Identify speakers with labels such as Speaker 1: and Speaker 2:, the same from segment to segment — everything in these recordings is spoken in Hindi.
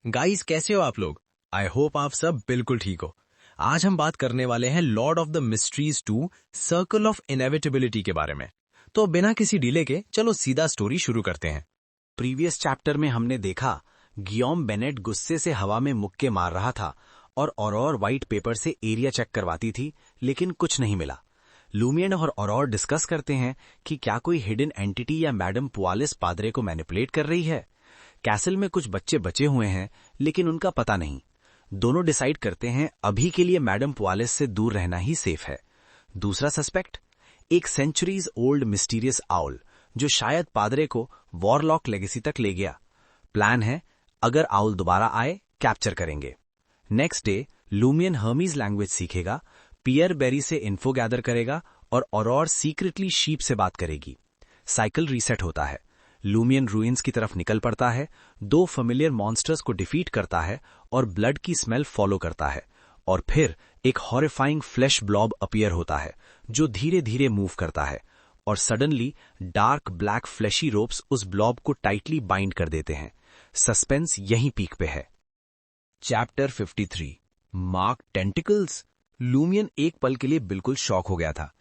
Speaker 1: गाइस, कैसे हो आप लोग? आई होप आप सब बिल्कुल ठीक हो। आज हम बात करने वाले हैं Lord of the mysteries 2 circle of inevitability के बारे में। तो बिना किसी डिले के चलो सीधा स्टोरी शुरू करते हैं।
Speaker 2: प्रीवियस चैप्टर में हमने देखा गियोम बेनेट गुस्से से हवा में मुक्के मार रहा था और ऑरोर व्हाइट पेपर से एरिया चेक करवाती थी, लेकिन कुछ नहीं मिला। लूमियन और ऑरोर डिस्कस करते हैं कि क्या कोई हिडन एंटिटी या मैडम पुआलिस पादरे को मैनिपुलेट कर रही है। कैसल में कुछ बच्चे बचे हुए हैं, लेकिन उनका पता नहीं। दोनों डिसाइड करते हैं अभी के लिए मैडम पुआलिस से दूर रहना ही सेफ है। दूसरा सस्पेक्ट, एक सेंचुरीज ओल्ड मिस्टीरियस आउल, जो शायद पादरे को वॉरलॉक लेगेसी तक ले गया। प्लान है, अगर आउल दोबारा आए कैप्चर करेंगे। Next day Lumion Hermes language सीखेगा, पियर बेरी से इन्फो गैदर करेगा और ऑरोर सीक्रेटली शीप से बात करेगी। साइकिल रीसेट होता है। लूमियन रूइंस की तरफ निकल पड़ता है, दो फेमिलियर मॉन्स्टर्स को डिफीट करता है और ब्लड की स्मेल फॉलो करता है। और फिर एक हॉरिफाइंग फ्लैश ब्लॉब अपीयर होता है जो धीरे धीरे मूव करता है और suddenly dark black flashy ropes उस ब्लॉब को टाइटली बाइंड कर देते हैं। सस्पेंस यहीं पीक पे है।
Speaker 1: Chapter 53 mark tentacles. लूमियन एक पल के लिए बिल्कुल शॉक हो गया था।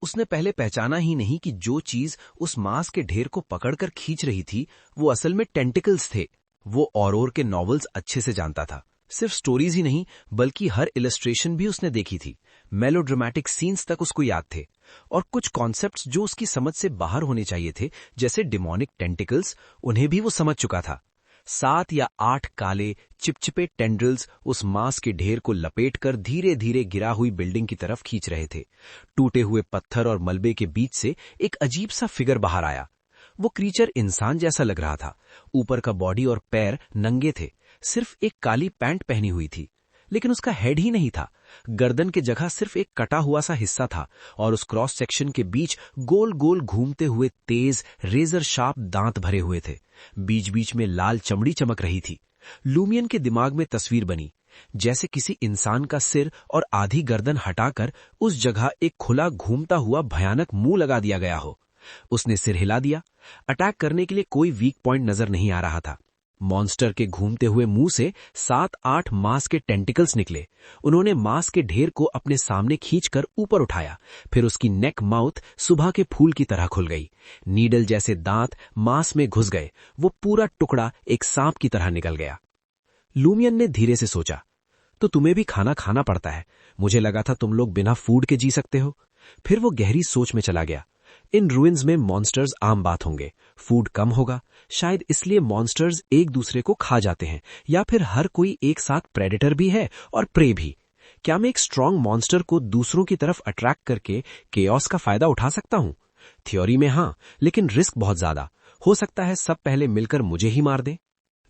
Speaker 1: उसने पहले पहचाना ही नहीं कि जो चीज उस मांस के ढेर को पकड़कर खींच रही थी वो असल में टेंटिकल्स थे। वो ऑरोर के नॉवेल्स अच्छे से जानता था। सिर्फ स्टोरीज ही नहीं बल्कि हर इलस्ट्रेशन भी उसने देखी थी। मेलोड्रामेटिक सीन्स तक उसको याद थे और कुछ कॉन्सेप्ट्स जो उसकी समझ से बाहर होने चाहिए थे, जैसे डिमोनिक टेंटिकल्स, उन्हें भी वो समझ चुका था। 7 या 8 काले चिपचिपे टेंड्रिल्स उस मांस के ढेर को लपेटकर धीरे धीरे गिरा हुई बिल्डिंग की तरफ खींच रहे थे। टूटे हुए पत्थर और मलबे के बीच से एक अजीब सा फिगर बाहर आया। वो क्रीचर इंसान जैसा लग रहा था। ऊपर का बॉडी और पैर नंगे थे, सिर्फ एक काली पैंट पहनी हुई थी। लेकिन उसका हेड ही नहीं था। गर्दन के जगह सिर्फ एक कटा हुआ सा हिस्सा था और उस क्रॉस सेक्शन के बीच गोल गोल घूमते हुए तेज रेजर शार्प दांत भरे हुए थे। बीच बीच में लाल चमड़ी चमक रही थी। लूमियन के दिमाग में तस्वीर बनी, जैसे किसी इंसान का सिर और आधी गर्दन हटाकर उस जगह एक खुला घूमता हुआ भयानक मुंह लगा दिया गया हो। उसने सिर हिला दिया। अटैक करने के लिए कोई वीक पॉइंट नजर नहीं आ रहा था। मॉन्स्टर के घूमते हुए मुंह से 7-8 मांस के टेंटिकल्स निकले। उन्होंने मांस के ढेर को अपने सामने खींचकर ऊपर उठाया। फिर उसकी नेक माउथ सुबह के फूल की तरह खुल गई। नीडल जैसे दांत मांस में घुस गए। वो पूरा टुकड़ा एक सांप की तरह निकल गया। लूमियन ने धीरे से सोचा, तो तुम्हें भी खाना खाना पड़ता है। मुझे लगा था तुम लोग बिना फूड के जी सकते हो। फिर वो गहरी सोच में चला गया। इन रूइंस में मॉन्स्टर्स आम बात होंगे। फूड कम होगा, शायद इसलिए मॉन्स्टर्स एक दूसरे को खा जाते हैं, या फिर हर कोई एक साथ प्रेडेटर भी है और प्रे भी। क्या मैं एक स्ट्रांग मॉन्स्टर को दूसरों की तरफ अट्रैक्ट करके केओस का फायदा उठा सकता हूं? थ्योरी में हाँ, लेकिन रिस्क बहुत ज्यादा। हो सकता है सब पहले मिलकर मुझे ही मार दें।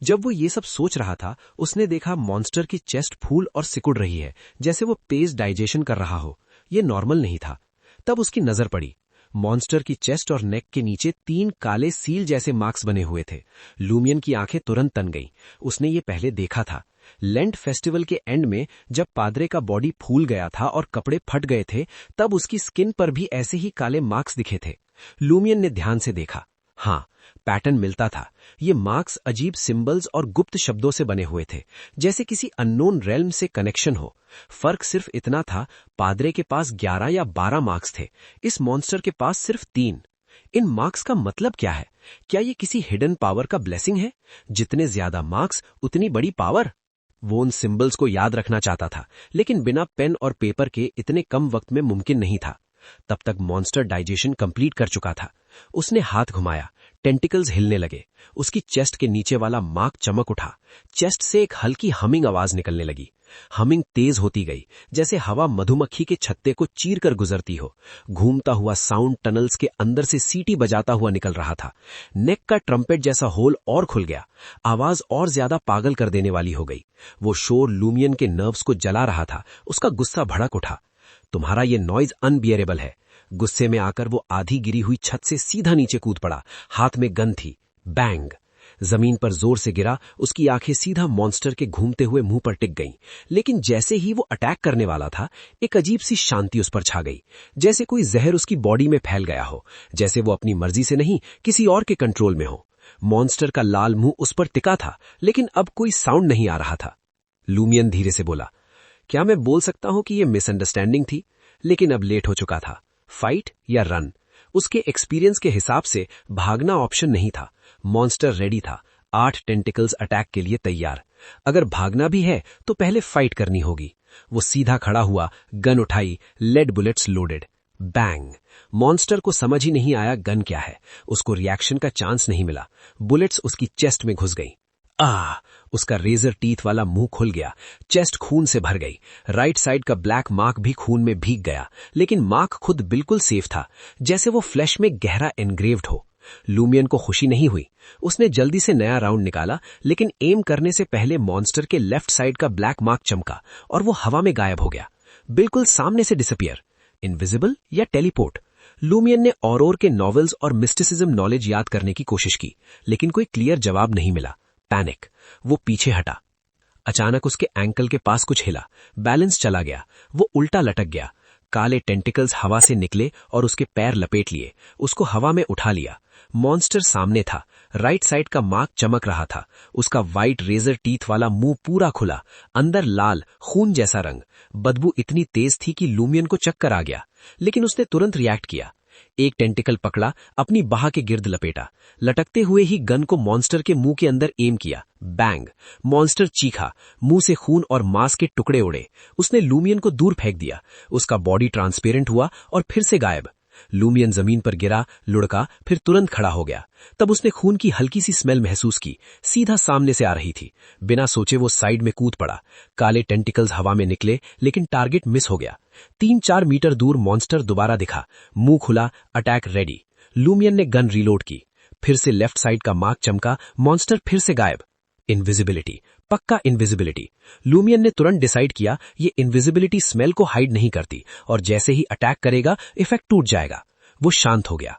Speaker 1: जब वो ये सब सोच रहा था, उसने देखा मॉन्स्टर की चेस्ट फूल और सिकुड़ रही है, जैसे वो पेस डाइजेशन कर रहा हो। ये नॉर्मल नहीं था। तब उसकी नजर पड़ी। मॉन्स्टर की चेस्ट और नेक के नीचे 3 काले सील जैसे मार्क्स बने हुए थे। लूमियन की आंखें तुरंत तन गईं। उसने ये पहले देखा था। लेंट फेस्टिवल के एंड में जब पादरे का बॉडी फूल गया था और कपड़े फट गए थे, तब उसकी स्किन पर भी ऐसे ही काले मार्क्स दिखे थे। लूमियन ने ध्यान से देखा। हाँ, पैटर्न मिलता था। ये मार्क्स अजीब सिंबल्स और गुप्त शब्दों से बने हुए थे, जैसे किसी अननोन रेल्म से कनेक्शन हो। फर्क सिर्फ इतना था, पादरे के पास 11 या 12 मार्क्स थे, इस मॉन्स्टर के पास सिर्फ 3। इन मार्क्स का मतलब क्या है? क्या ये किसी हिडन पावर का ब्लेसिंग है? जितने ज्यादा मार्क्स उतनी बड़ी पावर। वो उन सिंबल्स को याद रखना चाहता था, लेकिन बिना पेन और पेपर के इतने कम वक्त में मुमकिन नहीं था। तब तक मॉन्स्टर डाइजेशन कंप्लीट कर चुका था। उसने हाथ घुमाया, टेंटिकल्स हिलने लगे। उसकी चेस्ट के नीचे वाला मार्क चमक उठा। चेस्ट से एक हल्की हमिंग आवाज निकलने लगी। हमिंग तेज होती गई, जैसे हवा मधुमक्खी के छत्ते को चीर कर गुजरती हो। घूमता हुआ साउंड टनल्स के अंदर से सीटी बजाता हुआ निकल रहा था। नेक का ट्रम्पेट जैसा होल और खुल गया। आवाज और ज्यादा पागल कर देने वाली हो गई। वो शोर लूमियन के नर्व्स को जला रहा था। उसका गुस्सा भड़क उठा। तुम्हारा ये नॉइज अनबियरेबल है। गुस्से में आकर वो आधी गिरी हुई छत से सीधा नीचे कूद पड़ा। हाथ में गन थी। बैंग! जमीन पर जोर से गिरा। उसकी आंखें सीधा मॉन्स्टर के घूमते हुए मुंह पर टिक गईं। लेकिन जैसे ही वो अटैक करने वाला था, एक अजीब सी शांति उस पर छा गई, जैसे कोई जहर उसकी बॉडी में फैल गया हो, जैसे वो अपनी मर्जी से नहीं, किसी और के कंट्रोल में हो।
Speaker 3: मॉन्स्टर का लाल मुंह उस पर टिका था, लेकिन अब कोई साउंड नहीं आ रहा था। लूमियन धीरे से बोला, क्या मैं बोल सकता हूं कि यह मिसअंडरस्टैंडिंग थी? लेकिन अब लेट हो चुका था। फाइट या रन? उसके एक्सपीरियंस के हिसाब से भागना ऑप्शन नहीं था। मॉन्स्टर रेडी था, 8 टेंटिकल्स अटैक के लिए तैयार। अगर भागना भी है तो पहले फाइट करनी होगी। वो सीधा खड़ा हुआ, गन उठाई, lead bullets loaded. Bang! Monster को समझ ही नहीं आया गन क्या है। उसको रिएक्शन का चांस नहीं मिला। बुलेट्स उसकी चेस्ट में घुस गई। उसका रेजर टीथ वाला मुंह खुल गया। चेस्ट खून से भर गई। राइट साइड का ब्लैक मार्क भी खून में भीग गया, लेकिन मार्क खुद बिल्कुल सेफ था, जैसे वो फ्लैश में गहरा एनग्रेव्ड हो। लूमियन को खुशी नहीं हुई। उसने जल्दी से नया राउंड निकाला, लेकिन एम करने से पहले मॉन्स्टर के लेफ्ट साइड का ब्लैक मार्क चमका और वो हवा में गायब हो गया, बिल्कुल सामने से डिसअपियर। इनविजिबल या टेलीपोर्ट? लूमियन ने ऑरोर के नॉवेल्स और मिस्टिसिज्म नॉलेज याद करने की कोशिश की, लेकिन कोई क्लियर जवाब नहीं मिला। पैनिक! वो पीछे हटा। अचानक उसके एंकल के पास कुछ हिला। बैलेंस चला गया। वो उल्टा लटक गया। काले टेंटिकल्स हवा से निकले और उसके पैर लपेट लिए। उसको हवा में उठा लिया। मॉन्स्टर सामने था। राइट साइड का मार्क चमक रहा था। उसका वाइट रेजर टीथ वाला मुंह पूरा खुला, अंदर लाल खून जैसा रंग। बदबू इतनी तेज थी कि लूमियन को चक्कर आ गया, लेकिन उसने तुरंत रिएक्ट किया। एक टेंटिकल पकड़ा, अपनी बाह के गिर्द लपेटा। लटकते हुए ही गन को मॉन्स्टर के मुंह के अंदर एम किया। बैंग! मॉन्स्टर चीखा, मुंह से खून और मांस के टुकड़े उड़े। उसने लूमियन को दूर फेंक दिया। उसका बॉडी ट्रांसपेरेंट हुआ और फिर से गायब। लूमियन जमीन पर गिरा, लुढ़का, फिर तुरंत खड़ा हो गया। तब उसने खून की हल्की सी स्मेल महसूस की, सीधा सामने से आ रही थी। बिना सोचे वो साइड में कूद पड़ा। काले टेंटिकल्स हवा में निकले, लेकिन टारगेट मिस हो गया। 3-4 मीटर दूर मॉन्स्टर दोबारा दिखा, मुंह खुला, अटैक रेडी। लूमियन ने गन रीलोड की। फिर से लेफ्ट साइड का मार्क चमका, मॉन्स्टर फिर से गायब। इनविजिबिलिटी, पक्का इनविजिबिलिटी। लूमियन ने तुरंत डिसाइड किया ये इनविजिबिलिटी स्मेल को हाइड नहीं करती, और जैसे ही अटैक करेगा इफेक्ट टूट जाएगा। वो शांत हो गया।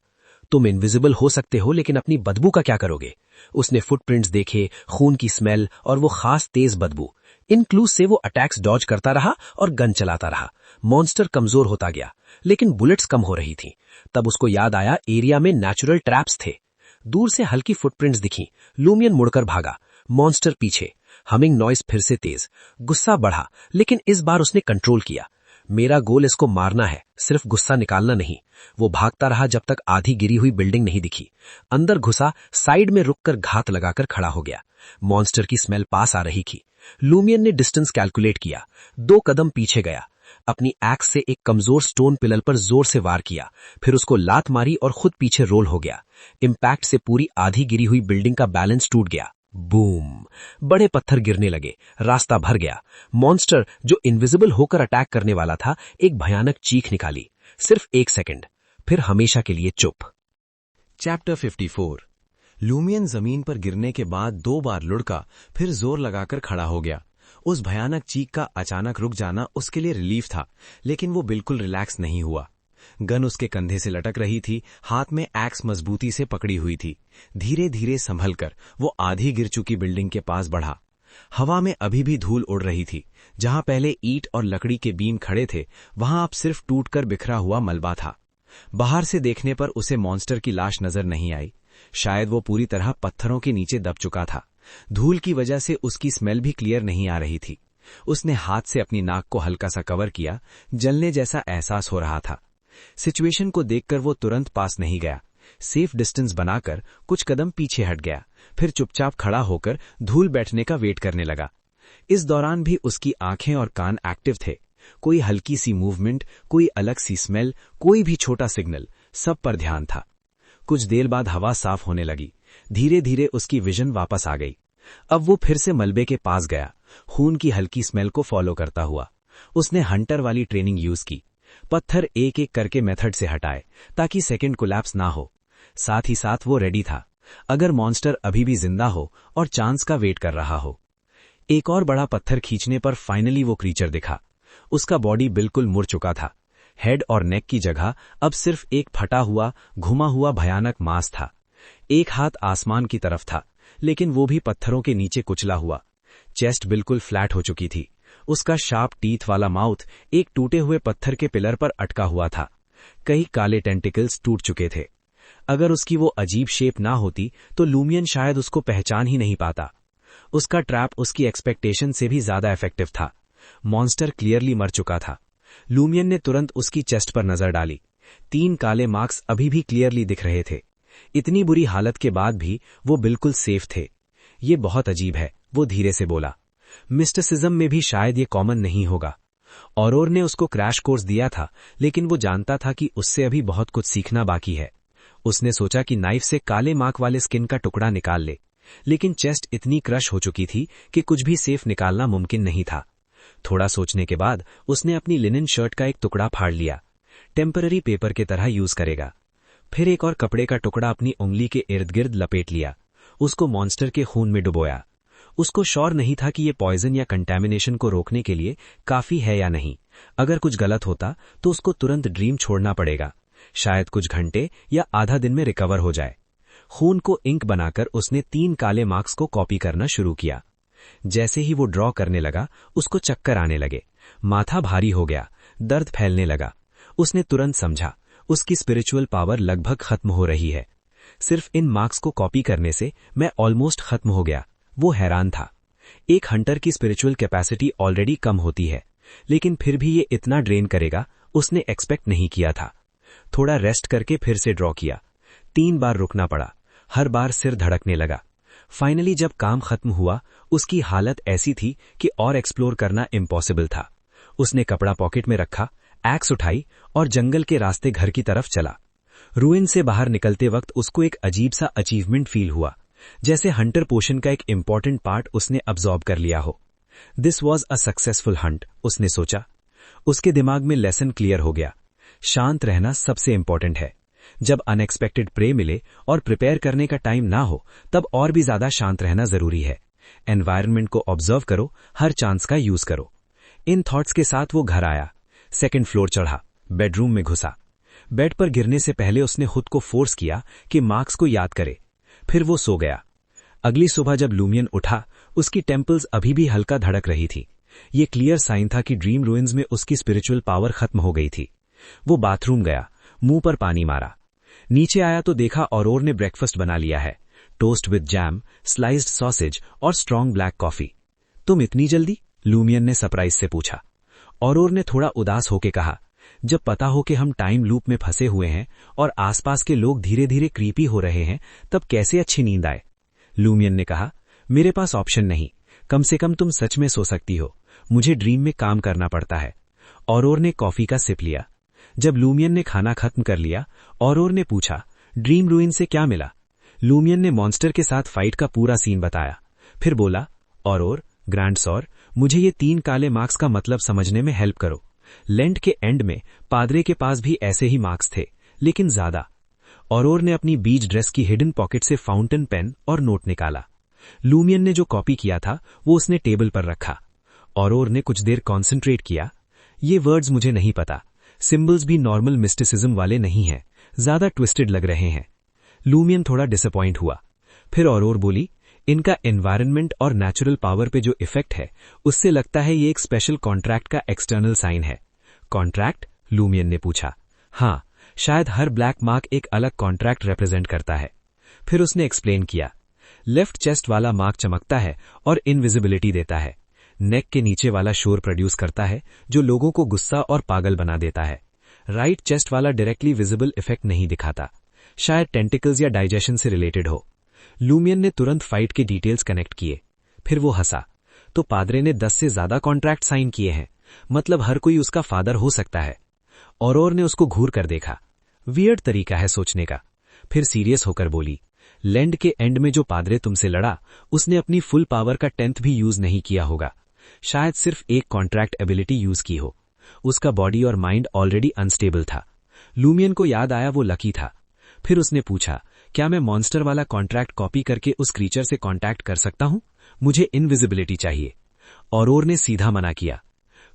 Speaker 3: तुम इनविजिबल हो सकते हो, लेकिन अपनी बदबू का क्या करोगे? उसने फुटप्रिंट्स देखे, खून की स्मेल और वो खास तेज बदबू। इन क्लूज से वो अटैक्स डॉज करता रहा और गन चलाता रहा। मॉन्स्टर कमजोर होता गया, लेकिन बुलेट्स कम हो रही थी। तब उसको याद आया एरिया में नेचुरल ट्रैप्स थे। दूर से हल्की फुटप्रिंट्स दिखी। लूमियन मुड़कर भागा। मॉन्स्टर पीछे। हमिंग नॉइस फिर से तेज। गुस्सा बढ़ा, लेकिन इस बार उसने कंट्रोल किया। मेरा गोल इसको मारना है, सिर्फ गुस्सा निकालना नहीं। वो भागता रहा जब तक आधी गिरी हुई बिल्डिंग नहीं दिखी। अंदर घुसा, साइड में रुककर घात लगाकर खड़ा हो गया। मॉन्स्टर की स्मेल पास आ रही थी। लूमियन ने डिस्टेंस कैलकुलेट किया। 2 कदम पीछे गया। अपनी एक्स से एक कमजोर स्टोन पिलर पर जोर से वार किया, फिर उसको लात मारी और खुद पीछे रोल हो गया। इम्पैक्ट से पूरी आधी गिरी हुई बिल्डिंग का बैलेंस टूट गया। बूम! बड़े पत्थर गिरने लगे। रास्ता भर गया। मॉन्स्टर जो इनविजिबल होकर अटैक करने वाला था, एक भयानक चीख निकाली। सिर्फ 1 सेकंड, फिर हमेशा के लिए चुप।
Speaker 1: चैप्टर 54। लूमियन जमीन पर गिरने के बाद 2 बार लुढ़का, फिर जोर लगाकर खड़ा हो गया। उस भयानक चीख का अचानक रुक जाना उसके लिए रिलीफ था, लेकिन वो बिल्कुल रिलैक्स नहीं हुआ। गन उसके कंधे से लटक रही थी, हाथ में एक्स मजबूती से पकड़ी हुई थी। धीरे धीरे संभलकर वो आधी गिर चुकी बिल्डिंग के पास बढ़ा। हवा में अभी भी धूल उड़ रही थी। जहां पहले ईंट और लकड़ी के बीम खड़े थे, वहां अब सिर्फ टूटकर बिखरा हुआ मलबा था। बाहर से देखने पर उसे मॉन्स्टर की लाश नजर नहीं आई। शायद वो पूरी तरह पत्थरों के नीचे दब चुका था। धूल की वजह से उसकी स्मेल भी क्लियर नहीं आ रही थी। उसने हाथ से अपनी नाक को हल्का सा कवर किया। जलने जैसा एहसास हो रहा था। सिचुएशन को देखकर वो तुरंत पास नहीं गया। सेफ डिस्टेंस बनाकर कुछ कदम पीछे हट गया, फिर चुपचाप खड़ा होकर धूल बैठने का वेट करने लगा। इस दौरान भी उसकी आंखें और कान एक्टिव थे। कोई हल्की सी मूवमेंट, कोई अलग सी स्मेल, कोई भी छोटा सिग्नल, सब पर ध्यान था। कुछ देर बाद हवा साफ होने लगी। धीरे धीरे उसकी विजन वापस आ गई। अब वो फिर से मलबे के पास गया, खून की हल्की स्मेल को फॉलो करता हुआ। उसने हंटर वाली ट्रेनिंग यूज की। पत्थर एक एक करके मेथड से हटाए ताकि सेकंड कोलैप्स ना हो। साथ ही साथ वो रेडी था, अगर मॉन्स्टर अभी भी जिंदा हो और चांस का वेट कर रहा हो। एक और बड़ा पत्थर खींचने पर फाइनली वो क्रीचर दिखा। उसका बॉडी बिल्कुल मुड़ चुका था। हेड और नेक की जगह अब सिर्फ एक फटा हुआ, घुमा हुआ भयानक मांस था। एक हाथ आसमान की तरफ था, लेकिन वो भी पत्थरों के नीचे कुचला हुआ। चेस्ट बिल्कुल फ्लैट हो चुकी थी। उसका शार्प टीथ वाला माउथ एक टूटे हुए पत्थर के पिलर पर अटका हुआ था। कई काले टेंटिकल्स टूट चुके थे।
Speaker 2: अगर उसकी वो अजीब शेप ना होती तो लूमियन शायद उसको पहचान ही नहीं पाता। उसका ट्रैप उसकी एक्सपेक्टेशन से भी ज्यादा इफेक्टिव था। मॉन्स्टर क्लियरली मर चुका था। लूमियन ने तुरंत उसकी चेस्ट पर नजर डाली। 3 काले मार्क्स अभी भी क्लियरली दिख रहे थे। इतनी बुरी हालत के बाद भी वो बिल्कुल सेफ थे। ये बहुत अजीब है, वो धीरे से बोला। मिस्टिसिज्म में भी शायद ये कॉमन नहीं होगा। ऑरोर ने उसको क्रैश कोर्स दिया था, लेकिन वो जानता था कि उससे अभी बहुत कुछ सीखना बाकी है। उसने सोचा कि नाइफ से काले मार्क वाले स्किन का टुकड़ा निकाल ले, लेकिन चेस्ट इतनी क्रश हो चुकी थी कि कुछ भी सेफ निकालना मुमकिन नहीं था। थोड़ा सोचने के बाद उसने अपनी लिनन शर्ट का एक टुकड़ा फाड़ लिया। टेम्पररी पेपर के तरह यूज करेगा। फिर एक और कपड़े का टुकड़ा अपनी उंगली के इर्द गिर्द लपेट लिया। उसको मॉन्स्टर के खून में डुबोया। उसको श्योर नहीं था कि ये पॉइजन या कंटैमिनेशन को रोकने के लिए काफी है या नहीं। अगर कुछ गलत होता तो उसको तुरंत ड्रीम छोड़ना पड़ेगा। शायद कुछ घंटे या आधा दिन में रिकवर हो जाए। खून को इंक बनाकर उसने 3 काले मार्क्स को कॉपी करना शुरू किया। जैसे ही वो ड्रॉ करने लगा, उसको चक्कर आने लगे। माथा भारी हो गया, दर्द फैलने लगा। उसने तुरंत समझा, उसकी स्पिरिचुअल पावर लगभग खत्म हो रही है। सिर्फ इन मार्क्स को कॉपी करने से मैं ऑलमोस्ट खत्म हो गया। वो हैरान था। एक हंटर की स्पिरिचुअल कैपेसिटी ऑलरेडी कम होती है, लेकिन फिर भी ये इतना ड्रेन करेगा, उसने एक्सपेक्ट नहीं किया था। थोड़ा रेस्ट करके फिर से ड्रॉ किया। 3 बार रुकना पड़ा। हर बार सिर धड़कने लगा। फाइनली जब काम खत्म हुआ, उसकी हालत ऐसी थी कि और एक्सप्लोर करना इम्पॉसिबल था। उसने कपड़ा पॉकेट में रखा, एक्स उठाई और जंगल के रास्ते घर की तरफ चला। रूइन से बाहर निकलते वक्त उसको एक अजीब सा अचीवमेंट फील हुआ, जैसे हंटर पोशन का एक इम्पॉर्टेंट पार्ट उसने अब्सॉर्ब कर लिया हो। This was a successful Hunt, उसने सोचा। उसके दिमाग में लेसन क्लियर हो गया। शांत रहना सबसे इम्पॉर्टेंट है। जब अनएक्सपेक्टेड प्रे मिले और प्रिपेयर करने का टाइम ना हो, तब और भी ज्यादा शांत रहना जरूरी है। एनवायरनमेंट को ऑब्जर्व करो, हर चांस का यूज करो। इन थॉट्स के साथ वो घर आया। 2nd फ्लोर चढ़ा, बेडरूम में घुसा। बेड पर गिरने से पहले उसने खुद को फोर्स किया कि मार्क्स को याद करे। फिर वो सो गया। अगली सुबह जब लूमियन उठा, उसकी टेम्पल्स अभी भी हल्का धड़क रही थी। ये क्लियर साइन था कि ड्रीम रूइंस में उसकी स्पिरिचुअल पावर खत्म हो गई थी। वो बाथरूम गया, मुंह पर पानी मारा। नीचे आया तो देखा ऑरोर ने ब्रेकफास्ट बना लिया है। Toast with jam, sliced sausage और स्ट्रॉन्ग ब्लैक कॉफी। तुम इतनी जल्दी? लूमियन ने सरप्राइज से पूछा। ऑरोर ने थोड़ा उदास होकर कहा, जब पता हो कि हम टाइम लूप में फंसे हुए हैं और आसपास के लोग धीरे धीरे क्रीपी हो रहे हैं, तब कैसे अच्छी नींद आए? लूमियन ने कहा, मेरे पास ऑप्शन नहीं। कम से कम तुम सच में सो सकती हो। मुझे ड्रीम में काम करना पड़ता है। ऑरोर ने कॉफी का सिप लिया। जब लूमियन ने खाना खत्म कर लिया, ऑरोर ने पूछा, ड्रीम रूइन से क्या मिला? लूमियन ने मॉन्स्टर के साथ फाइट का पूरा सीन बताया। फिर बोला, ऑरोर, ग्रैंडसॉर, मुझे ये 3 काले मार्क्स का मतलब समझने में हेल्प करो। लेंट के एंड में पादरे के पास भी ऐसे ही मार्क्स थे, लेकिन ज्यादा। ऑरोर ने अपनी बीच ड्रेस की हिडन पॉकेट से फाउंटेन पेन और नोट निकाला। लूमियन ने जो कॉपी किया था वो उसने टेबल पर रखा। ऑरोर ने कुछ देर कॉन्सेंट्रेट किया। ये वर्ड्स मुझे नहीं पता। सिंबल्स भी नॉर्मल मिस्टिसिज्म वाले नहीं हैं, ज्यादा ट्विस्टेड लग रहे हैं। लूमियन थोड़ा डिसअपॉइंट हुआ। फिर ऑरोर बोली, इनका एनवायरनमेंट और नेचुरल पावर पे जो इफेक्ट है, उससे लगता है ये एक स्पेशल कॉन्ट्रैक्ट का एक्सटर्नल साइन है। कॉन्ट्रैक्ट? लूमियन ने पूछा। हाँ, शायद हर ब्लैक मार्क एक अलग कॉन्ट्रैक्ट रिप्रेजेंट करता है। फिर उसने एक्सप्लेन किया, लेफ्ट चेस्ट वाला मार्क चमकता है और इनविजिबिलिटी देता है। नेक के नीचे वाला शोर प्रोड्यूस करता है, जो लोगों को गुस्सा और पागल बना देता है। राइट चेस्ट वाला डायरेक्टली विजिबल इफेक्ट नहीं दिखाता। शायद टेंटिकल्स या डाइजेशन से रिलेटेड हो। लूमियन ने तुरंत फाइट के डिटेल्स कनेक्ट किए। फिर वो हंसा। तो पादरे ने 10 से ज्यादा कॉन्ट्रैक्ट साइन किए हैं, मतलब हर कोई उसका फादर हो सकता है। ऑरोर ने उसको घूर कर देखा। वियर्ड तरीका है सोचने का। फिर सीरियस होकर बोली, लैंड के एंड में जो पादरे तुमसे लड़ा, उसने अपनी फुल पावर का 10th भी यूज नहीं किया होगा। शायद सिर्फ एक कॉन्ट्रैक्ट एबिलिटी यूज की हो। उसका बॉडी और माइंड ऑलरेडी अनस्टेबल था। लूमियन को याद आया वो लकी था। फिर उसने पूछा, क्या मैं मॉन्स्टर वाला कॉन्ट्रैक्ट कॉपी करके उस क्रीचर से कॉन्टैक्ट कर सकता हूं? मुझे इनविजिबिलिटी चाहिए। ऑरोर ने सीधा मना किया।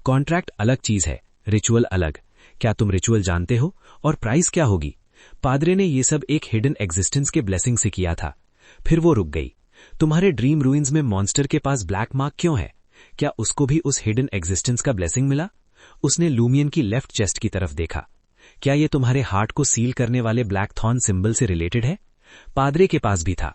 Speaker 2: कॉन्ट्रैक्ट अलग चीज है, रिचुअल अलग। क्या तुम रिचुअल जानते हो? और प्राइस क्या होगी? पादरे ने ये सब एक हिडन एग्जिस्टेंस के ब्लेसिंग से किया था। फिर वो रुक गई। तुम्हारे ड्रीम रूइंस में मॉन्स्टर के पास ब्लैक मार्क क्यों है? क्या उसको भी उस हिडन एग्जिस्टेंस का ब्लेसिंग मिला? उसने लूमियन की लेफ्ट चेस्ट की तरफ देखा। क्या ये तुम्हारे हार्ट को सील करने वाले ब्लैक थॉर्न सिंबल से रिलेटेड है? पादरे के पास भी था।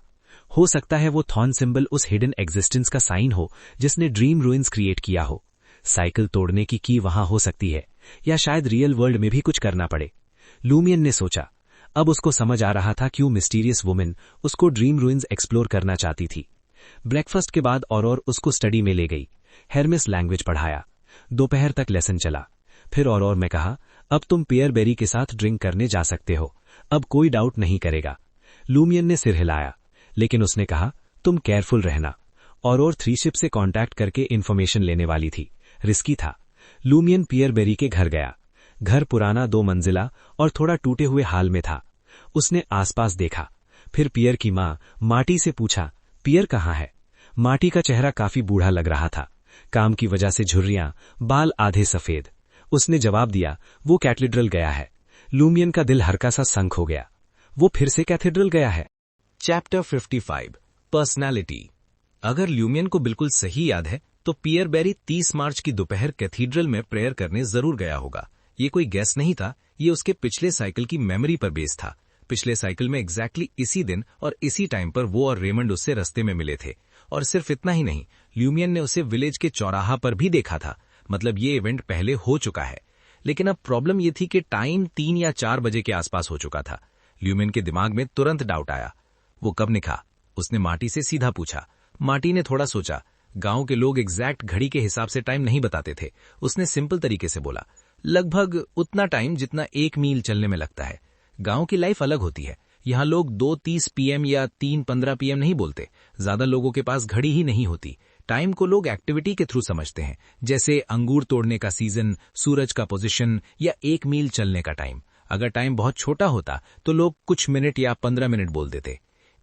Speaker 2: हो सकता है वो थॉर्न सिंबल उस हिडन एग्जिस्टेंस का साइन हो जिसने ड्रीम रूइंस क्रिएट किया हो। साइकिल तोड़ने की वहां हो सकती है, या शायद रियल वर्ल्ड में भी कुछ करना पड़े। लूमियन ने सोचा। अब उसको समझ आ रहा था क्यों मिस्टीरियस वुमेन उसको ड्रीम रूइंस एक्सप्लोर करना चाहती थी। ब्रेकफास्ट के बाद औरौर उसको स्टडी में ले गई। हेरमिस लैंग्वेज पढ़ाया। दोपहर तक लेसन चला। फिर औरौर में कहा, अब तुम पियर बेरी के साथ ड्रिंक करने जा सकते हो, अब कोई डाउट नहीं करेगा। लूमियन ने सिर हिलाया, लेकिन उसने कहा, तुम केयरफुल रहना। औरौर 3 शिप से कांटेक्ट करके इन्फॉर्मेशन लेने वाली थी। रिस्की था। लूमियन पियर बेरी के घर गया। घर पुराना 2 मंजिला और थोड़ा टूटे हुए हाल में था। उसने आसपास देखा। फिर पियर की मां माटी से पूछा, पियर कहाँ है? माटी का चेहरा काफी बूढ़ा लग रहा था। काम की वजह से झुर्रियां, बाल आधे सफेद। उसने जवाब दिया, वो कैथेड्रल गया है। लूमियन का दिल हल्का सा संक हो गया। वो फिर से कैथेड्रल गया है?
Speaker 1: Chapter 55 personality. अगर ल्यूमियन को बिल्कुल सही याद है तो पियर बेरी 30 मार्च की दोपहर कैथीड्रल में प्रेयर करने जरूर गया होगा। ये कोई गेस नहीं था, ये उसके पिछले साइकिल की मेमोरी पर बेस था। पिछले साइकिल में एग्जैक्टली इसी दिन और इसी टाइम पर वो और रेमंड उससे रास्ते में मिले थे। और सिर्फ इतना ही नहीं, ल्यूमियन ने उसे विलेज के चौराहा पर भी देखा था। मतलब ये इवेंट पहले हो चुका है। लेकिन अब प्रॉब्लम ये थी कि टाइम 3 या 4 बजे के आसपास हो चुका था। ल्यूमियन के दिमाग में तुरंत डाउट आया। वो कब निकला? उसने माटी से सीधा पूछा। माटी ने थोड़ा सोचा। गांव के लोग एग्जैक्ट घड़ी के हिसाब से टाइम नहीं बताते थे। उसने सिंपल तरीके से बोला, लगभग उतना टाइम जितना 1 मील चलने में लगता है। गांव की लाइफ अलग होती है। यहाँ लोग 2:30 PM या 3:15 PM नहीं बोलते। ज्यादा लोगों के पास घड़ी ही नहीं होती। टाइम को लोग एक्टिविटी के थ्रू समझते हैं, जैसे अंगूर तोड़ने का सीजन, सूरज का पोजीशन या 1 मील चलने का टाइम। अगर टाइम बहुत छोटा होता तो लोग कुछ मिनट या 15 मिनट बोल देते।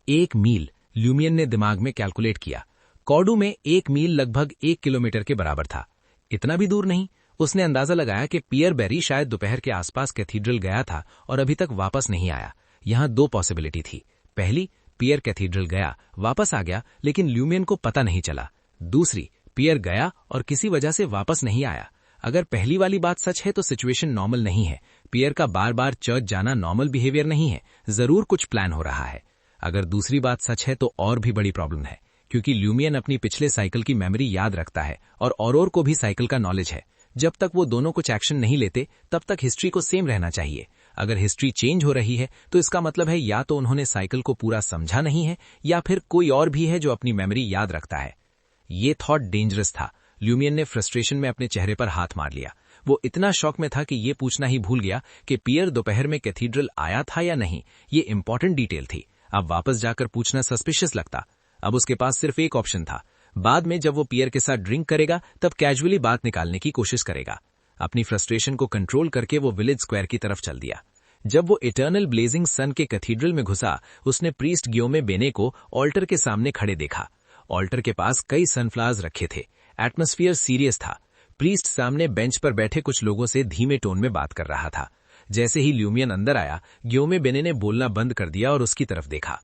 Speaker 1: 1 मील, ल्यूमियन ने दिमाग में कैलकुलेट किया। कॉडू में 1 मील लगभग 1 किलोमीटर के बराबर था। इतना भी दूर नहीं। उसने अंदाजा लगाया कि पियर बेरी शायद दोपहर के आसपास कैथीड्रल गया था और अभी तक वापस नहीं आया। यहाँ 2 पॉसिबिलिटी थी। पहली, पियर कैथीड्रल गया, वापस आ गया, लेकिन ल्यूमियन को पता नहीं चला। दूसरी, पियर गया और किसी वजह से वापस नहीं आया। अगर पहली वाली बात सच है तो सिचुएशन नॉर्मल नहीं है। पियर का बार बार चर्च जाना नॉर्मल बिहेवियर नहीं है। जरूर कुछ प्लान हो रहा है। अगर दूसरी बात सच है तो और भी बड़ी प्रॉब्लम है, क्योंकि ल्यूमियन अपनी पिछले साइकिल की मेमोरी याद रखता है और औरौर को भी साइकिल का नॉलेज है। जब तक वो दोनों कुछ एक्शन नहीं लेते तब तक हिस्ट्री को सेम रहना चाहिए। अगर हिस्ट्री चेंज हो रही है तो इसका मतलब है या तो उन्होंने साइकिल को पूरा समझा नहीं है या फिर कोई और भी है जो अपनी मेमोरी याद रखता है। ये थॉट डेंजरस था। ल्यूमियन ने फ्रस्ट्रेशन में अपने चेहरे पर हाथ मार लिया। वो इतना शॉक में था कि ये पूछना ही भूल गया कि पियर दोपहर में कैथीड्रल आया था या नहीं। ये इंपॉर्टेंट डिटेल थी। अब वापस जाकर पूछना सस्पिशियस लगता। अब उसके पास सिर्फ एक ऑप्शन था। बाद में जब वो पियर के साथ ड्रिंक करेगा तब कैजुअली बात निकालने की कोशिश करेगा। अपनी फ्रस्ट्रेशन को कंट्रोल करके वो विलेज स्क्वायर की तरफ चल दिया। जब वो इटर्नल ब्लेजिंग सन के कैथीड्रल में घुसा, उसने प्रीस्ट गियोमे बेने को ऑल्टर के सामने खड़े देखा। ऑल्टर के पास कई सनफ्लावर्स रखे थे। एटमॉस्फेयर सीरियस था। प्रीस्ट सामने बेंच पर बैठे कुछ लोगों से धीमे टोन में बात कर रहा था। जैसे ही ल्यूमियन अंदर आया, गियोमे बेने ने बोलना बंद कर दिया और उसकी तरफ देखा।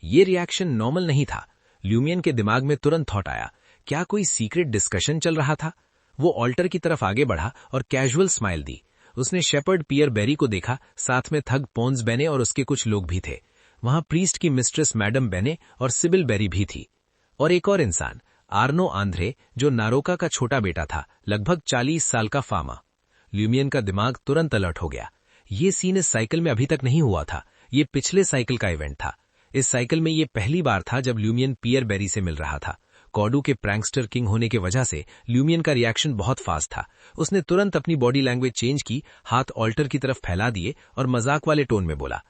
Speaker 1: ये रिएक्शन नॉर्मल नहीं था। ल्यूमियन के दिमाग में तुरंत थॉट आया, क्या कोई सीक्रेट डिस्कशन चल रहा था? वो ऑल्टर की तरफ आगे बढ़ा और कैजुअल स्माइल दी। उसने शेपर्ड पियर बेरी को देखा, साथ में थग पोन्स बेने और उसके कुछ लोग भी थे। वहां प्रीस्ट की मिस्ट्रेस मैडम बेने और सिबिल बेरी भी थी। और एक और इंसान, आर्नो आंध्रे, जो नारोका का छोटा बेटा था, लगभग 40 साल का फार्मा। ल्यूमियन का दिमाग तुरंत अलर्ट हो गया। ये सीन इस साइकिल में अभी तक नहीं हुआ था। ये पिछले साइकिल का इवेंट था। इस साइकिल में ये पहली बार था जब ल्यूमियन पियर बेरी से मिल रहा था। कॉडू के प्रैंकस्टर किंग होने की वजह से ल्यूमियन का रिएक्शन बहुत फास्ट था। उसने तुरंत अपनी बॉडी लैंग्वेज चेंज की, हाथ ऑल्टर की तरफ फैला दिए और मजाक वाले टोन में बोला,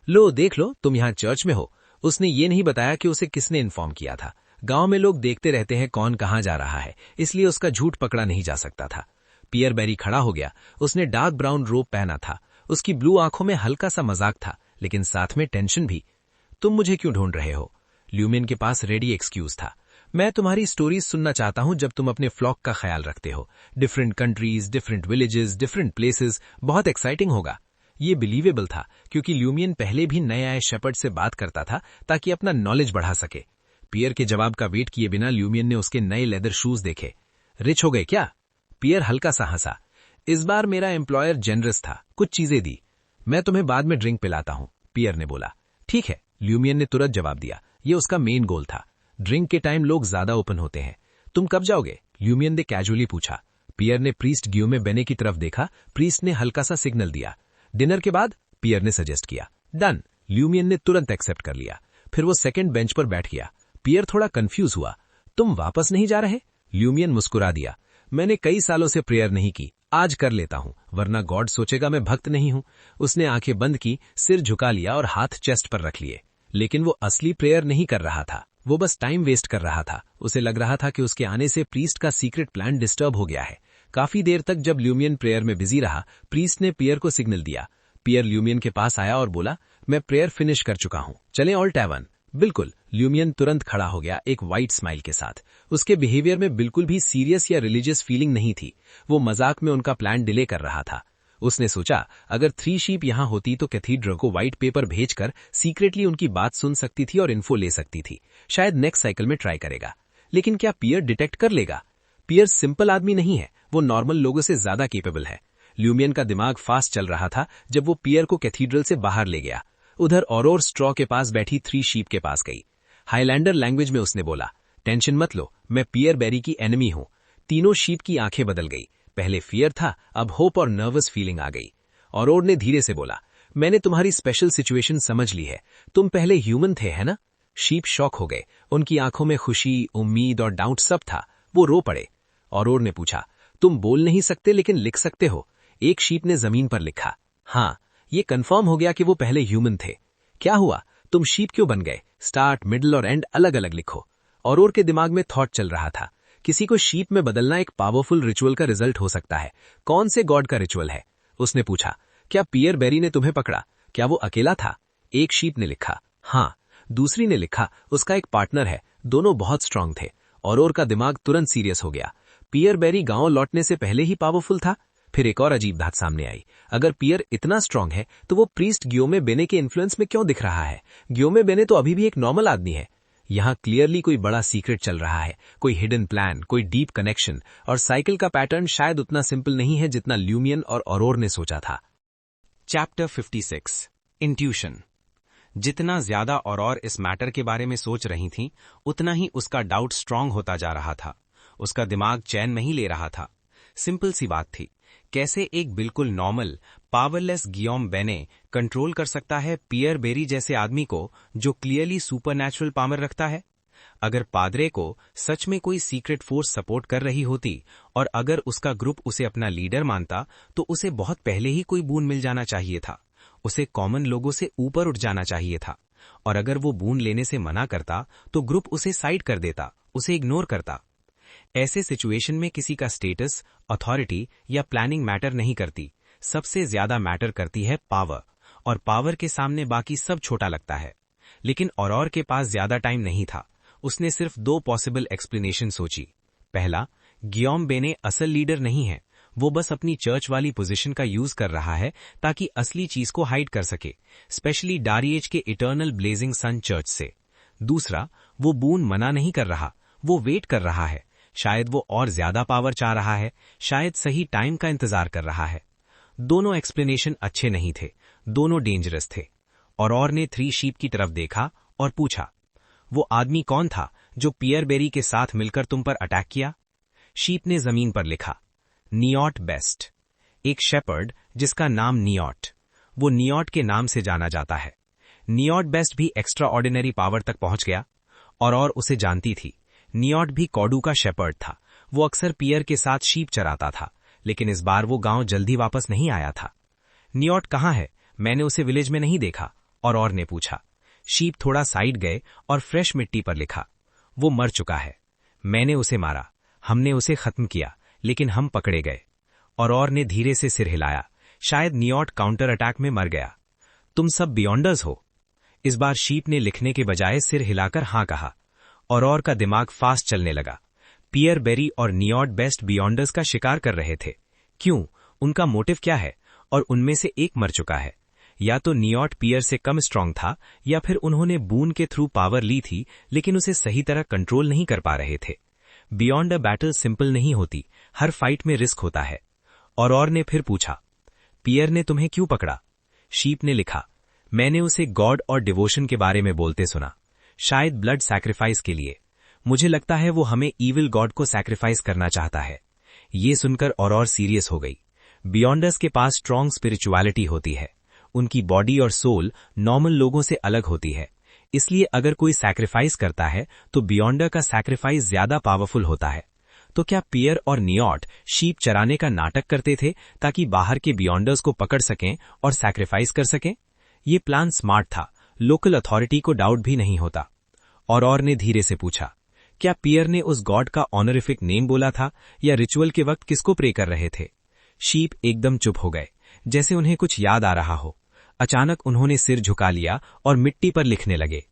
Speaker 1: लो देख लो, तुम यहाँ चर्च में हो। उसने ये नहीं बताया कि उसे किसने इन्फॉर्म किया था। गांव में लोग देखते रहते हैं कौन कहां जा रहा है, इसलिए उसका झूठ पकड़ा नहीं जा सकता था। पियर बेरी खड़ा हो गया। उसने डार्क ब्राउन रोब पहना था। उसकी ब्लू आंखों में हल्का सा मजाक था, लेकिन साथ में टेंशन भी। तुम मुझे क्यों ढूंढ रहे हो? ल्यूमियन के पास रेडी एक्सक्यूज था। मैं तुम्हारी स्टोरीज सुनना चाहता हूं जब तुम अपने फ्लॉक का ख्याल रखते हो। Different countries, different villages, different places, बहुत एक्साइटिंग होगा। ये बिलीवेबल था क्योंकि ल्यूमियन पहले भी नए आए शेपर्ड से बात करता था ताकि अपना नॉलेज बढ़ा सके। पियर के जवाब का वेट किए बिना ल्यूमियन ने उसके नए लेदर शूज देखे। रिच हो गए क्या? पियर हल्का सा हंसा। इस बार मेरा एम्प्लॉयर जेनरस था, कुछ चीजें दी। मैं तुम्हें बाद में ड्रिंक पिलाता हूं, पियर ने बोला। ठीक है, ल्यूमियन ने तुरंत जवाब दिया। ये उसका मेन गोल था। ड्रिंक के टाइम लोग ज्यादा ओपन होते हैं। तुम कब जाओगे? ल्यूमियन ने कैजुअली पूछा। पियर ने प्रीस्ट गियोमे बेने की तरफ देखा। प्रीस्ट ने हल्का सा सिग्नल दिया। डिनर के बाद? पियर ने सजेस्ट किया। डन। ल्यूमियन ने तुरंत एक्सेप्ट कर लिया। फिर वो सेकंड बेंच पर बैठ गया। पियर थोड़ा कंफ्यूज हुआ। तुम वापस नहीं जा रहे? ल्यूमियन मुस्कुरा दिया। मैंने कई सालों से प्रेयर नहीं की, आज कर लेता हूं, वरना गॉड सोचेगा मैं भक्त नहीं हूं। उसने आंखें बंद की, सिर झुका लिया और हाथ चेस्ट पर रख लिए। लेकिन वो असली प्रेयर नहीं कर रहा था, वो बस टाइम वेस्ट कर रहा था। उसे लग रहा था कि उसके आने से प्रीस्ट का सीक्रेट प्लान डिस्टर्ब हो गया है। काफी देर तक जब ल्यूमियन प्रेयर में बिजी रहा, प्रीस्ट ने पियर को सिग्नल दिया। पियर ल्यूमियन के पास आया और बोला, मैं प्रेयर फिनिश कर चुका हूं, चलें ऑल टैवर्न। बिल्कुल। ल्यूमियन तुरंत खड़ा हो गया, एक वाइट स्माइल के साथ। उसके बिहेवियर में बिल्कुल भी सीरियस या रिलीजियस फीलिंग नहीं थी। वो मजाक में उनका प्लान डिले कर रहा था। उसने सोचा, अगर 3 शीप यहां होती तो कैथीड्रल को व्हाइट पेपर भेजकर सीक्रेटली उनकी बात सुन सकती थी और इन्फो ले सकती थी। शायद नेक्स्ट साइकिल में ट्राई करेगा। लेकिन क्या पियर डिटेक्ट कर लेगा? पियर सिंपल आदमी नहीं है, वो नॉर्मल लोगों से ज्यादा केपेबल है। ल्यूमियन का दिमाग फास्ट चल रहा था जब वो पियर को कैथीड्रल से बाहर ले गया। उधर ऑरोर स्ट्रॉ के पास बैठी 3 शीप के पास गई। हाईलैंडर लैंग्वेज में उसने बोला, टेंशन मत लो, मैं पियर बेरी की एनिमी हूं। तीनों शीप की आंखें बदल गई। पहले फियर था, अब होप और नर्वस फीलिंग आ गई। ऑरोर ने धीरे से बोला, मैंने तुम्हारी स्पेशल सिचुएशन समझ ली है। तुम पहले ह्यूमन थे, है ना? शीप शॉक हो गए। उनकी आंखों में खुशी, उम्मीद और डाउट सब था। वो रो पड़े। ऑरोर ने पूछा, तुम बोल नहीं सकते लेकिन लिख सकते हो? एक शीप ने जमीन पर लिखा। हाँ, ये कंफर्म हो गया कि वो पहले ह्यूमन थे। क्या हुआ? तुम शीप क्यों बन गए? स्टार्ट, मिडल और एंड अलग अलग लिखो। ऑरोर के दिमाग में थॉट चल रहा था, किसी को शीप में बदलना एक पावरफुल रिचुअल का रिजल्ट हो सकता है। कौन से गॉड का रिचुअल है? उसने पूछा। क्या पियर बेरी ने तुम्हें पकड़ा? क्या वो अकेला था? एक शीप ने लिखा। हाँ। दूसरी ने लिखा, उसका एक पार्टनर है, दोनों बहुत स्ट्रांग थे। ऑरोर का दिमाग तुरंत सीरियस हो गया। पियर बेरी गांव लौटने से पहले ही पावरफुल था? फिर एक और अजीब बात सामने आई। अगर पियर इतना स्ट्रांग है तो वो प्रीस्ट गियोमे बेने के इन्फ्लुएंस में क्यों दिख रहा है? गियोमे बेने तो अभी भी एक नॉर्मल आदमी है। यहां क्लियरली कोई बड़ा सीक्रेट चल रहा है, कोई हिडन प्लान, कोई डीप कनेक्शन। और साइकिल का पैटर्न शायद उतना सिंपल नहीं है जितना ल्यूमियन और ऑरोर ने सोचा था।
Speaker 2: Chapter 56 intuition. जितना ज्यादा ऑरोर इस मैटर के बारे में सोच रही थीं, उतना ही उसका डाउट स्ट्रांग होता जा रहा था। उसका दिमाग चैन नहीं ले रहा था। सिंपल सी बात थी, कैसे एक बिल्कुल नॉर्मल, पावरलेस गियोम बेने कंट्रोल कर सकता है पियर बेरी जैसे आदमी को जो क्लियरली सुपरनैचुरल पावर रखता है? अगर पादरे को सच में कोई सीक्रेट फोर्स सपोर्ट कर रही होती और अगर उसका ग्रुप उसे अपना लीडर मानता, तो उसे बहुत पहले ही कोई बून मिल जाना चाहिए था। उसे कॉमन लोगों से ऊपर उठ जाना चाहिए था। और अगर वो बून लेने से मना करता तो ग्रुप उसे साइड कर देता, उसे इग्नोर करता। ऐसे सिचुएशन में किसी का स्टेटस, अथॉरिटी या प्लानिंग मैटर नहीं करती। सबसे ज्यादा मैटर करती है पावर, और पावर के सामने बाकी सब छोटा लगता है। लेकिन ऑरोर के पास ज्यादा टाइम नहीं था। उसने सिर्फ 2 पॉसिबल एक्सप्लेनेशन सोची। पहला, गियोम बेने असल लीडर नहीं है, वो बस अपनी चर्च वाली पोजीशन का यूज कर रहा है ताकि असली चीज को हाइड कर सके, स्पेशली डारिएज के इटर्नल ब्लेजिंग सन चर्च से। दूसरा, वो बून मना नहीं कर रहा, वो वेट कर रहा है। शायद वो और ज्यादा पावर चाह रहा है, शायद सही टाइम का इंतजार कर रहा है। दोनों एक्सप्लेनेशन अच्छे नहीं थे, दोनों डेंजरस थे। ऑरोर ने 3 शीप की तरफ देखा और पूछा, वो आदमी कौन था जो पियर बेरी के साथ मिलकर तुम पर अटैक किया? शीप ने जमीन पर लिखा, नियॉट बेस्ट। एक शेपर्ड जिसका नाम नियॉट। वो नियॉट के नाम से जाना जाता है। नियॉट बेस्ट भी एक्स्ट्रा ऑर्डिनरी पावर तक पहुंच गया। और उसे जानती थी। नियॉट भी कॉडू का शेपर्ड था। वो अक्सर पियर के साथ शीप चराता था, लेकिन इस बार वो गांव जल्दी वापस नहीं आया था। नियॉट कहाँ है? मैंने उसे विलेज में नहीं देखा, और ने पूछा। शीप थोड़ा साइड गए और फ्रेश मिट्टी पर लिखा, वो मर चुका है। मैंने उसे मारा, हमने उसे खत्म किया, लेकिन हम पकड़े गए। और ने धीरे से सिर हिलाया। शायद नियॉट काउंटर अटैक में मर गया। तुम सब बियॉन्डर्स हो? इस बार शीप ने लिखने के बजाय सिर हिलाकर हां कहा। और का दिमाग फास्ट चलने लगा। पियर बेरी और नियॉट बेस्ट बियॉन्डर्स का शिकार कर रहे थे। क्यों? उनका मोटिव क्या है? और उनमें से एक मर चुका है। या तो नियॉट पियर से कम स्ट्रांग था, या फिर उन्होंने बून के थ्रू पावर ली थी लेकिन उसे सही तरह कंट्रोल नहीं कर पा रहे थे। बियॉन्ड अ बैटल सिंपल नहीं होती, हर फाइट में रिस्क होता है। और ने फिर पूछा, पियर ने तुम्हें क्यों पकड़ा? शीप ने लिखा, मैंने उसे गॉड और डिवोशन के बारे में बोलते सुना, शायद ब्लड सैक्रिफाइस के लिए। मुझे लगता है वो हमें ईविल गॉड को सैक्रिफाइस करना चाहता है। ये सुनकर और सीरियस हो गई। बियॉन्डर्स के पास स्ट्रॉन्ग स्पिरिचुअलिटी होती है। उनकी बॉडी और सोल नॉर्मल लोगों से अलग होती है, इसलिए अगर कोई सैक्रिफाइस करता है तो बियॉन्डर का सैक्रिफाइस ज्यादा पावरफुल होता है। तो क्या पियर और नियॉट शीप चराने का नाटक करते थे ताकि बाहर के बियॉन्डर्स को पकड़ सकें और सैक्रिफाइस कर सकें? ये प्लान स्मार्ट था, लोकल अथॉरिटी को डाउट भी नहीं होता। और ने धीरे से पूछा, क्या पियर ने उस गॉड का ऑनरिफिक नेम बोला था या रिचुअल के वक्त किसको प्रे कर रहे थे? शीप एकदम चुप हो गए, जैसे उन्हें कुछ याद आ रहा हो। अचानक उन्होंने सिर झुका लिया और मिट्टी पर लिखने लगे।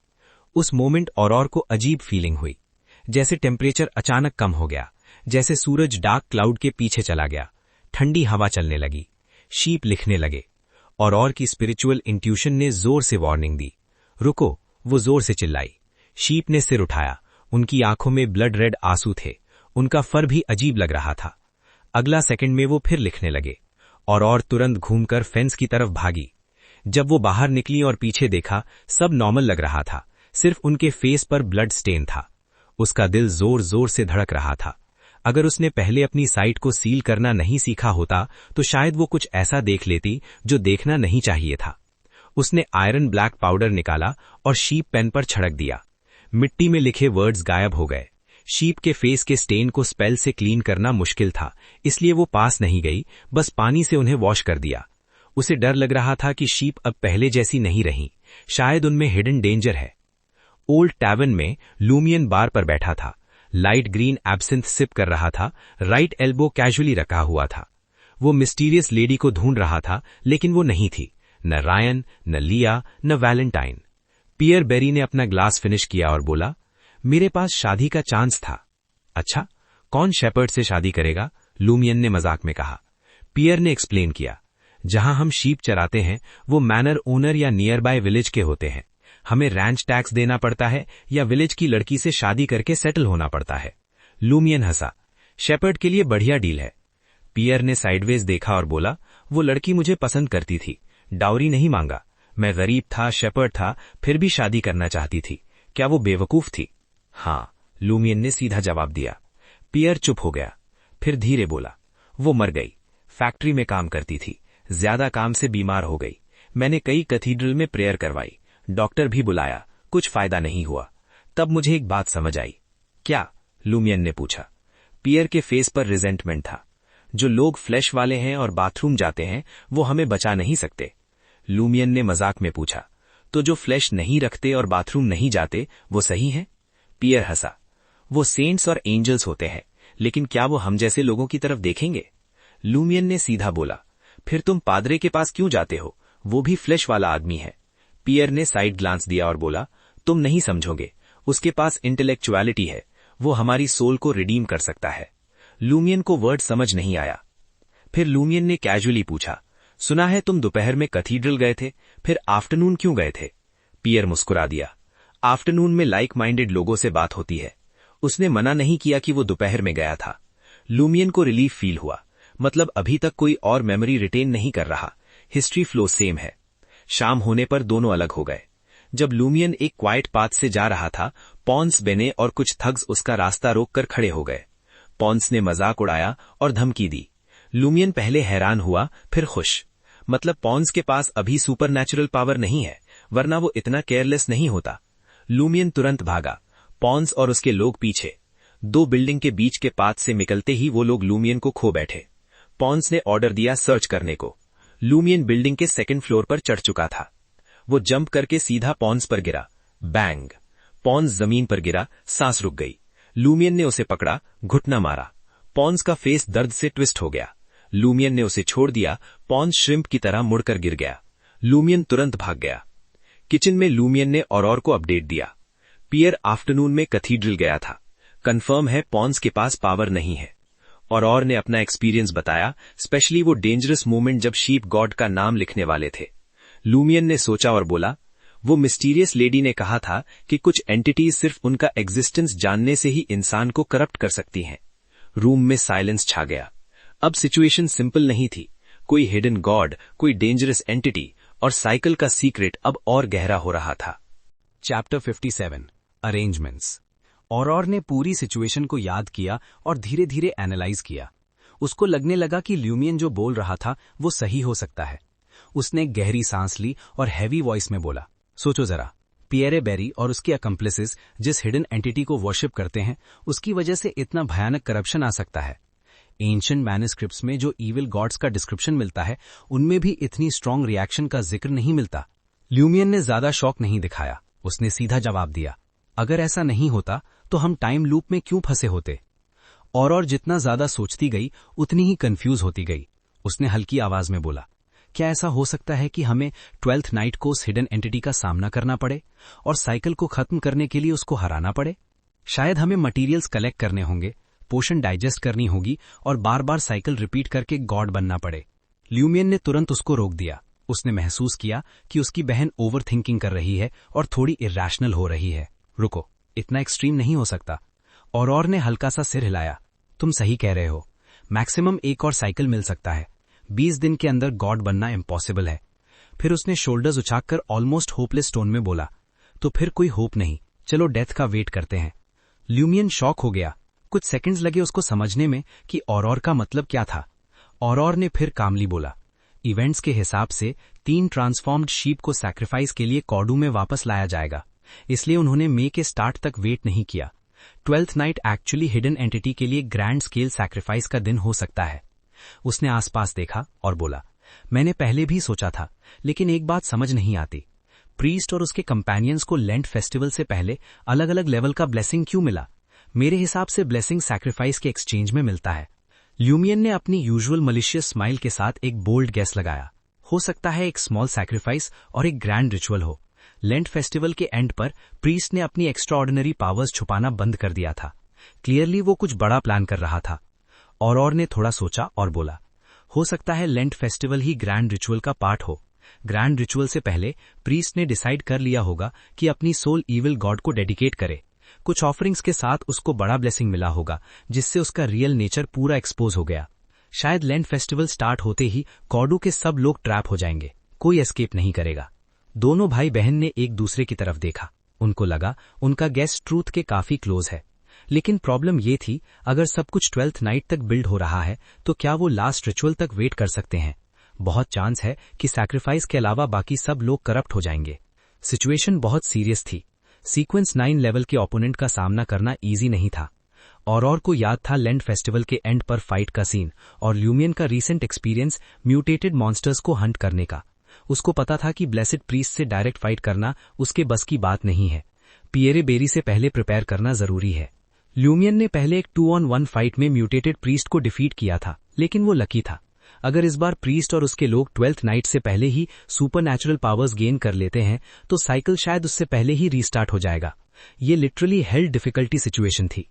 Speaker 2: उस मोमेंट और को अजीब फीलिंग हुई, जैसे टेम्परेचर अचानक कम हो गया, जैसे सूरज डार्क क्लाउड के पीछे चला गया, ठंडी हवा चलने लगी। शीप लिखने लगे और की स्पिरिचुअल इंट्यूशन ने जोर से वार्निंग दी। रुको, वो जोर से चिल्लाई। शीप ने सिर उठाया, उनकी आंखों में ब्लड रेड आंसू थे, उनका फर भी अजीब लग रहा था। अगला सेकंड में वो फिर लिखने लगे और तुरंत घूमकर फेंस की तरफ भागी। जब वो बाहर निकली और पीछे देखा, सब नॉर्मल लग रहा था, सिर्फ उनके फेस पर ब्लड स्टेन था। उसका दिल जोर जोर से धड़क रहा था। अगर उसने पहले अपनी साइट को सील करना नहीं सीखा होता तो शायद वो कुछ ऐसा देख लेती जो देखना नहीं चाहिए था। उसने आयरन ब्लैक पाउडर निकाला और शीप पेन पर छिड़क दिया। मिट्टी में लिखे वर्ड्स गायब हो गए। शीप के फेस के स्टेन को स्पेल से क्लीन करना मुश्किल था, इसलिए वो पास नहीं गई, बस पानी से उन्हें वॉश कर दिया। उसे डर लग रहा था कि शीप अब पहले जैसी नहीं रही, शायद उनमें हिडन डेंजर है। ओल्ड टैवर्न में लूमियन बार पर बैठा था, लाइट ग्रीन एब्सिंथ सिप कर रहा था, राइट एल्बो कैजुअली रखा हुआ था। वो मिस्टीरियस लेडी को ढूंढ रहा था, लेकिन वो नहीं थी, न रायन, न लिया, न वैलेंटाइन। पियर बेरी ने अपना ग्लास फिनिश किया और बोला, मेरे पास शादी का चांस था। अच्छा, कौन शेपर्ड से शादी करेगा? लूमियन ने मजाक में कहा। पियर ने एक्सप्लेन किया, जहां हम शीप चराते हैं वो मैनर ओनर या नियर बाय विलेज के होते हैं। हमें रैंच टैक्स देना पड़ता है या विलेज की लड़की से शादी करके सेटल होना पड़ता है। लूमियन हंसा, शेपर्ड के लिए बढ़िया डील है। पियर ने साइडवेज देखा और बोला, वो लड़की मुझे पसंद करती थी, डाउरी नहीं मांगा। मैं गरीब था, शेपर्ड था, फिर भी शादी करना चाहती थी। क्या वो बेवकूफ थी? हाँ, लूमियन ने सीधा जवाब दिया। पियर चुप हो गया, फिर धीरे बोला, वो मर गई। फैक्ट्री में काम करती थी, ज्यादा काम से बीमार हो गई। मैंने कई कैथीड्रल में प्रेयर करवाई, डॉक्टर भी बुलाया, कुछ फायदा नहीं हुआ। तब मुझे एक बात समझ आई। क्या? लूमियन ने पूछा। पियर के फेस पर रिजेंटमेंट था। जो लोग फ्लैश वाले हैं और बाथरूम जाते हैं वो हमें बचा नहीं सकते। लूमियन ने मजाक में पूछा, तो जो फ्लैश नहीं रखते और बाथरूम नहीं जाते वो सही है? पियर हंसा, वो सेंट्स और एंजल्स होते हैं, लेकिन क्या वो हम जैसे लोगों की तरफ देखेंगे? लूमियन ने सीधा बोला, फिर तुम पादरे के पास क्यों जाते हो? वो भी फ्लैश वाला आदमी है। पियर ने साइड ग्लांस दिया और बोला, तुम नहीं समझोगे, उसके पास इंटेलेक्चुअलिटी है, वो हमारी सोल को रिडीम कर सकता है। लूमियन को वर्ड समझ नहीं आया। फिर लूमियन ने कैजुअली पूछा, सुना है तुम दोपहर में कैथीड्रल गए थे, फिर आफ्टरनून क्यों गए थे? पियर मुस्कुरा दिया, आफ्टरनून में लाइक माइंडेड लोगों से बात होती है। उसने मना नहीं किया कि वो दोपहर में गया था। लूमियन को रिलीफ फील हुआ, मतलब अभी तक कोई और मेमोरी रिटेन नहीं कर रहा, हिस्ट्री फ्लो सेम है। शाम होने पर दोनों अलग हो गए। जब लूमियन एक क्वाइट पाथ से जा रहा था, पॉन्स बेने और कुछ थग्स उसका रास्ता रोककर खड़े हो गए। पॉन्स ने मजाक उड़ाया और धमकी दी। लूमियन पहले हैरान हुआ, फिर खुश। मतलब पॉन्स के पास अभी सुपरनैचुरल पावर नहीं है, वरना वो इतना केयरलेस नहीं होता। लूमियन तुरंत भागा, पॉन्स और उसके लोग पीछे। 2 बिल्डिंग के बीच के पाथ से निकलते ही वो लोग लूमियन को खो बैठे। पॉन्स ने ऑर्डर दिया सर्च करने को। लूमियन बिल्डिंग के 2nd फ्लोर पर चढ़ चुका था। वो जंप करके सीधा पॉन्स पर गिरा। बैंग! पॉन्स जमीन पर गिरा, सांस रुक गई। लूमियन ने उसे पकड़ा, घुटना मारा। पॉन्स का फेस दर्द से ट्विस्ट हो गया। लूमियन ने उसे छोड़ दिया। पॉन्स श्रिम्प की तरह मुड़कर गिर गया। लूमियन तुरंत भाग गया। किचन में लूमियन ने और को अपडेट दिया। पियर आफ्टरनून में कैथीड्रल गया था। कंफर्म है पॉन्स के पास पावर नहीं है। और ने अपना एक्सपीरियंस बताया, स्पेशली वो डेंजरस मोमेंट जब शीप गॉड का नाम लिखने वाले थे। लूमियन ने सोचा और बोला, वो मिस्टीरियस लेडी ने कहा था कि कुछ एंटिटीज सिर्फ उनका एग्जिस्टेंस जानने से ही इंसान को करप्ट कर सकती हैं। रूम में साइलेंस छा गया। अब सिचुएशन सिंपल नहीं थी। कोई हिडन गॉड, कोई डेंजरस एंटिटी
Speaker 1: और साइकिल का सीक्रेट अब और गहरा हो रहा था।
Speaker 2: Chapter 57 arrangements. ऑरोर ने पूरी सिचुएशन को याद किया और धीरे धीरे एनालाइज किया। उसको लगने लगा कि ल्यूमियन जो बोल रहा था वो सही हो सकता है। उसने गहरी सांस ली और हैवी वॉइस में बोला, सोचो जरा, पियरे बेरी और उसके अकम्प्लिसेस जिस हिडन एंटिटी को वर्शिप करते हैं, उसकी वजह से इतना भयानक करप्शन आ सकता है। एंशिएंट मैन्युस्क्रिप्ट्स में जो इविल गॉड्स का डिस्क्रिप्शन मिलता है, उनमें भी इतनी स्ट्रांग रिएक्शन का जिक्र नहीं मिलता। ल्यूमियन ने ज्यादा शौक नहीं दिखाया। उसने सीधा जवाब दिया, अगर ऐसा नहीं होता तो हम टाइम लूप में क्यों फंसे होते। और जितना ज्यादा सोचती गई उतनी ही कंफ्यूज होती गई। उसने हल्की आवाज में बोला, क्या ऐसा हो सकता है कि हमें 12th नाइट को उस हिडन एंटिटी का सामना करना पड़े और साइकिल को खत्म करने के लिए उसको हराना पड़े? शायद हमें मटेरियल्स कलेक्ट करने होंगे, पोशन डाइजेस्ट करनी होगी और बार बार साइकिल रिपीट करके गॉड बनना पड़े। ल्यूमियन ने तुरंत उसको रोक दिया। उसने महसूस किया कि उसकी बहन ओवर थिंकिंग कर रही है और थोड़ी इरैशनल हो रही है। रुको, इतना एक्सट्रीम नहीं हो सकता। और ने हल्का सा सिर हिलाया, तुम सही कह रहे हो, मैक्सिमम एक और साइकिल मिल सकता है। 20 दिन के अंदर गॉड बनना इम्पॉसिबल है। फिर उसने शोल्डर्स उछाकर ऑलमोस्ट होपलेस टोन में बोला, तो फिर कोई होप नहीं, चलो डेथ का वेट करते हैं। ल्यूमियन शॉक हो गया। कुछ सेकंड्स लगे उसको समझने में कि और का मतलब क्या था। और ने फिर कामली बोला, इवेंट्स के हिसाब से 3 ट्रांसफॉर्म्ड शीप को सैक्रिफाइस के लिए कॉडू में वापस लाया जाएगा, इसलिए उन्होंने मई के स्टार्ट तक वेट नहीं किया। 12th night actually hidden entity के लिए ग्रैंड स्केल सैक्रिफाइस का दिन हो सकता है। उसने आसपास देखा और बोला, मैंने पहले भी सोचा था, लेकिन एक बात समझ नहीं आती, प्रीस्ट और उसके कंपेनियंस को लेंट फेस्टिवल से पहले अलग अलग लेवल का ब्लेसिंग क्यों मिला? मेरे हिसाब से ब्लेसिंग सैक्रिफाइस के एक्सचेंज में मिलता है। ल्यूमियन ने अपनी यूजुअल मलिशियस स्माइल के साथ एक बोल्ड गेस लगाया, हो सकता है एक स्मॉल सैक्रिफाइस और एक ग्रैंड रिचुअल हो। लेंट फेस्टिवल के एंड पर प्रीस्ट ने अपनी एक्स्ट्राऑर्डिनरी पावर्स छुपाना बंद कर दिया था। क्लियरली वो कुछ बड़ा प्लान कर रहा था। और ने थोड़ा सोचा और बोला, हो सकता है लेंट फेस्टिवल ही ग्रैंड रिचुअल का पार्ट हो। ग्रैंड रिचुअल से पहले प्रीस्ट ने डिसाइड कर लिया होगा कि अपनी सोल इविल गॉड को डेडिकेट करे। कुछ ऑफरिंग्स के साथ उसको बड़ा ब्लेसिंग मिला होगा, जिससे उसका रियल नेचर पूरा एक्सपोज हो गया। शायद लेंट फेस्टिवल स्टार्ट होते ही कॉडू के सब लोग ट्रैप हो जाएंगे, कोई एस्केप नहीं करेगा। दोनों भाई बहन ने एक दूसरे की तरफ देखा। उनको लगा उनका गेस ट्रूथ के काफी क्लोज है। लेकिन प्रॉब्लम ये थी, अगर सब कुछ 12th नाइट तक बिल्ड हो रहा है तो क्या वो लास्ट रिचुअल तक वेट कर सकते हैं? बहुत चांस है कि सैक्रिफाइस के अलावा बाकी सब लोग करप्ट हो जाएंगे। सिचुएशन बहुत सीरियस थी। सीक्वेंस 9 लेवल के ओपोनेंट का सामना करना इजी नहीं था। और को याद था लेंट फेस्टिवल के एंड पर फाइट का सीन और ल्यूमियन का रीसेंट एक्सपीरियंस म्यूटेटेड मॉन्स्टर्स को हंट करने का। उसको पता था कि ब्लेसिड प्रीस्ट से डायरेक्ट फाइट करना उसके बस की बात नहीं है। पियरे बेरी से पहले प्रिपेयर करना जरूरी है। ल्यूमियन ने पहले एक 2-on-1 फाइट में म्यूटेटेड प्रीस्ट को डिफीट किया था, लेकिन वो लकी था। अगर इस बार प्रीस्ट और उसके लोग 12th नाइट से पहले ही सुपरनैचुरल पावर्स गेन कर लेते हैं तो साइकिल शायद उससे पहले ही रीस्टार्ट हो जाएगा। ये लिटरली हेल्ड डिफिकल्टी सिचुएशन थी।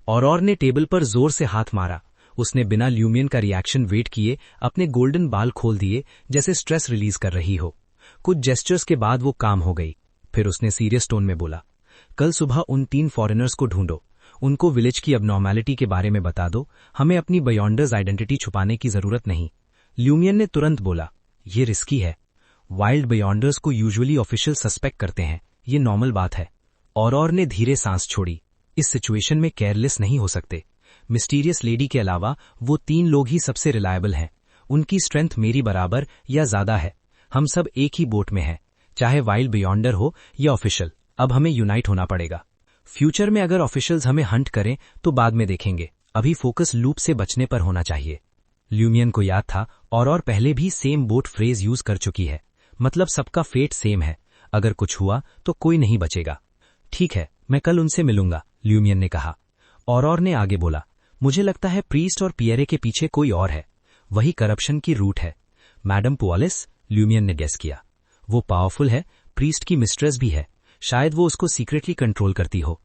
Speaker 2: और ने टेबल पर जोर से हाथ मारा। उसने बिना ल्यूमियन का रिएक्शन वेट किए अपने गोल्डन बाल खोल दिए, जैसे स्ट्रेस रिलीज कर रही हो। कुछ जेस्चर्स के बाद वो काम हो गई। फिर उसने सीरियस टोन में बोला, कल सुबह उन 3 फॉरेनर्स को ढूंढो, उनको विलेज की अबनॉर्मैलिटी के बारे में बता दो। हमें अपनी बियॉन्डर्स आइडेंटिटी छुपाने की जरूरत नहीं। ल्यूमियन ने तुरंत बोला, ये रिस्की है। वाइल्ड बियॉन्डर्स को यूजुअली ऑफिशियल सस्पेक्ट करते हैं, ये नॉर्मल बात है। और ने धीरे सांस छोड़ी। इस सिचुएशन में केयरलेस नहीं हो सकते। मिस्टीरियस लेडी के अलावा वो 3 लोग ही सबसे रिलायबल हैं। उनकी स्ट्रेंथ मेरी बराबर या ज्यादा है। हम सब एक ही बोट में हैं, चाहे वाइल्ड बियॉन्डर हो या ऑफिशियल। अब हमें यूनाइट होना पड़ेगा। फ्यूचर में अगर ऑफिशियल्स हमें हंट करें तो बाद में देखेंगे, अभी फोकस लूप से बचने पर होना चाहिए। ल्यूमियन को याद था और पहले भी सेम बोट फ्रेज यूज कर चुकी है, मतलब सबका फेट सेम है। अगर कुछ हुआ तो कोई नहीं बचेगा। ठीक है, मैं कल उनसे मिलूंगा, ल्यूमियन ने कहा। और ने आगे बोला, मुझे लगता है प्रीस्ट और पियरे के पीछे कोई और है। वही करप्शन की रूट है। मैडम पुआलिस, ल्यूमियन ने गेस किया। वो पावरफुल है, प्रीस्ट की मिस्ट्रेस भी है, शायद वो उसको सीक्रेटली कंट्रोल करती हो।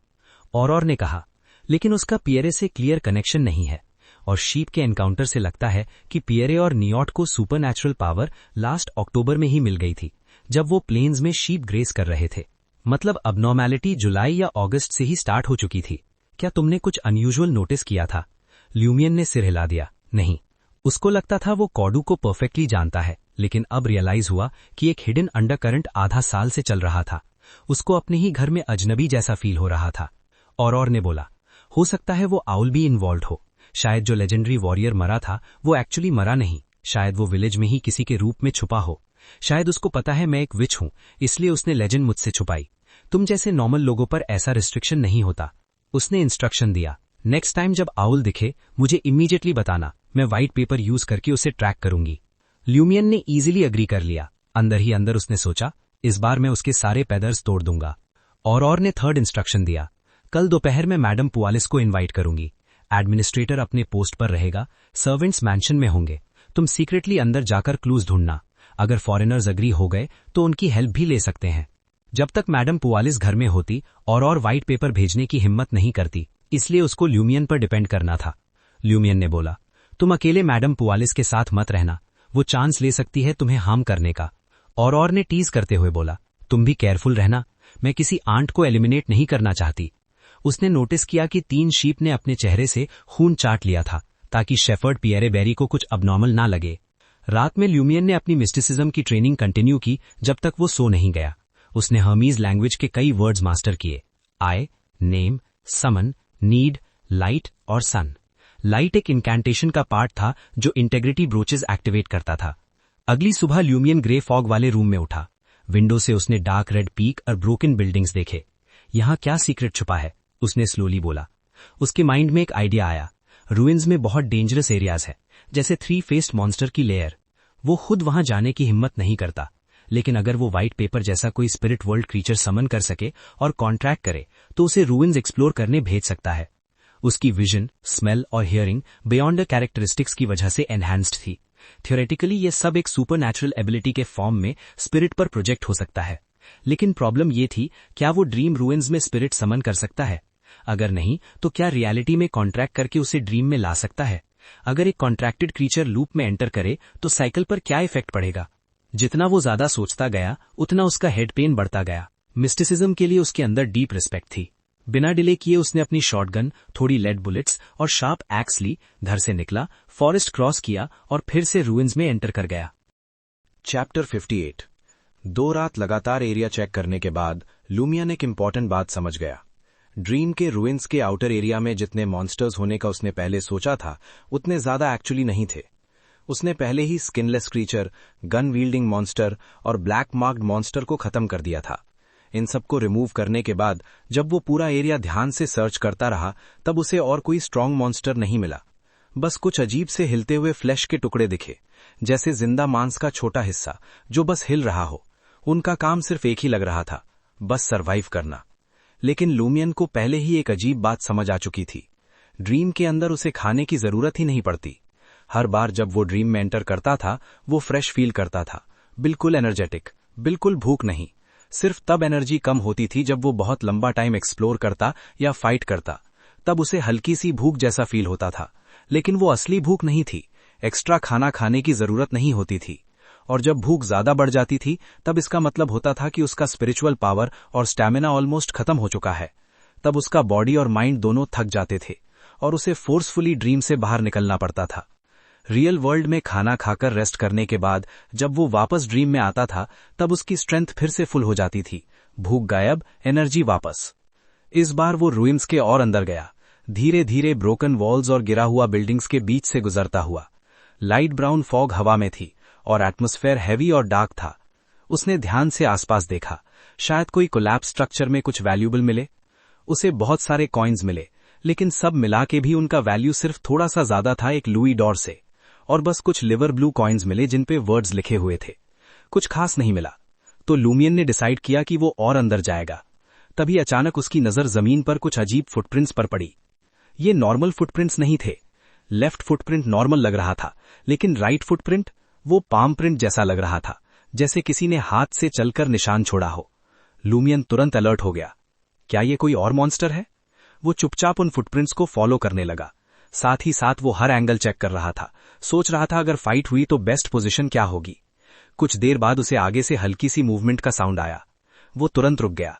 Speaker 2: और ने कहा, लेकिन उसका पियरे से क्लियर कनेक्शन नहीं है। और शीप के एनकाउंटर से लगता है कि पियरे और नियॉट को सुपरनैचुरल पावर लास्ट अक्टूबर में ही मिल गई थी, जब वो प्लेन्स में शीप ग्रेस कर रहे थे। मतलब अबनॉर्मैलिटी जुलाई या अगस्त से ही स्टार्ट हो चुकी थी। क्या तुमने कुछ अनयूजुअल नोटिस किया था? ल्यूमियन ने सिर हिला दिया। नहीं। उसको लगता था वो कॉडू को परफेक्टली जानता है,
Speaker 3: लेकिन अब रियलाइज हुआ कि एक हिडन अंडरकरंट आधा साल से चल रहा था। उसको अपने ही घर में अजनबी जैसा फील हो रहा था। और ने बोला, हो सकता है वो आउल भी इन्वॉल्व हो। शायद जो लेजेंडरी वॉरियर मरा था वो एक्चुअली मरा नहीं, शायद वो विलेज में ही किसी के रूप में छुपा हो। शायद उसको पता है मैं एक विच हूं, इसलिए उसने लेजेंड मुझसे छुपाई। तुम जैसे नॉर्मल लोगों पर ऐसा रिस्ट्रिक्शन नहीं होता। उसने इंस्ट्रक्शन दिया, नेक्स्ट टाइम जब आउल दिखे मुझे इमीडिएटली बताना, मैं व्हाइट पेपर यूज करके उसे ट्रैक करूंगी। ल्यूमियन ने इजीली अग्री कर लिया। अंदर ही अंदर उसने सोचा, इस बार मैं उसके सारे पैदर्स तोड़ दूंगा। और ने थर्ड इंस्ट्रक्शन दिया, कल दोपहर में मैडम पुआलिस को इनवाइट करूंगी। एडमिनिस्ट्रेटर अपने पोस्ट पर रहेगा, सर्वेंट्स मैंशन में होंगे। तुम सीक्रेटली अंदर जाकर क्लूज ढूंढना। अगर फॉरेनर्स अग्री हो गए तो उनकी हेल्प भी ले सकते हैं। जब तक मैडम पुआलिस घर में होती और व्हाइट पेपर भेजने की हिम्मत नहीं करती, इसलिए उसको ल्यूमियन पर डिपेंड करना था। ल्यूमियन ने बोला, तुम अकेले मैडम पुआलिस के साथ मत रहना, वो चांस ले सकती है तुम्हें हार्म करने का। और ने टीज करते हुए बोला, तुम भी केयरफुल रहना, मैं किसी आंट को एलिमिनेट नहीं करना चाहती। उसने नोटिस किया कि 3 शीप ने अपने चेहरे से खून चाट लिया था ताकि शेफर्ड पियरे बेरी को कुछ अबनॉर्मल ना लगे। रात में ल्यूमियन ने अपनी मिस्टिसिज्म की ट्रेनिंग कंटिन्यू की जब तक वो सो नहीं गया। उसने हर्मीज लैंग्वेज के कई वर्ड्स मास्टर किए, आई, नेम, समन, नीड, लाइट और सन। लाइट एक इंकैंटेशन का पार्ट था जो इंटेग्रिटी ब्रोचेस एक्टिवेट करता था। अगली सुबह ल्यूमियन ग्रे फॉग वाले रूम में उठा। विंडो से उसने डार्क रेड पीक और ब्रोकन बिल्डिंग्स देखे। यहां क्या सीक्रेट छुपा है, उसने स्लोली बोला। उसके माइंड में एक आइडिया आया, रूइंस में बहुत डेंजरस एरियाज है, जैसे 3 फेस्ड मॉन्स्टर की लेयर। वो खुद वहां जाने की हिम्मत नहीं करता, लेकिन अगर वो व्हाइट पेपर जैसा कोई स्पिरिट वर्ल्ड क्रीचर समन कर सके और कॉन्ट्रैक्ट करे तो उसे रूइंस एक्सप्लोर करने भेज सकता है। उसकी विजन, स्मेल और हियरिंग बियॉन्ड कैरेक्टरिस्टिक्स की वजह से एनहांस्ड थी। थियोरेटिकली ये सब एक सुपरनैचुरल एबिलिटी के फॉर्म में स्पिरिट पर प्रोजेक्ट हो सकता है। लेकिन प्रॉब्लम ये थी, क्या वो ड्रीम रूइंस में स्पिरिट समन कर सकता है? अगर नहीं तो क्या रियलिटी में कॉन्ट्रैक्ट करके उसे ड्रीम में ला सकता है? अगर एक कॉन्ट्रैक्टेड क्रीचर लूप में एंटर करे तो साइकिल पर क्या इफेक्ट पड़ेगा? जितना वो ज्यादा सोचता गया उतना उसका हेड पेन बढ़ता गया। मिस्टिसिज्म के लिए उसके अंदर डीप रिस्पेक्ट थी। बिना डिले किए उसने अपनी शॉटगन, थोड़ी लेड बुलेट्स और शार्प एक्स ली, घर से निकला, फॉरेस्ट क्रॉस किया और फिर से रूइंस में एंटर कर गया।
Speaker 1: चैप्टर 58। 2 रात लगातार एरिया चेक करने के बाद लूमियन एक इंपॉर्टेंट बात समझ गया। ड्रीम के रूइंस के आउटर एरिया में जितने मॉन्स्टर्स होने का उसने पहले सोचा था उतने ज्यादा एक्चुअली नहीं थे। उसने पहले ही skinless creature, gun wielding monster और ब्लैक मार्क्ड मॉन्स्टर को खत्म कर दिया था। इन सबको रिमूव करने के बाद जब वो पूरा एरिया ध्यान से सर्च करता रहा तब उसे और कोई स्ट्रांग मॉन्स्टर नहीं मिला। बस कुछ अजीब से हिलते हुए फ्लैश के टुकड़े दिखे, जैसे जिंदा मांस का छोटा हिस्सा जो बस हिल रहा हो। उनका काम सिर्फ एक ही लग रहा था, बस सरवाइव करना। लेकिन लूमियन को पहले ही एक अजीब बात समझ आ चुकी थी। ड्रीम के अंदर उसे खाने की जरूरत ही नहीं पड़ती। हर बार जब वो ड्रीम में एंटर करता था वो फ्रेश फील करता था, बिल्कुल एनर्जेटिक, बिल्कुल भूख नहीं। सिर्फ तब एनर्जी कम होती थी जब वो बहुत लंबा टाइम एक्सप्लोर करता या फाइट करता, तब उसे हल्की सी भूख जैसा फील होता था। लेकिन वो असली भूख नहीं थी, एक्स्ट्रा खाना खाने की जरूरत नहीं होती थी। और जब भूख ज्यादा बढ़ जाती थी तब इसका मतलब होता था कि उसका स्पिरिचुअल पावर और स्टैमिना ऑलमोस्ट खत्म हो चुका है। तब उसका बॉडी और माइंड दोनों थक जाते थे और उसे फोर्सफुली ड्रीम से बाहर निकलना पड़ता था। रियल वर्ल्ड में खाना खाकर रेस्ट करने के बाद जब वो वापस ड्रीम में आता था तब उसकी स्ट्रेंथ फिर से फुल हो जाती थी। भूख गायब, एनर्जी वापस। इस बार वो रूइंस के और अंदर गया, धीरे धीरे ब्रोकन वॉल्स और गिरा हुआ बिल्डिंग्स के बीच से गुजरता हुआ। लाइट ब्राउन फॉग हवा में थी और एटमॉस्फेयर हैवी और डार्क था। उसने ध्यान से आसपास देखा, शायद कोई कोलैप्स स्ट्रक्चर में कुछ वैल्यूबल मिले। उसे बहुत सारे कॉइन्स मिले, लेकिन सब मिला के भी उनका वैल्यू सिर्फ थोड़ा सा ज्यादा था एक लुई डॉर से। और बस कुछ लिवर ब्लू कॉइन्स मिले जिन पे वर्ड्स लिखे हुए थे। कुछ खास नहीं मिला, तो लूमियन ने डिसाइड किया कि वो और अंदर जाएगा। तभी अचानक उसकी नजर जमीन पर कुछ अजीब फुटप्रिंट्स पर पड़ी। ये नॉर्मल फुटप्रिंट्स नहीं थे। लेफ्ट फुटप्रिंट नॉर्मल लग रहा था, लेकिन राइट फुटप्रिंट वो पाम प्रिंट जैसा लग रहा था, जैसे किसी ने हाथ से चलकर निशान छोड़ा हो। लूमियन तुरंत अलर्ट हो गया, क्या ये कोई और मॉन्स्टर है? वो चुपचाप उन फुटप्रिंट्स को फॉलो करने लगा। साथ ही साथ वो हर एंगल चेक कर रहा था, सोच रहा था अगर फाइट हुई तो बेस्ट पोजीशन क्या होगी। कुछ देर बाद उसे आगे से हल्की सी मूवमेंट का साउंड आया। वो तुरंत रुक गया।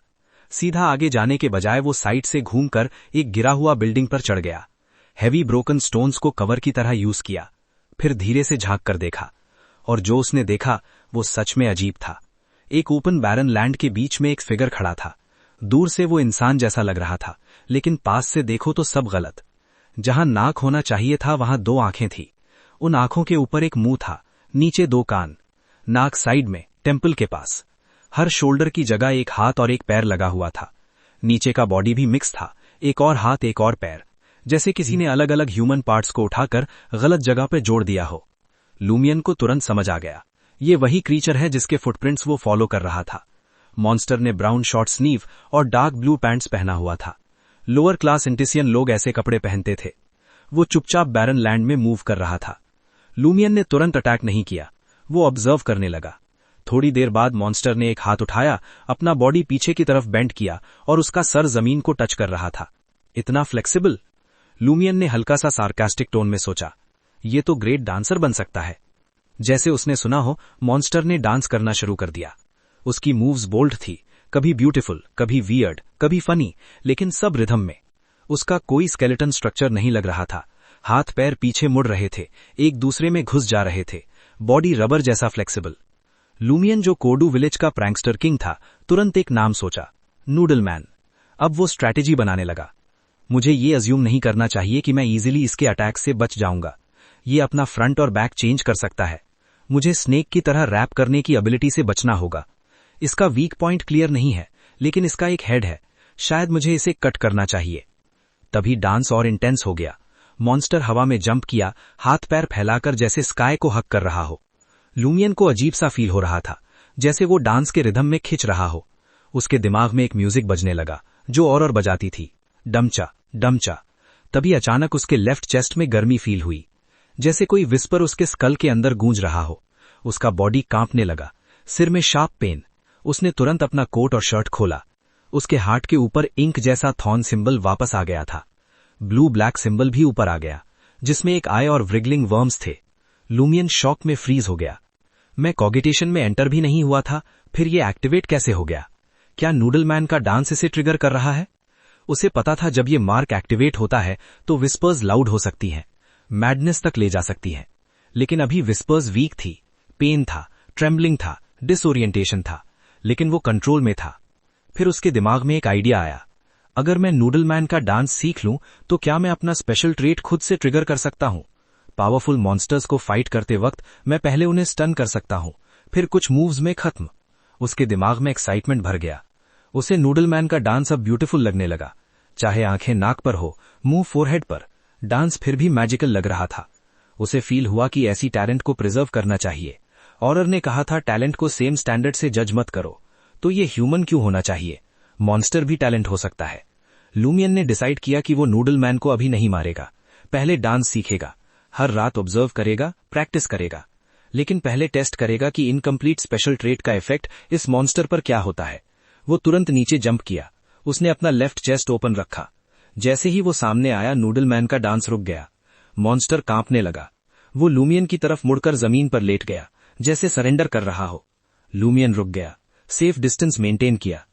Speaker 1: सीधा आगे जाने के बजाय वो साइड से घूमकर एक गिरा हुआ बिल्डिंग पर चढ़ गया। हैवी ब्रोकन स्टोन्स को कवर की तरह यूज किया, फिर धीरे से झांक कर देखा
Speaker 2: और जो उसने देखा वो सच में अजीब था। एक ओपन बैरन लैंड के बीच में एक फिगर खड़ा था। दूर से वो इंसान जैसा लग रहा था, लेकिन पास से देखो तो सब गलत। जहां नाक होना चाहिए था वहां 2 आंखें थी। उन आंखों के ऊपर एक मुंह था, नीचे 2 कान, नाक साइड में टेम्पल के पास। हर शोल्डर की जगह एक हाथ और एक पैर लगा हुआ था। नीचे का बॉडी भी मिक्स था, एक और हाथ एक और पैर, जैसे किसी ने अलग अलग ह्यूमन पार्ट्स को उठाकर गलत जगह पर जोड़ दिया हो। लूमियन को तुरंत समझ आ गया, ये वही क्रीचर है जिसके फुटप्रिंट्स वो फॉलो कर रहा था। मॉन्स्टर ने ब्राउन शॉर्ट स्लीव और डार्क ब्लू पैंट्स पहना हुआ था। लोअर क्लास इंटिसियन लोग ऐसे कपड़े पहनते थे। वो चुपचाप बैरन लैंड में मूव कर रहा था। लूमियन ने तुरंत अटैक नहीं किया, वो ऑब्जर्व करने लगा। थोड़ी देर बाद मॉन्स्टर ने एक हाथ उठाया, अपना बॉडी पीछे की तरफ बेंड किया और उसका सर जमीन को टच कर रहा था। इतना फ्लेक्सिबल? लूमियन ने हल्का सा सार्कास्टिक टोन में सोचा, ये तो ग्रेट डांसर बन सकता है। जैसे उसने सुना हो, मॉन्स्टर ने डांस करना शुरू कर दिया। उसकी मूव्स बोल्ड थी, कभी ब्यूटीफुल, कभी वियर्ड, कभी फनी, लेकिन सब रिदम में। उसका कोई स्केलेटन स्ट्रक्चर नहीं लग रहा था। हाथ पैर पीछे मुड़ रहे थे, एक दूसरे में घुस जा रहे थे, बॉडी रबर जैसा फ्लेक्सिबल। लूमियन, जो कोडू विलेज का प्रैंकस्टर किंग था, तुरंत एक नाम सोचा, नूडल मैन। अब वो स्ट्रैटेजी बनाने लगा। मुझे ये अज्यूम नहीं करना चाहिए कि मैं इजीली इसके अटैक से बच जाऊंगा। ये अपना फ्रंट और बैक चेंज कर सकता है। मुझे स्नेक की तरह रैप करने की एबिलिटी से बचना होगा। इसका वीक पॉइंट क्लियर नहीं है, लेकिन इसका एक हेड है, शायद मुझे इसे कट करना चाहिए। तभी डांस और इंटेंस हो गया। मॉन्स्टर हवा में जंप किया, हाथ पैर फैलाकर जैसे स्काई को हक कर रहा हो। लूमियन को अजीब सा फील हो रहा था, जैसे वो डांस के रिदम में खिंच रहा हो। उसके दिमाग में एक म्यूजिक बजने लगा, जो और बजाती थी, डमचा डमचा। तभी अचानक उसके लेफ्ट चेस्ट में गर्मी फील हुई, जैसे कोई विस्पर उसके स्कल के अंदर गूंज रहा हो। उसका बॉडी कांपने लगा, सिर में शार्प पेन। उसने तुरंत अपना कोट और शर्ट खोला। उसके हार्ट के ऊपर इंक जैसा थॉर्न सिंबल वापस आ गया था। ब्लू ब्लैक सिंबल भी ऊपर आ गया, जिसमें एक आई और व्रिगलिंग वर्म्स थे। लूमियन शॉक में फ्रीज हो गया। मैं कॉगिटेशन में एंटर भी नहीं हुआ था, फिर ये एक्टिवेट कैसे हो गया? क्या नूडल मैन का डांस इसे ट्रिगर कर रहा है? उसे पता था जब ये मार्क एक्टिवेट होता है तो विस्पर्स लाउड हो सकती हैं, मैडनेस तक ले जा सकती हैं। लेकिन अभी विस्पर्स वीक थी, पेन था, ट्रेम्बलिंग था, डिसओरिएंटेशन था, लेकिन वो कंट्रोल में था। फिर उसके दिमाग में एक आइडिया आया, अगर मैं नूडल मैन का डांस सीख लूं तो क्या मैं अपना स्पेशल ट्रेट खुद से ट्रिगर कर सकता हूं? पावरफुल मॉन्स्टर्स को फाइट करते वक्त मैं पहले उन्हें स्टन कर सकता हूं, फिर कुछ मूव्स में खत्म। उसके दिमाग में एक्साइटमेंट भर गया। उसे नूडल मैन का डांस अब ब्यूटीफुल लगने लगा। चाहे आंखें नाक पर हो, मुंह फोरहेड पर, डांस फिर भी मैजिकल लग रहा था। उसे फील हुआ कि ऐसी टैलेंट को प्रिजर्व करना चाहिए। ऑरर ने कहा था, टैलेंट को सेम स्टैंडर्ड से जज मत करो। तो ये ह्यूमन क्यों होना चाहिए? मॉन्स्टर भी टैलेंट हो सकता है। लूमियन ने डिसाइड किया कि वो नूडल मैन को अभी नहीं मारेगा, पहले डांस सीखेगा, हर रात ऑब्जर्व करेगा, प्रैक्टिस करेगा, लेकिन पहले टेस्ट करेगा कि इनकम्प्लीट स्पेशल ट्रेट का इफेक्ट इस मॉन्स्टर पर क्या होता है। वो तुरंत नीचे जंप किया। उसने अपना लेफ्ट चेस्ट ओपन रखा। जैसे ही वो सामने आया, नूडल मैन का डांस रुक गया। मॉन्स्टर कांपने लगा। वो लूमियन की तरफ मुड़कर जमीन पर लेट गया, जैसे सरेंडर कर रहा हो। लूमियन रुक गया, सेफ डिस्टेंस मेंटेन किया।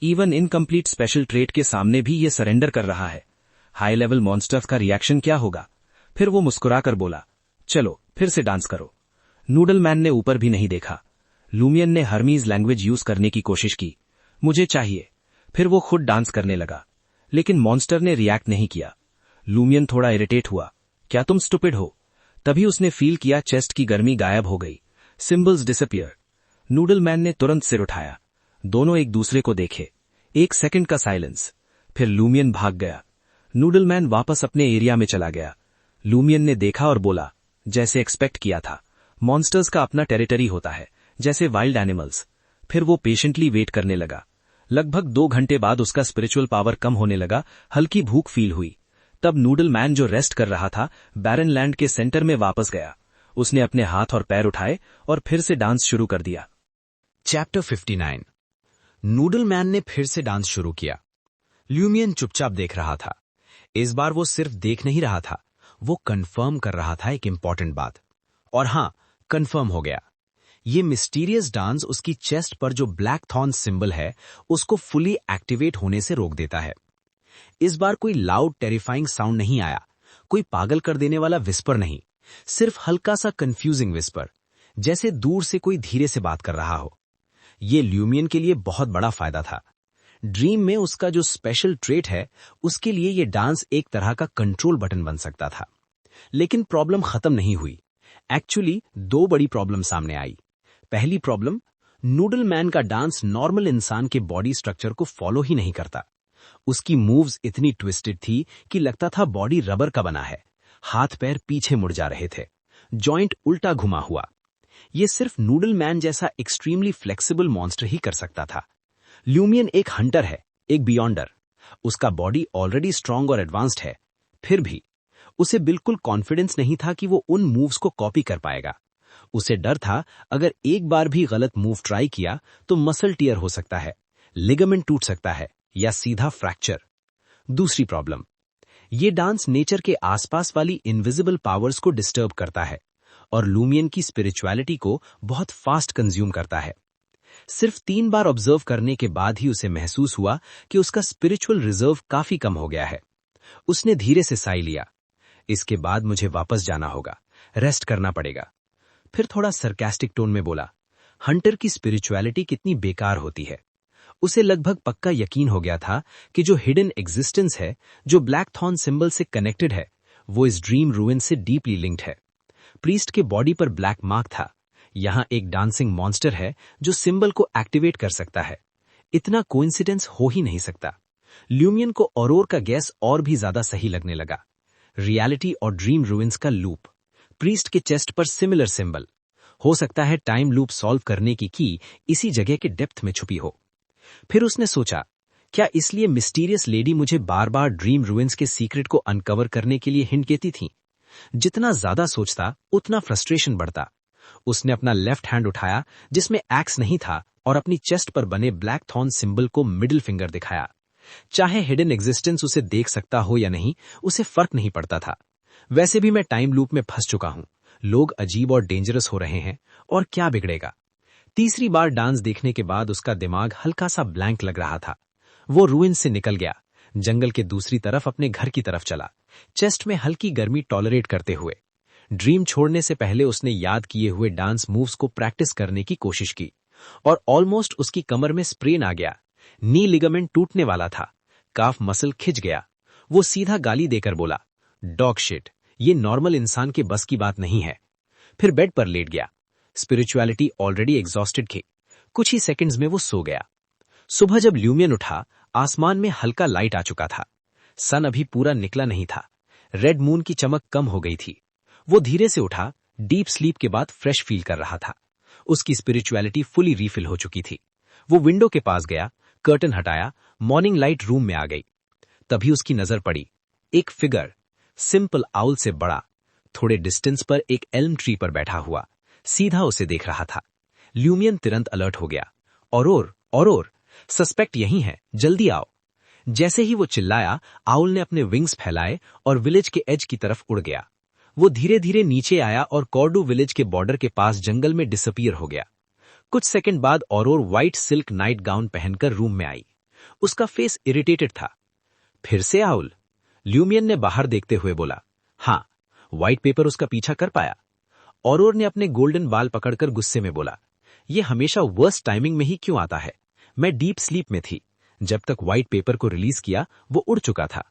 Speaker 2: इवन इनकम्प्लीट स्पेशल ट्रेट के सामने भी ये सरेंडर कर रहा है। हाई लेवल मॉन्स्टर्स का रिएक्शन क्या होगा? फिर वो मुस्कुराकर बोला, चलो फिर से डांस करो। नूडल मैन ने ऊपर भी नहीं देखा। लूमियन ने हर्मीज लैंग्वेज यूज करने की कोशिश की, मुझे चाहिए। फिर वो खुद डांस करने लगा, लेकिन मॉन्स्टर ने रिएक्ट नहीं किया। लूमियन थोड़ा इरिटेट हुआ, क्या तुम स्टुपिड हो? तभी उसने फील किया चेस्ट की गर्मी गायब हो गई, सिंबल्स डिसअपियर। नूडल मैन ने तुरंत सिर उठाया। दोनों एक दूसरे को देखे। 1 सेकंड का साइलेंस, फिर लूमियन भाग गया। नूडल मैन वापस अपने एरिया में चला गया। लूमियन ने देखा और बोला, जैसे एक्सपेक्ट किया था, मॉन्स्टर्स का अपना टेरिटरी होता है, जैसे वाइल्ड एनिमल्स। फिर वो पेशेंटली वेट करने लगा। लगभग 2 घंटे बाद उसका स्पिरिचुअल पावर कम होने लगा, हल्की भूख फील हुई। तब नूडल मैन, जो रेस्ट कर रहा था, बैरन लैंड के सेंटर में वापस गया। उसने अपने हाथ और पैर उठाए और फिर से डांस शुरू कर दिया। चैप्टर 59। नूडल मैन ने फिर से डांस शुरू किया। ल्यूमियन चुपचाप देख रहा था। इस बार वो सिर्फ देख नहीं रहा था, वो कंफर्म कर रहा था एक इंपॉर्टेंट बात। और हां, कंफर्म हो गया। ये मिस्टीरियस डांस उसकी चेस्ट पर जो ब्लैक थॉर्न सिंबल है, उसको फुली एक्टिवेट होने से रोक देता है। इस बार कोई लाउड टेरिफाइंग साउंड नहीं आया, कोई पागल कर देने वाला विस्पर नहीं, सिर्फ हल्का सा कंफ्यूजिंग विस्पर, जैसे दूर से कोई धीरे से बात कर रहा हो। ये ल्यूमियन के लिए बहुत बड़ा फायदा था। ड्रीम में उसका जो स्पेशल ट्रेट है, उसके लिए ये डांस एक तरह का कंट्रोल बटन बन सकता था। लेकिन प्रॉब्लम खत्म नहीं हुई। एक्चुअली 2 बड़ी प्रॉब्लम सामने आई। पहली प्रॉब्लम, नूडल मैन का डांस नॉर्मल इंसान के बॉडी स्ट्रक्चर को फॉलो ही नहीं करता। उसकी मूव्स इतनी ट्विस्टेड थी कि लगता था बॉडी रबर का बना है। हाथ पैर पीछे मुड़ जा रहे थे, जॉइंट उल्टा घुमा हुआ। ये सिर्फ नूडल मैन जैसा एक्सट्रीमली फ्लेक्सिबल मॉन्स्टर ही कर सकता था। ल्यूमियन एक हंटर है, एक बियॉन्डर। उसका बॉडी ऑलरेडी स्ट्रांग और एडवांस्ड है, फिर भी उसे बिल्कुल कॉन्फिडेंस नहीं था कि वो उन मूव्स को कॉपी कर पाएगा। उसे डर था अगर एक बार भी गलत मूव ट्राई किया तो मसल टियर हो सकता है, लिगामेंट टूट सकता है या सीधा फ्रैक्चर। दूसरी प्रॉब्लम, ये डांस नेचर के आसपास वाली इनविजिबल पावर्स को डिस्टर्ब करता है और लूमियन की स्पिरिचुअलिटी को बहुत फास्ट कंज्यूम करता है। सिर्फ 3 बार ऑब्जर्व करने के बाद ही उसे महसूस हुआ कि उसका स्पिरिचुअल रिजर्व काफी कम हो गया है। उसने धीरे से साई लिया। इसके बाद मुझे वापस जाना होगा, रेस्ट करना पड़ेगा। फिर थोड़ा सरकास्टिक टोन में बोला, हंटर की स्पिरिचुअलिटी कितनी बेकार होती है। उसे लगभग पक्का यकीन हो गया था कि जो हिडन एग्जिस्टेंस है, जो ब्लैक थॉर्न सिंबल से कनेक्टेड है, वो इस ड्रीम रूइन से डीपली लिंक्ड है। प्रीस्ट के बॉडी पर ब्लैक मार्क था। यहां एक डांसिंग मॉन्स्टर है जो सिंबल को एक्टिवेट कर सकता है। इतना कोइंसिडेंस हो ही नहीं सकता। ल्यूमियन को ऑरोर का गैस और भी ज्यादा सही लगने लगा। रियलिटी और ड्रीम रूइंस का लूप, प्रीस्ट के चेस्ट पर सिमिलर सिंबल। हो सकता है टाइम लूप सॉल्व करने की इसी जगह के डेप्थ में छुपी हो। फिर उसने सोचा, क्या इसलिए मिस्टीरियस लेडी मुझे बार बार ड्रीम रूइंस के सीक्रेट को अनकवर करने के लिए हिंट देती थी? जितना ज्यादा सोचता उतना फ्रस्ट्रेशन बढ़ता। उसने अपना लेफ्ट हैंड उठाया जिसमें एक्स नहीं था और अपनी चेस्ट पर बने ब्लैक थॉर्न सिंबल को मिडिल फिंगर दिखाया। चाहे हिडन एग्जिस्टेंस उसे देख सकता हो या नहीं, उसे फर्क नहीं पड़ता था। वैसे भी मैं टाइम लूप में फंस चुका हूं। लोग अजीब और डेंजरस हो रहे हैं, और क्या बिगड़ेगा। तीसरी बार डांस देखने के बाद उसका दिमाग हल्का सा ब्लैंक लग रहा था। वो रूइन से निकल गया, जंगल के दूसरी तरफ अपने घर की तरफ चला, चेस्ट में हल्की गर्मी टॉलरेट करते हुए। ड्रीम छोड़ने से पहले उसने याद किए हुए डांस मूव्स को प्रैक्टिस करने की कोशिश की, और ऑलमोस्ट उसकी कमर में स्प्रेन आ गया। नी लिगामेंट टूटने वाला था, काफ मसल खिंच गया। वो सीधा गाली देकर बोला, डॉग शिट, ये नॉर्मल इंसान के बस की बात नहीं है। फिर बेड पर लेट गया। स्पिरिचुअलिटी ऑलरेडी एग्जॉस्टेड थी। कुछ ही सेकंड्स में वो सो गया। सुबह जब ल्यूमियन उठा, आसमान में हल्का लाइट आ चुका था। सन अभी पूरा निकला नहीं था। रेड मून की चमक कम हो गई थी। वो धीरे से उठा, डीप स्लीप के बाद फ्रेश फील कर रहा था। उसकी स्पिरिचुअलिटी फुली रीफिल हो चुकी थी। वो विंडो के पास गया, कर्टन हटाया, मॉर्निंग लाइट रूम में आ गई। तभी उसकी नजर पड़ी, एक फिगर, सिंपल आउल से बड़ा, थोड़े डिस्टेंस पर एक एल्म ट्री पर बैठा हुआ, सीधा उसे देख रहा था। ल्यूमियन तुरंत अलर्ट हो गया, औरोर, औरोर, सस्पेक्ट यही है, जल्दी आओ। जैसे ही वो चिल्लाया, आउल ने अपने विंग्स फैलाए और विलेज के एज की तरफ उड़ गया। वो धीरे धीरे नीचे आया और कॉर्डू विलेज के बॉर्डर के पास जंगल में डिसअपीयर हो गया। कुछ सेकंड बाद औरोर व्हाइट सिल्क नाइट गाउन पहनकर रूम में आई। उसका फेस इरिटेटेड था। फिर से आउल? ल्यूमियन ने बाहर देखते हुए बोला। हाँ, व्हाइट पेपर उसका पीछा कर पाया? औरोर ने अपने गोल्डन बाल पकड़कर गुस्से में बोला, ये हमेशा वर्स्ट टाइमिंग में ही क्यों आता है? मैं डीप स्लीप में थी। जब तक व्हाइट पेपर को रिलीज किया वो उड़ चुका था।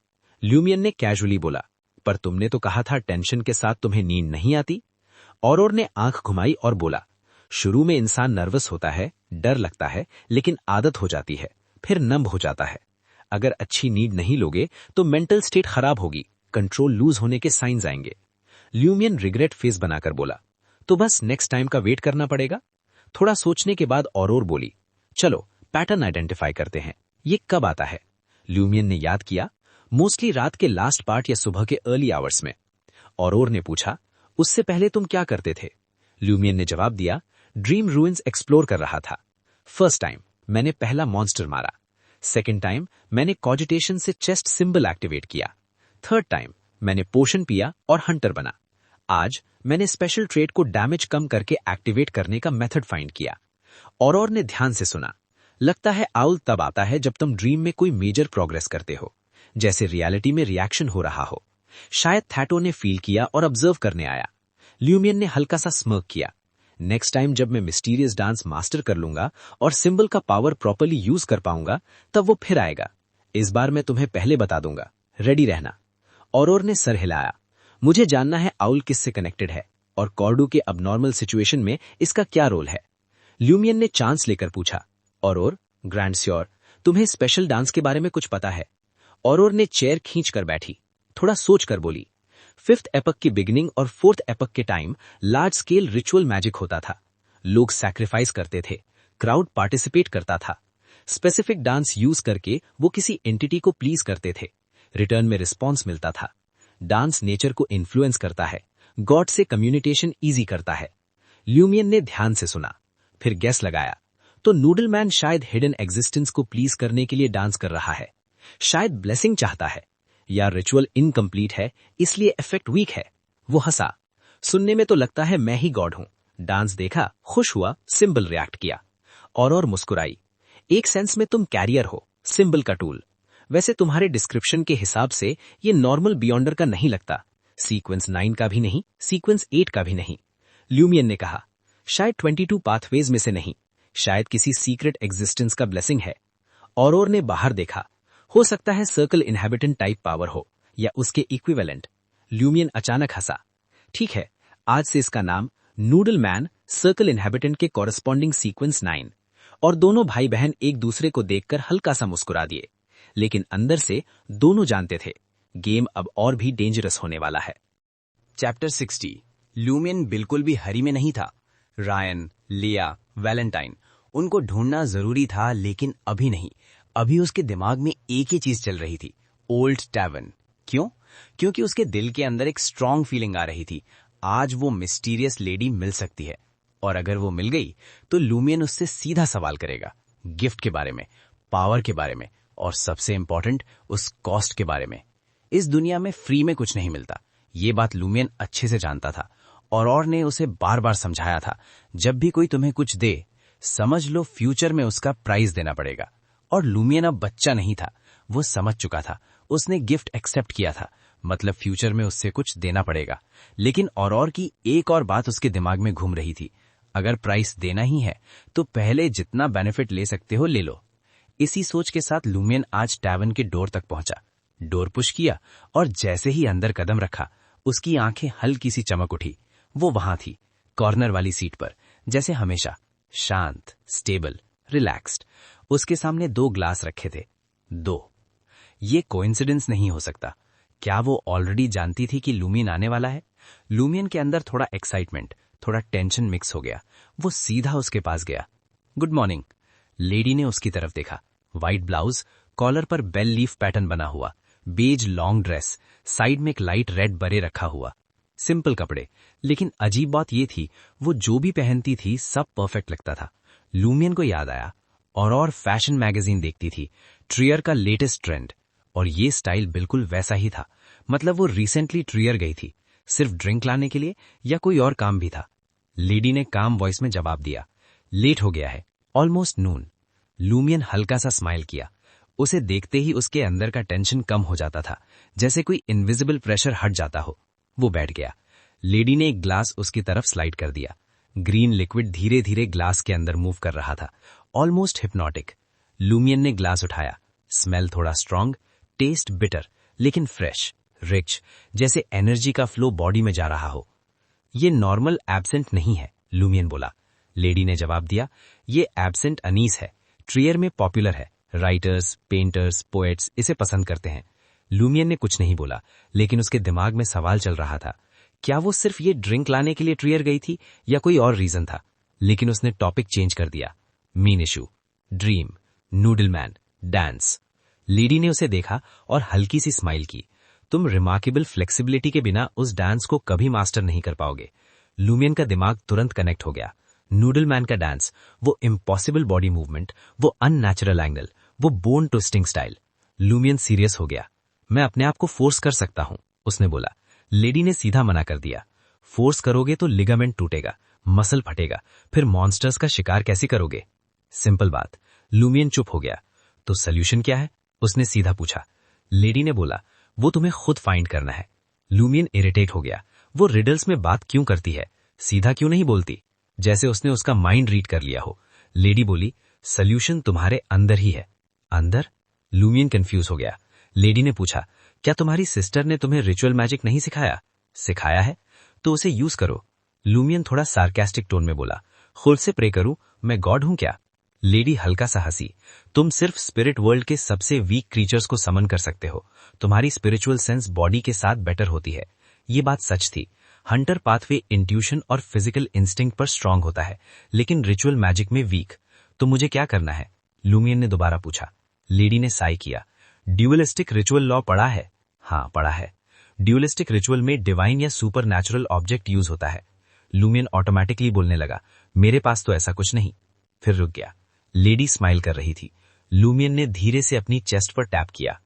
Speaker 2: ल्यूमियन ने कैजुअली बोला, पर तुमने तो कहा था टेंशन के साथ तुम्हें नींद नहीं आती। औरोर ने आंख घुमाई और बोला, शुरू में इंसान नर्वस होता है, डर लगता है, लेकिन आदत हो जाती है, फिर नंब हो जाता है। अगर अच्छी नींद नहीं लोगे तो मेंटल स्टेट खराब होगी, कंट्रोल लूज होने के साइंस आएंगे। ल्यूमियन रिग्रेट फेस बनाकर बोला, तो बस नेक्स्ट टाइम का वेट करना पड़ेगा। थोड़ा सोचने के बाद औरोर बोली, चलो पैटर्न आइडेंटिफाई करते हैं, ये कब आता है? ल्यूमियन ने याद किया, मोस्टली रात के लास्ट पार्ट या सुबह के अर्ली आवर्स में। औरोर ने पूछा, उससे पहले तुम क्या करते थे? ल्यूमियन ने जवाब दिया, ड्रीम रूइंस एक्सप्लोर कर रहा था। फर्स्ट टाइम मैंने पहला मॉन्स्टर मारा। सेकेंड टाइम मैंने कॉजिटेशन से चेस्ट सिंबल एक्टिवेट किया। थर्ड टाइम मैंने पोशन पिया और हंटर बना। आज मैंने स्पेशल ट्रेट को डैमेज कम करके एक्टिवेट करने का मेथड फाइंड किया। औरोर ने ध्यान से सुना, लगता है आउल तब आता है जब तुम ड्रीम में कोई मेजर प्रोग्रेस करते हो, जैसे रियलिटी में रिएक्शन हो रहा हो। शायद थैटो ने फील किया और ऑब्जर्व करने आया। ल्यूमियन ने हल्का सा स्मर्क किया।
Speaker 3: नेक्स्ट टाइम जब मैं मिस्टीरियस डांस मास्टर कर लूंगा और सिंबल का पावर प्रॉपर्ली यूज कर पाऊंगा, तब वो फिर आएगा। इस बार मैं तुम्हें पहले बता दूंगा, रेडी रहना। औरोर ने सर हिलाया। मुझे जानना है आउल किससे कनेक्टेड है और कॉर्डू के अबनॉर्मल सिचुएशन में इसका क्या रोल है। ल्यूमियन ने चांस लेकर पूछा, औरोर, ग्रैंड श्योर, तुम्हें स्पेशल डांस के बारे में कुछ पता है? औरोर ने चेयर खींचकर बैठी, थोड़ा सोचकर बोली, 5th एपक की बिगिनिंग और 4th एपक के time large scale ritual magic होता था। लोग सैक्रिफाइस करते थे, क्राउड पार्टिसिपेट करता था। स्पेसिफिक डांस यूज करके वो किसी एंटिटी को प्लीज करते थे, रिटर्न में रिस्पॉन्स मिलता था। डांस नेचर को इन्फ्लुएंस करता है, गॉड से कम्युनिकेशन इजी करता है। ल्यूमियन ने ध्यान से सुना, फिर गैस लगाया, तो नूडलमैन शायद हिडन एग्जिस्टेंस को प्लीज करने के लिए डांस कर रहा है, शायद ब्लेसिंग चाहता है, या रिचुअल इनकम्प्लीट है इसलिए इफेक्ट वीक है। वो हंसा, सुनने में तो लगता है मैं ही गॉड हूं। डांस देखा, खुश हुआ, सिंबल रिएक्ट किया। और मुस्कुराई, एक सेंस में तुम कैरियर हो, सिंबल का टूल। वैसे तुम्हारे डिस्क्रिप्शन के हिसाब से ये नॉर्मल बियॉन्डर का नहीं लगता, सीक्वेंस 9 का भी नहीं, सीक्वेंस 8 का भी नहीं। ल्यूमियन ने कहा, शायद 22 पाथवेज में से नहीं, शायद किसी सीक्रेट एग्जिस्टेंस का ब्लेसिंग है। औरोर ने बाहर देखा, हो सकता है सर्कल इनहैबिटेंट टाइप पावर हो या उसके इक्विवेलेंट। ल्यूमियन अचानक हंसा, ठीक है, आज से इसका नाम नूडलमैन सर्कल इनहैबिटेंट के कॉरेस्पॉन्डिंग सीक्वेंस 9। और दोनों भाई बहन एक दूसरे को देखकर हल्का सा मुस्कुरा दिए, लेकिन अंदर से दोनों जानते थे गेम अब और भी डेंजरस होने वाला है।
Speaker 2: चैप्टर 60। ल्यूमियन बिल्कुल भी हरी में नहीं था। रायन, लिया, वैलेंटाइन, उनको ढूंढना जरूरी था, लेकिन अभी नहीं। अभी उसके दिमाग में एक ही चीज चल रही थी, ओल्ड टैवर्न। क्यों? क्योंकि उसके दिल के अंदर एक स्ट्रांग फीलिंग आ रही थी, आज वो मिस्टीरियस लेडी मिल सकती है। और अगर वो मिल गई तो ल्यूमियन उससे सीधा सवाल करेगा, गिफ्ट के बारे में, पावर के बारे में, और सबसे इंपॉर्टेंट उस कॉस्ट के बारे में। इस दुनिया में फ्री में कुछ नहीं मिलता, ये बात ल्यूमियन अच्छे से जानता था। और ने उसे बार बार समझाया था, जब भी कोई तुम्हें कुछ दे, समझ लो फ्यूचर में उसका प्राइस देना पड़ेगा। और ल्यूमियन अब बच्चा नहीं था, वो समझ चुका था। उसने गिफ्ट एक्सेप्ट किया था, मतलब फ्यूचर में उससे कुछ देना पड़ेगा। लेकिन और की एक और बात उसके दिमाग में घूम रही थी, अगर प्राइस देना ही है तो पहले जितना बेनिफिट ले सकते हो ले लो। इसी सोच के साथ ल्यूमियन आज टैवर्न के डोर तक पहुंचा। डोर पुश किया और जैसे ही अंदर कदम रखा, उसकी आंखें हल्की सी चमक उठी। वो वहां थी, कॉर्नर वाली सीट पर, जैसे हमेशा, शांत, स्टेबल, रिलैक्स्ड। उसके सामने 2 ग्लास रखे थे। 2। ये कोइंसिडेंस नहीं हो सकता। क्या वो ऑलरेडी जानती थी कि ल्यूमियन आने वाला है? ल्यूमियन के अंदर थोड़ा एक्साइटमेंट, थोड़ा टेंशन मिक्स हो गया। वो सीधा उसके पास गया। Good morning. लेडी ने उसकी तरफ देखा। व्हाइट ब्लाउज, कॉलर पर बेल लीफ पैटर्न बना हुआ, बेज लॉन्ग ड्रेस, साइड में एक लाइट रेड बरे रखा हुआ। सिंपल कपड़े, लेकिन अजीब बात ये थी, वो जो भी पहनती थी सब परफेक्ट लगता था। ल्यूमियन को याद आया, और फैशन मैगजीन देखती थी, ट्रियर का लेटेस्ट ट्रेंड, और ये स्टाइल बिल्कुल वैसा ही था। मतलब वो रिसेंटली ट्रियर गई थी, सिर्फ ड्रिंक लाने के लिए या कोई और काम भी था? लेडी ने काम वॉइस में जवाब दिया, लेट हो गया है, ऑलमोस्ट नून। ल्यूमियन हल्का सा स्माइल किया। उसे देखते ही उसके अंदर का टेंशन कम हो जाता था, जैसे कोई इनविजिबल प्रेशर हट जाता हो। वो बैठ गया। लेडी ने एक ग्लास उसकी तरफ स्लाइड कर दिया। ग्रीन लिक्विड धीरे धीरे ग्लास के अंदर मूव कर रहा था, ऑलमोस्ट हिप्नोटिक। ल्यूमियन ने ग्लास उठाया। स्मेल थोड़ा स्ट्रांग, टेस्ट बिटर, लेकिन फ्रेश, रिच, जैसे एनर्जी का फ्लो बॉडी में जा रहा हो। ये नॉर्मल एब्सेंट नहीं है, ल्यूमियन बोला। लेडी ने जवाब दिया, ये एब्सेंट अनीस है, ट्रियर में पॉपुलर है, राइटर्स, पेंटर्स, पोएट्स इसे पसंद करते हैं। ल्यूमियन ने कुछ नहीं बोला, लेकिन उसके दिमाग में सवाल चल रहा था, क्या वो सिर्फ ये ड्रिंक लाने के लिए ट्रियर गई थी या कोई और रीजन था? लेकिन उसने टॉपिक चेंज कर दिया। Main issue, dream, noodleman, dance. Lady ने उसे देखा और हल्की सी स्माइल की। तुम रिमार्केबल फ्लेक्सिबिलिटी के बिना उस डांस को कभी मास्टर नहीं कर पाओगे। ल्यूमियन का दिमाग तुरंत कनेक्ट हो गया। नूडलमैन का डांस, वो इम्पॉसिबल बॉडी मूवमेंट, वो अननेचुरल एंगल, वो बोन ट्विस्टिंग स्टाइल। ल्यूमियन सीरियस हो गया। मैं अपने आप को फोर्स कर सकता हूं, उसने बोला। लेडी ने सीधा मना कर दिया। फोर्स करोगे तो लिगामेंट टूटेगा, मसल फटेगा, फिर मॉन्स्टर्स का शिकार कैसे करोगे? सिंपल बात। ल्यूमियन चुप हो गया। तो सोल्यूशन क्या है? उसने सीधा पूछा। लेडी ने बोला, वो तुम्हें खुद फाइंड करना है। ल्यूमियन इरिटेट हो गया। वो रिडल्स में बात क्यों करती है, सीधा क्यों नहीं बोलती?
Speaker 3: जैसे उसने उसका माइंड रीड कर लिया हो। लेडी बोली, सॉल्यूशन तुम्हारे अंदर ही है। अंदर? लूमियन कंफ्यूज हो गया। लेडी ने पूछा, क्या तुम्हारी सिस्टर ने तुम्हें रिचुअल मैजिक नहीं सिखाया? सिखाया है तो उसे यूज करो। लूमियन थोड़ा सार्केस्टिक टोन में बोला, खुद से प्रे करूं, मैं गॉड हूं क्या? लेडी हल्का सा हंसी, तुम सिर्फ स्पिरिट वर्ल्ड के सबसे वीक क्रीचर्स को समन कर सकते हो। तुम्हारी स्पिरिचुअल सेंस बॉडी के साथ बेटर होती है। ये बात सच थी। हंटर पाथवे इंट्यूशन और फिजिकल इंस्टिंक्ट पर स्ट्रांग होता है, लेकिन रिचुअल मैजिक में वीक। तो मुझे क्या करना है? लूमियन ने दोबारा पूछा। लेडी ने साई किया। ड्यूअलिस्टिक रिचुअल लॉ पढ़ा है? हाँ, पढ़ा है। ड्यूअलिस्टिक रिचुअल में डिवाइन या सुपर नेचुरल ऑब्जेक्ट यूज होता है। लूमियन ऑटोमेटिकली बोलने लगा, मेरे पास तो ऐसा कुछ नहीं। फिर रुक गया। लेडी स्माइल कर रही थी। लूमियन ने धीरे से अपनी चेस्ट पर टैप किया।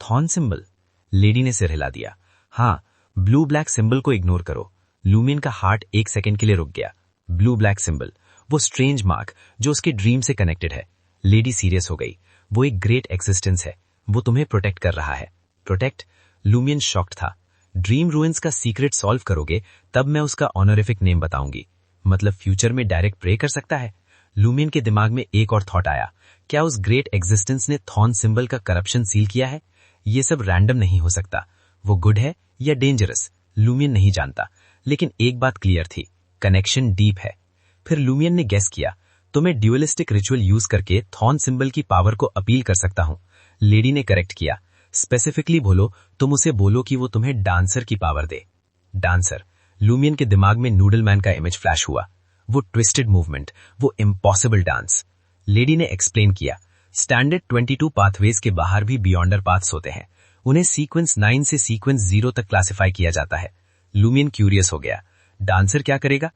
Speaker 3: Thorn symbol? लेडी ने सिर हिला दिया। हाँ, ब्लू ब्लैक सिंबल को इग्नोर करो। लूमियन का हार्ट एक सेकंड के लिए रुक गया। ब्लू ब्लैक सिंबल, वो स्ट्रेंज मार्क जो उसके ड्रीम से कनेक्टेड है। लेडी सीरियस हो गई। वो एक ग्रेट एक्सिस्टेंस है, वो तुम्हें प्रोटेक्ट कर रहा है। प्रोटेक्ट? लूमियन शॉक्ड था। ड्रीम रूइंस का सीक्रेट सॉल्व करोगे तब मैं उसका ऑनरिफिक नेम बताऊंगी। मतलब फ्यूचर में डायरेक्ट प्रे कर सकता है? लूमियन के दिमाग में एक और थॉट आया, क्या उस ग्रेट एग्जिस्टेंस ने थॉर्न सिंबल का करप्शन सील किया है? ये सब रैंडम नहीं हो सकता। वो गुड है या डेंजरस, लूमियन नहीं जानता, लेकिन एक बात क्लियर थी, कनेक्शन डीप है। फिर लूमियन ने गेस किया, तो मैं ड्यूअलिस्टिक रिचुअल यूज करके थॉर्न सिंबल की पावर को अपील कर सकता हूं। लेडी ने करेक्ट किया, स्पेसिफिकली बोलो, तुम उसे बोलो कि वो तुम्हें डांसर की पावर दे। डांसर? लूमियन के दिमाग में नूडल मैन का इमेज फ्लैश हुआ। वो ट्विस्टेड मूवमेंट, वो इम्पॉसिबल डांस। लेडी ने एक्सप्लेन किया, स्टैंडर्ड 22 पाथवेज के बाहर भी बियॉन्डर पाथ्स होते हैं। उन्हें सीक्वेंस 9 से सीक्वेंस 0 तक क्लासिफाई किया जाता है। लूमियन क्यूरियस हो गया, डांसर क्या करेगा?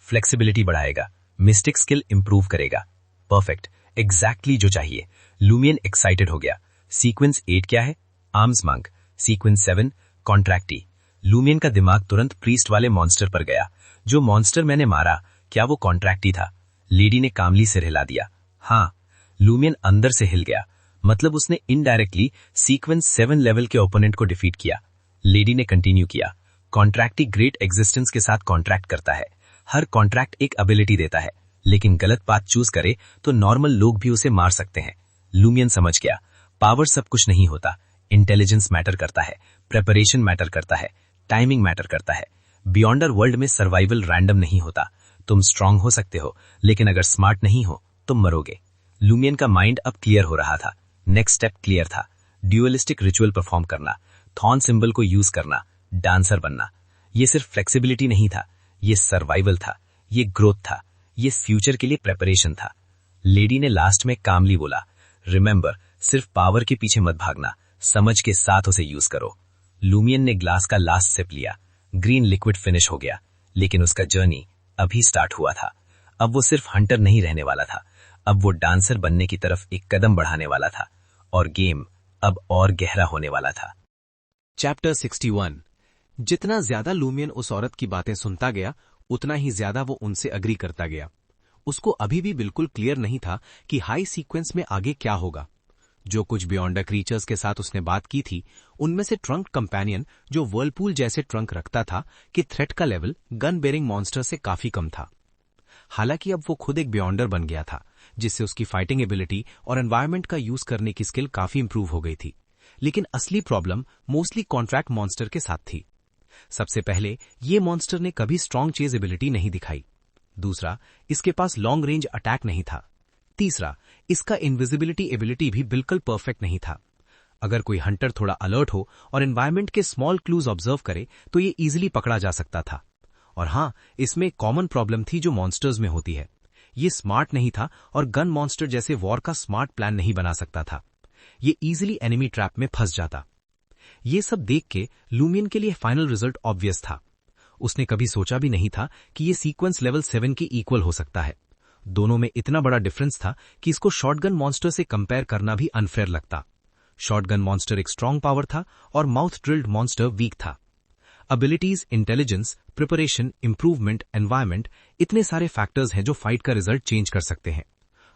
Speaker 3: फ्लेक्सिबिलिटी बढ़ाएगा, मिस्टिक स्किल इंप्रूव करेगा। परफेक्ट, एग्जैक्टली जो चाहिए। लूमियन एक्साइटेड हो गया। सीक्वेंस 8 क्या है? Arms monk. सीक्वेंस 7 कॉन्ट्रैक्टी। लूमियन का दिमाग तुरंत प्रीस्ट वाले मॉन्स्टर पर गया। जो मॉन्स्टर मैंने मारा, क्या वो कॉन्ट्रैक्टी था? लेडी ने कामली सिर हिला दिया। हाँ। लूमियन अंदर से हिल गया। मतलब उसने इनडायरेक्टली सीक्वेंस 7 लेवल के ओपोनेंट को डिफीट किया। लेडी ने कंटिन्यू किया, कॉन्ट्रैक्टी ग्रेट एग्जिस्टेंस के साथ कॉन्ट्रैक्ट करता है। हर कॉन्ट्रैक्ट एक एबिलिटी देता है, लेकिन गलत पाथ चूज करे तो नॉर्मल लोग भी उसे मार सकते हैं। लूमियन समझ गया, पावर सब कुछ नहीं होता। इंटेलिजेंस मैटर करता है, प्रेपरेशन मैटर करता है, टाइमिंग मैटर करता है। बियॉन्डर वर्ल्ड में सर्वाइवल रैंडम नहीं होता। तुम स्ट्रांग हो सकते हो, लेकिन अगर स्मार्ट नहीं हो तुम मरोगे। लूमियन का माइंड अब क्लियर हो रहा था। नेक्स्ट स्टेप क्लियर था, ड्यूअलिस्टिक रिचुअल परफॉर्म करना, थॉर्न सिंबल को यूज करना, डांसर बनना। ये सिर्फ फ्लेक्सिबिलिटी नहीं था, ये सर्वाइवल था, ये ग्रोथ था, ये फ्यूचर के लिए प्रेपरेशन था। लेडी ने लास्ट में कामली बोला, रिमेंबर, सिर्फ पावर के पीछे मत भागना, समझ के साथ उसे यूज करो। लूमियन ने ग्लास का लास्ट सिप लिया। ग्रीन लिक्विड फिनिश हो गया, लेकिन उसका जर्नी अभी स्टार्ट हुआ था। अब वो सिर्फ हंटर नहीं रहने वाला था, अब वो डांसर बनने की तरफ एक कदम बढ़ाने वाला था, और गेम अब और गहरा होने वाला था।
Speaker 1: चैप्टर 61। जितना ज्यादा लूमियन उस औरत की बातें सुनता गया, उतना ही ज्यादा वो उनसे अग्री करता गया। उसको अभी भी बिल्कुल क्लियर नहीं था कि हाई सीक्वेंस में आगे क्या होगा। जो कुछ बियॉन्डर क्रीचर्स के साथ उसने बात की थी, उनमें से ट्रंक कंपेनियन, जो वर्लपूल जैसे ट्रंक रखता था, कि थ्रेट का लेवल गन बेरिंग मॉन्स्टर से काफी कम था। हालांकि अब वो खुद एक बियॉन्डर बन गया था, जिससे उसकी फाइटिंग एबिलिटी और एनवायरमेंट का यूज करने की स्किल काफी इंप्रूव हो गई थी। लेकिन असली प्रॉब्लम मोस्टली कॉन्ट्रैक्ट मॉन्स्टर के साथ थी। सबसे पहले, ये मॉन्स्टर ने कभी स्ट्रॉन्ग चेज एबिलिटी नहीं दिखाई। दूसरा, इसके पास लॉन्ग रेंज अटैक नहीं था। तीसरा, इसका इनविजिबिलिटी एबिलिटी भी बिल्कुल परफेक्ट नहीं था। अगर कोई हंटर थोड़ा अलर्ट हो और एनवायरमेंट के स्मॉल क्लूज ऑब्जर्व करे तो ये इजीली पकड़ा जा सकता था। और हाँ, इसमें एक कॉमन प्रॉब्लम थी जो मॉन्स्टर्स में होती है। ये स्मार्ट नहीं था और गन मॉन्स्टर जैसे वॉर का स्मार्ट प्लान नहीं बना सकता था। ये इजीली एनिमी ट्रैप में फंस जाता। ये सब देख के लूमियन के लिए फाइनल रिजल्ट ऑब्वियस था। उसने कभी सोचा भी नहीं था कि ये सीक्वेंस लेवल 7 की इक्वल हो सकता है। दोनों में इतना बड़ा डिफरेंस था कि इसको शॉटगन मॉन्स्टर से कंपेयर करना भी अनफेयर लगता। शॉटगन मॉन्स्टर एक स्ट्रांग पावर था और माउथ ड्रिल्ड मॉन्स्टर वीक था। Abilities, intelligence, preparation, improvement, environment, इतने सारे फैक्टर्स हैं जो फाइट का रिजल्ट चेंज कर सकते हैं।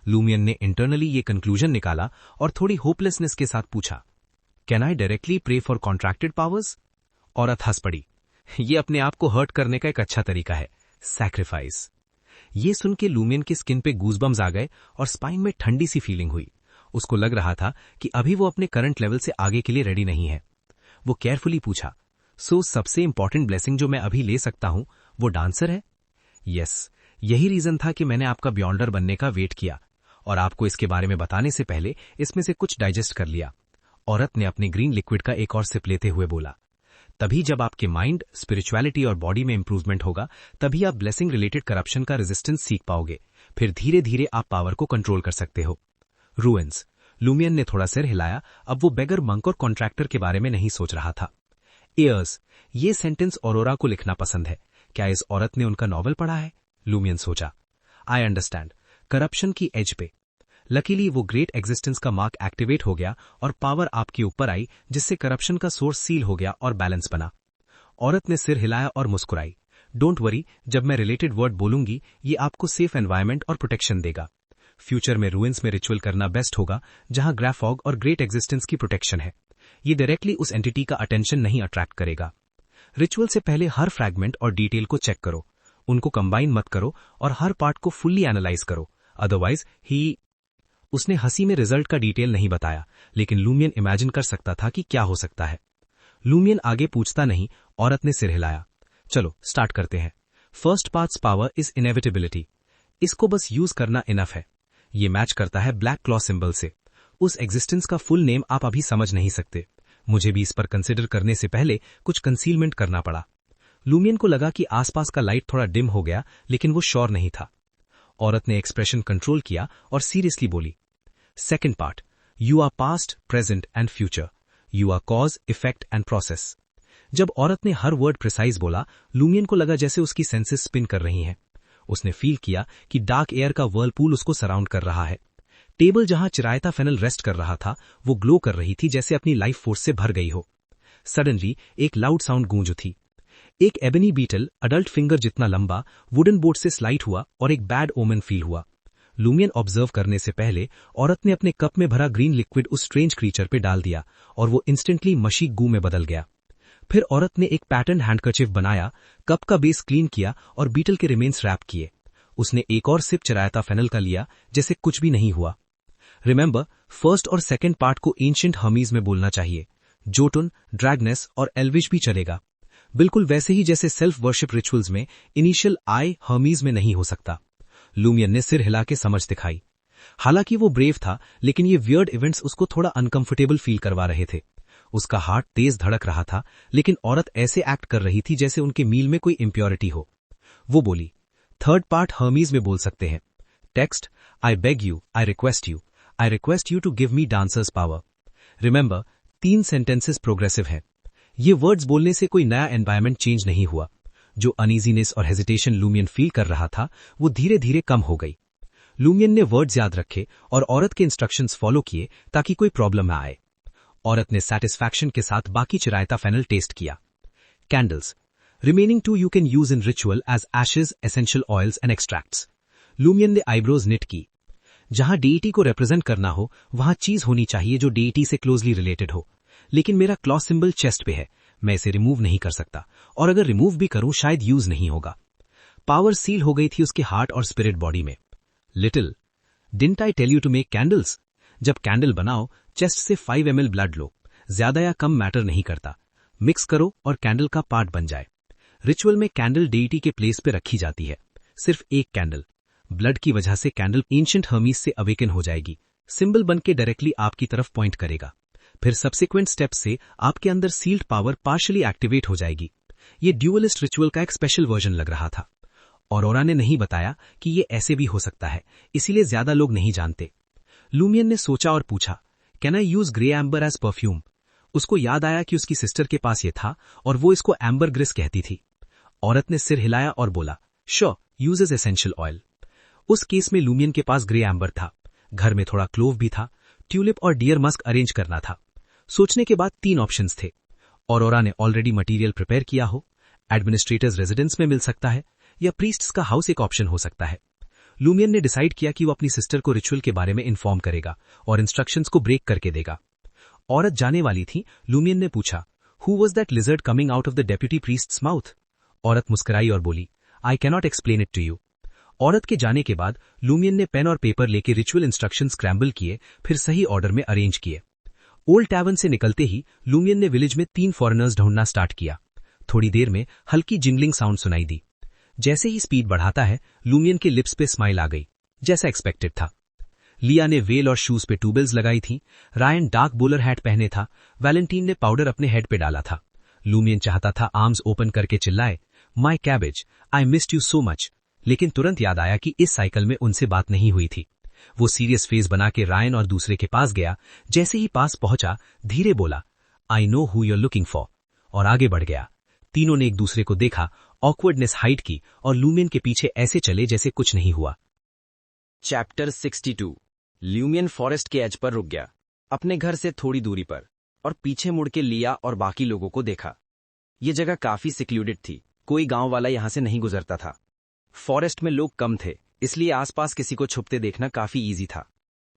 Speaker 1: लूमियन ने इंटरनली ये कंक्लूजन निकाला और थोड़ी होपलेसनेस के साथ पूछा, can I directly pray for contracted powers? औरत हंस पड़ी। ये अपने आप को हर्ट करने का एक अच्छा तरीका है, सैक्रिफाइस।
Speaker 3: ये सुन के लूमियन की स्किन पे गूजबम्स आ गए और स्पाइन में ठंडी सी फीलिंग हुई। उसको लग रहा था कि अभी वो अपने करंट लेवल से आगे के लिए रेडी नहीं है। वो केयरफुली पूछा, सो सबसे इंपॉर्टेंट ब्लेसिंग जो मैं अभी ले सकता हूं वो डांसर है? यस, यही रीजन था कि मैंने आपका बियॉन्डर बनने का वेट किया और आपको इसके बारे में बताने से पहले इसमें से कुछ डाइजेस्ट कर लिया। औरत ने अपने ग्रीन लिक्विड का एक और सिप लेते हुए बोला, तभी जब आपके माइंड, स्पिरिचुअलिटी और बॉडी में इंप्रूवमेंट होगा तभी आप ब्लेसिंग रिलेटेड करप्शन का रेजिस्टेंस सीख पाओगे। फिर धीरे धीरे आप पावर को कंट्रोल कर सकते हो। रूइंस। लूमियन ने थोड़ा सिर हिलाया। अब वो बेगर, मंक और कॉन्ट्रैक्टर के बारे में नहीं सोच रहा था। एयर्स। ये सेंटेंस ऑरोरा को लिखना पसंद है। क्या इस औरत ने उनका नॉवल पढ़ा है? लूमियन सोचा। I understand. करप्शन की एज पे। लकीली वो ग्रेट एग्जिस्टेंस का मार्क एक्टिवेट हो गया और पावर आपके ऊपर आई, जिससे करप्शन का सोर्स सील हो गया और बैलेंस बना। औरत ने सिर हिलाया और मुस्कुराई। डोंट वरी, जब मैं रिलेटेड वर्ड बोलूंगी ये आपको सेफ एनवायरमेंट और प्रोटेक्शन देगा। फ्यूचर में रूइंस में रिचुअल करना बेस्ट होगा जहां ग्राफॉग और ग्रेट एग्जिस्टेंस की प्रोटेक्शन है। ये डायरेक्टली उस एंटिटी का अटेंशन नहीं अट्रैक्ट करेगा। रिचुअल से पहले हर फ्रैगमेंट और डिटेल को चेक करो, उनको कंबाइन मत करो और हर पार्ट को फुल्ली एनालाइज करो, अदरवाइज ही। उसने हंसी में रिजल्ट का डिटेल नहीं बताया, लेकिन लूमियन इमेजिन कर सकता था कि क्या हो सकता है। लूमियन आगे पूछता नहीं, औरत ने सिर हिलाया। चलो स्टार्ट करते हैं। First parts power is inevitability. इसको बस यूज करना इनफ है। ये मैच करता है ब्लैक क्लॉ सिंबल से। उस एग्जिस्टेंस का फुल नेम आप अभी समझ नहीं सकते। मुझे भी इस पर कंसिडर करने से पहले कुछ कंसीलमेंट करना पड़ा। लूमियन को लगा कि आसपास का लाइट थोड़ा डिम हो गया, लेकिन वो श्योर नहीं था। औरत ने एक्सप्रेशन कंट्रोल किया और सीरियसली बोली, second part, you are past, present and future. You are cause, effect and process. जब औरत ने हर वर्ड प्रिसाइज बोला, लूमियन को लगा जैसे उसकी सेंसेस स्पिन कर रही हैं। उसने फील किया कि डार्क एयर का वर्लपूल उसको सराउंड कर रहा है। टेबल जहां चिरायता फेनल रेस्ट कर रहा था वो ग्लो कर रही थी, जैसे अपनी लाइफ फोर्स से भर गई हो। सडनली एक लाउड साउंड गूंज उठी। एक एबनी बीटल अडल्ट फिंगर जितना लंबा वुडन बोर्ड से स्लाइड हुआ और एक बैड ओमेन फील हुआ। लूमियन ऑब्जर्व करने से पहले औरत ने अपने कप में भरा ग्रीन लिक्विड उस स्ट्रेंज क्रीचर पे डाल दिया और वो इंस्टेंटली मशी गू में बदल गया। फिर औरत ने एक पैटर्न हैंडकरचिफ बनाया, कप का बेस क्लीन किया और बीटल के रिमेन्स रैप किए। उसने एक और सिप चिरायता फेनल का लिया, जैसे कुछ भी नहीं हुआ। रिमेंबर, फर्स्ट और सेकेंड पार्ट को एंशिएंट हर्मीज में बोलना चाहिए। जोटुन, ड्रैगनेस और एल्विश भी चलेगा, बिल्कुल वैसे ही जैसे सेल्फ वर्शिप रिचुअल्स में इनिशियल आई हर्मीज में नहीं हो सकता। लूमियन ने सिर हिला के समझ दिखाई। हालांकि वो ब्रेव था, लेकिन ये वियर्ड इवेंट्स उसको थोड़ा अनकंफर्टेबल फील करवा रहे थे। उसका हार्ट तेज धड़क रहा था, लेकिन औरत ऐसे एक्ट कर रही थी जैसे उनके मील में कोई इम्प्योरिटी हो। वो बोली, थर्ड पार्ट हर्मीज में बोल सकते हैं। Text, I beg you, I request you to give me dancers power. Remember, 3 sentences progressive हैं। ये वर्ड्स बोलने से कोई नया एनवायरमेंट चेंज नहीं हुआ। जो अनईजीनेस और हेजिटेशन लूमियन फील कर रहा था वो धीरे धीरे कम हो गई। लूमियन ने वर्ड्स याद रखे और औरत के इंस्ट्रक्शंस फॉलो किए ताकि कोई प्रॉब्लम ना आए। औरत ने सैटिस्फैक्शन के साथ बाकी चिरायता फेनल टेस्ट किया। Candles, remaining 2 you can use in ritual as ashes, essential oils and extracts. Lumian ने आईब्रोज निट की। जहां डीईटी को रिप्रेजेंट करना हो वहां चीज होनी चाहिए जो डीईटी से क्लोजली रिलेटेड हो, लेकिन मेरा क्लॉ सिंबल चेस्ट पे है, मैं इसे रिमूव नहीं कर सकता, और अगर रिमूव भी करूं शायद यूज नहीं होगा। पावर सील हो गई थी उसके हार्ट और स्पिरिट बॉडी में। Little, didn't I tell you to make candles? जब कैंडल बनाओ चेस्ट से 5 ml ब्लड लो, ज्यादा या कम मैटर नहीं करता, मिक्स करो और कैंडल का पार्ट बन जाए। रिचुअल में कैंडल डेइटी के प्लेस पे रखी जाती है, सिर्फ एक कैंडल। ब्लड की वजह से कैंडल एंशिएंट हर्मीज से अवेकन हो जाएगी, सिंबल बन के डायरेक्टली आपकी तरफ पॉइंट करेगा। फिर सब्सिक्वेंट स्टेप से आपके अंदर सील्ड पावर पार्शियली एक्टिवेट हो जाएगी। ये ड्यूअलिस्ट रिचुअल का एक स्पेशल वर्जन लग रहा था। औरोरा ने नहीं बताया कि ये ऐसे भी हो सकता है, इसीलिए ज्यादा लोग नहीं जानते। लूमियन ने सोचा और पूछा, can I use grey amber as perfume? उसको याद आया कि उसकी सिस्टर के पास ये था और वो इसको एम्बर ग्रिस कहती थी। औरत ने सिर हिलाया और बोला, sure, use as essential oil. उस केस में लूमियन के पास ग्रे एम्बर था, घर में थोड़ा क्लोव भी था, ट्यूलिप और डियर मस्क अरेंज करना था। सोचने के बाद 3 ऑप्शंस थे। औरोरा ने ऑलरेडी मटेरियल प्रिपेयर किया हो, एडमिनिस्ट्रेटर्स रेजिडेंस में मिल सकता है, या प्रीस्ट्स का हाउस एक ऑप्शन हो सकता है। लूमियन ने डिसाइड किया कि वो अपनी सिस्टर को रिचुअल के बारे में इन्फॉर्म करेगा और इंस्ट्रक्शंस को ब्रेक करके देगा। औरत जाने वाली थी। लूमियन ने पूछा, who was that lizard coming out of the deputy priest's mouth? औरत मुस्कुराई और बोली, I cannot explain it to you. औरत के जाने के बाद लूमियन ने पेन और पेपर लेके रिचुअल इंस्ट्रक्शन स्क्रैम्बल किए, फिर सही ऑर्डर में अरेंज किए। ओल्ड टैवर्न से निकलते ही लूमियन ने विलेज में 3 फॉरेनर्स ढूंढना स्टार्ट किया। थोड़ी देर में हल्की जिंगलिंग साउंड सुनाई दी। जैसे ही स्पीड बढ़ाता है, लूमियन के लिप्स पे स्माइल आ गई, जैसा एक्सपेक्टेड था। लिया ने वेल और शूज पे टूबेल्स लगाई थी। रायन डार्क बोलर हैट पहने था। वैलेंटीन ने पाउडर अपने हेड पे डाला था। लूमियन चाहता था आर्म्स ओपन करके चिल्लाए, my cabbage, I missed you so much, लेकिन तुरंत याद आया कि इस साइकिल में उनसे बात नहीं हुई थी। वो सीरियस फेस बना के रायन और दूसरे के पास गया। जैसे ही पास पहुंचा, धीरे बोला, I know who you're looking for, और आगे बढ़ गया। तीनों ने एक दूसरे को देखा, ऑकवर्डनेस हाइड की और लूमियन के पीछे ऐसे चले जैसे कुछ नहीं हुआ।
Speaker 1: चैप्टर 62। ल्यूमियन फॉरेस्ट के एज पर रुक गया, अपने घर से थोड़ी दूरी पर, और पीछे मुड़ के लिया और बाकी लोगों को देखा। ये जगह काफी सिक्लूडेड थी, कोई गांव वाला यहां से नहीं गुजरता था। फॉरेस्ट में लोग कम थे, इसलिए आसपास किसी को छुपते देखना काफी इजी था।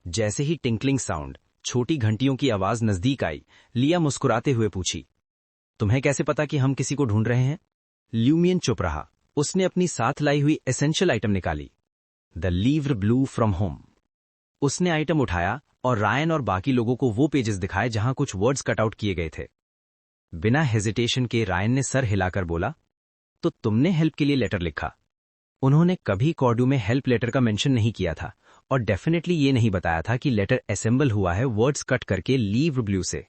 Speaker 1: जैसे ही टिंकलिंग साउंड, छोटी घंटियों की आवाज नजदीक आई, लिया मुस्कुराते हुए पूछी, तुम्हें कैसे पता कि हम किसी को ढूंढ रहे हैं? ल्यूमियन चुप रहा। उसने अपनी साथ लाई हुई एसेंशियल आइटम निकाली, द लीव्र ब्लू फ्रॉम होम। उसने आइटम उठाया और रायन और बाकी लोगों को वो पेजेस दिखाए जहां कुछ वर्ड्स कटआउट किए गए थे। बिना हेजिटेशन के रायन ने सर हिलाकर बोला, तो तुमने हेल्प के लिए लेटर लिखा? उन्होंने कभी कॉर्डू में हेल्प लेटर का मेंशन नहीं किया था और डेफिनेटली ये नहीं बताया था कि लेटर असेंबल हुआ है वर्ड्स कट करके लीव्र ब्लू से।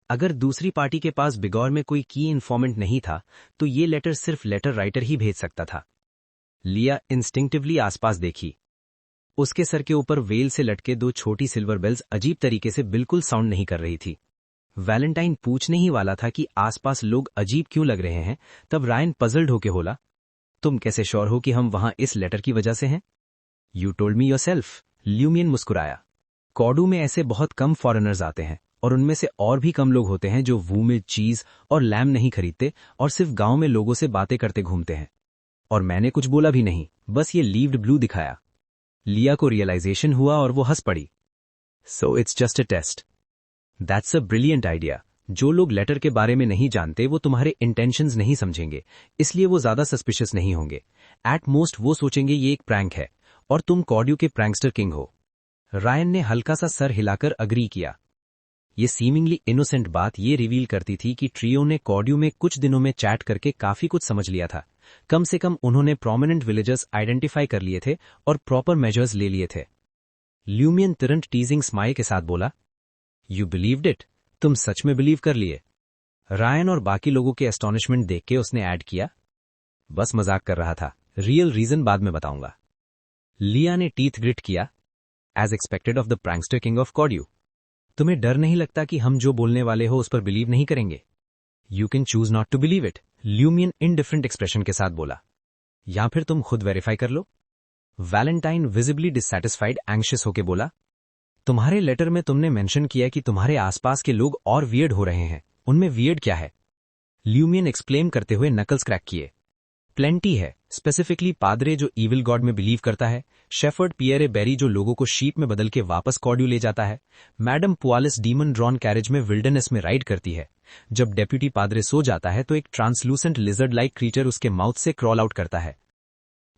Speaker 1: अगर दूसरी पार्टी के पास बिगौर में कोई की इन्फॉर्मेंट नहीं था, तो ये लेटर सिर्फ लेटर राइटर ही भेज सकता था। लिया इंस्टिंक्टिवली आसपास देखी। उसके सर के ऊपर वेल से लटके 2 छोटी सिल्वर बेल्स अजीब तरीके से बिल्कुल साउंड नहीं कर रही थी। वैलेंटाइन पूछने ही वाला था कि आसपास लोग अजीब क्यों लग रहे हैं, तब रायन पजल्ड होके बोला, तुम कैसे श्योर हो कि हम वहां इस लेटर की वजह से हैं? You told me yourself. Lumian मुस्कुराया। कॉर्डू में ऐसे बहुत कम फॉरेनर्स आते हैं और उनमें से और भी कम लोग होते हैं जो वूमेज, चीज और लैम नहीं खरीदते और सिर्फ गांव में लोगों से बातें करते घूमते हैं। और मैंने कुछ बोला भी नहीं, बस ये लीव्ड ब्लू दिखाया। लिया को रियलाइजेशन हुआ और वो हंस पड़ी। So it's just a test. That's a brilliant idea. जो लोग लेटर के बारे में नहीं जानते वो तुम्हारे इंटेंशंस नहीं समझेंगे, इसलिए वो ज्यादा सस्पिशियस नहीं होंगे। एट मोस्ट वो सोचेंगे ये एक प्रैंक है और तुम कॉर्ड्यू के प्रैंकस्टर किंग हो। रायन ने हल्का सा सर हिलाकर अग्री किया। ये सीमिंगली इनोसेंट बात ये रिवील करती थी कि ट्रियो ने कॉर्ड्यू में कुछ दिनों में चैट करके काफी कुछ समझ लिया था। कम से कम उन्होंने प्रोमिनेंट विलेजर्स आइडेंटिफाई कर लिए थे और प्रॉपर मेजर्स ले लिए थे। ल्यूमियन तुरंत टीजिंग स्माइल के साथ बोला, यू बिलीव्ड इट? तुम सच में बिलीव कर लिए? रायन और बाकी लोगों के एस्टॉनिशमेंट देख के उसने ऐड किया, बस मजाक कर रहा था, रियल रीजन बाद में बताऊंगा। लिया ने टीथ ग्रिट किया, as expected of the prankster king of Cordu. तुम्हें डर नहीं लगता कि हम जो बोलने वाले हो उस पर बिलीव नहीं करेंगे? You can choose not to believe it, Lumian indifferent expression के साथ बोला, या फिर तुम खुद वेरीफाई कर लो। वैलेंटाइन विजिबली डिससैटिस्फाइड एंग्शियस होके बोला, तुम्हारे लेटर में तुमने मेंशन किया कि तुम्हारे आसपास के लोग और वियर्ड हो रहे हैं, उनमें वियर्ड क्या है? ल्यूमियन एक्सप्लेन करते हुए नकल्स क्रैक किए, प्लेंटी है, स्पेसिफिकली पादरे जो इविल गॉड में बिलीव करता है, शेफर्ड पियरे बेरी जो लोगों को शीप में बदल के वापस कॉर्ड्यू ले जाता है, मैडम पुआलिस डीमन ड्रॉन कैरेज में विल्डरनेस में राइड करती है। जब डेप्यूटी पादरे सो जाता है तो एक ट्रांसलूसेंट लिजर्ड लाइक क्रीचर उसके माउथ से क्रॉल आउट करता है।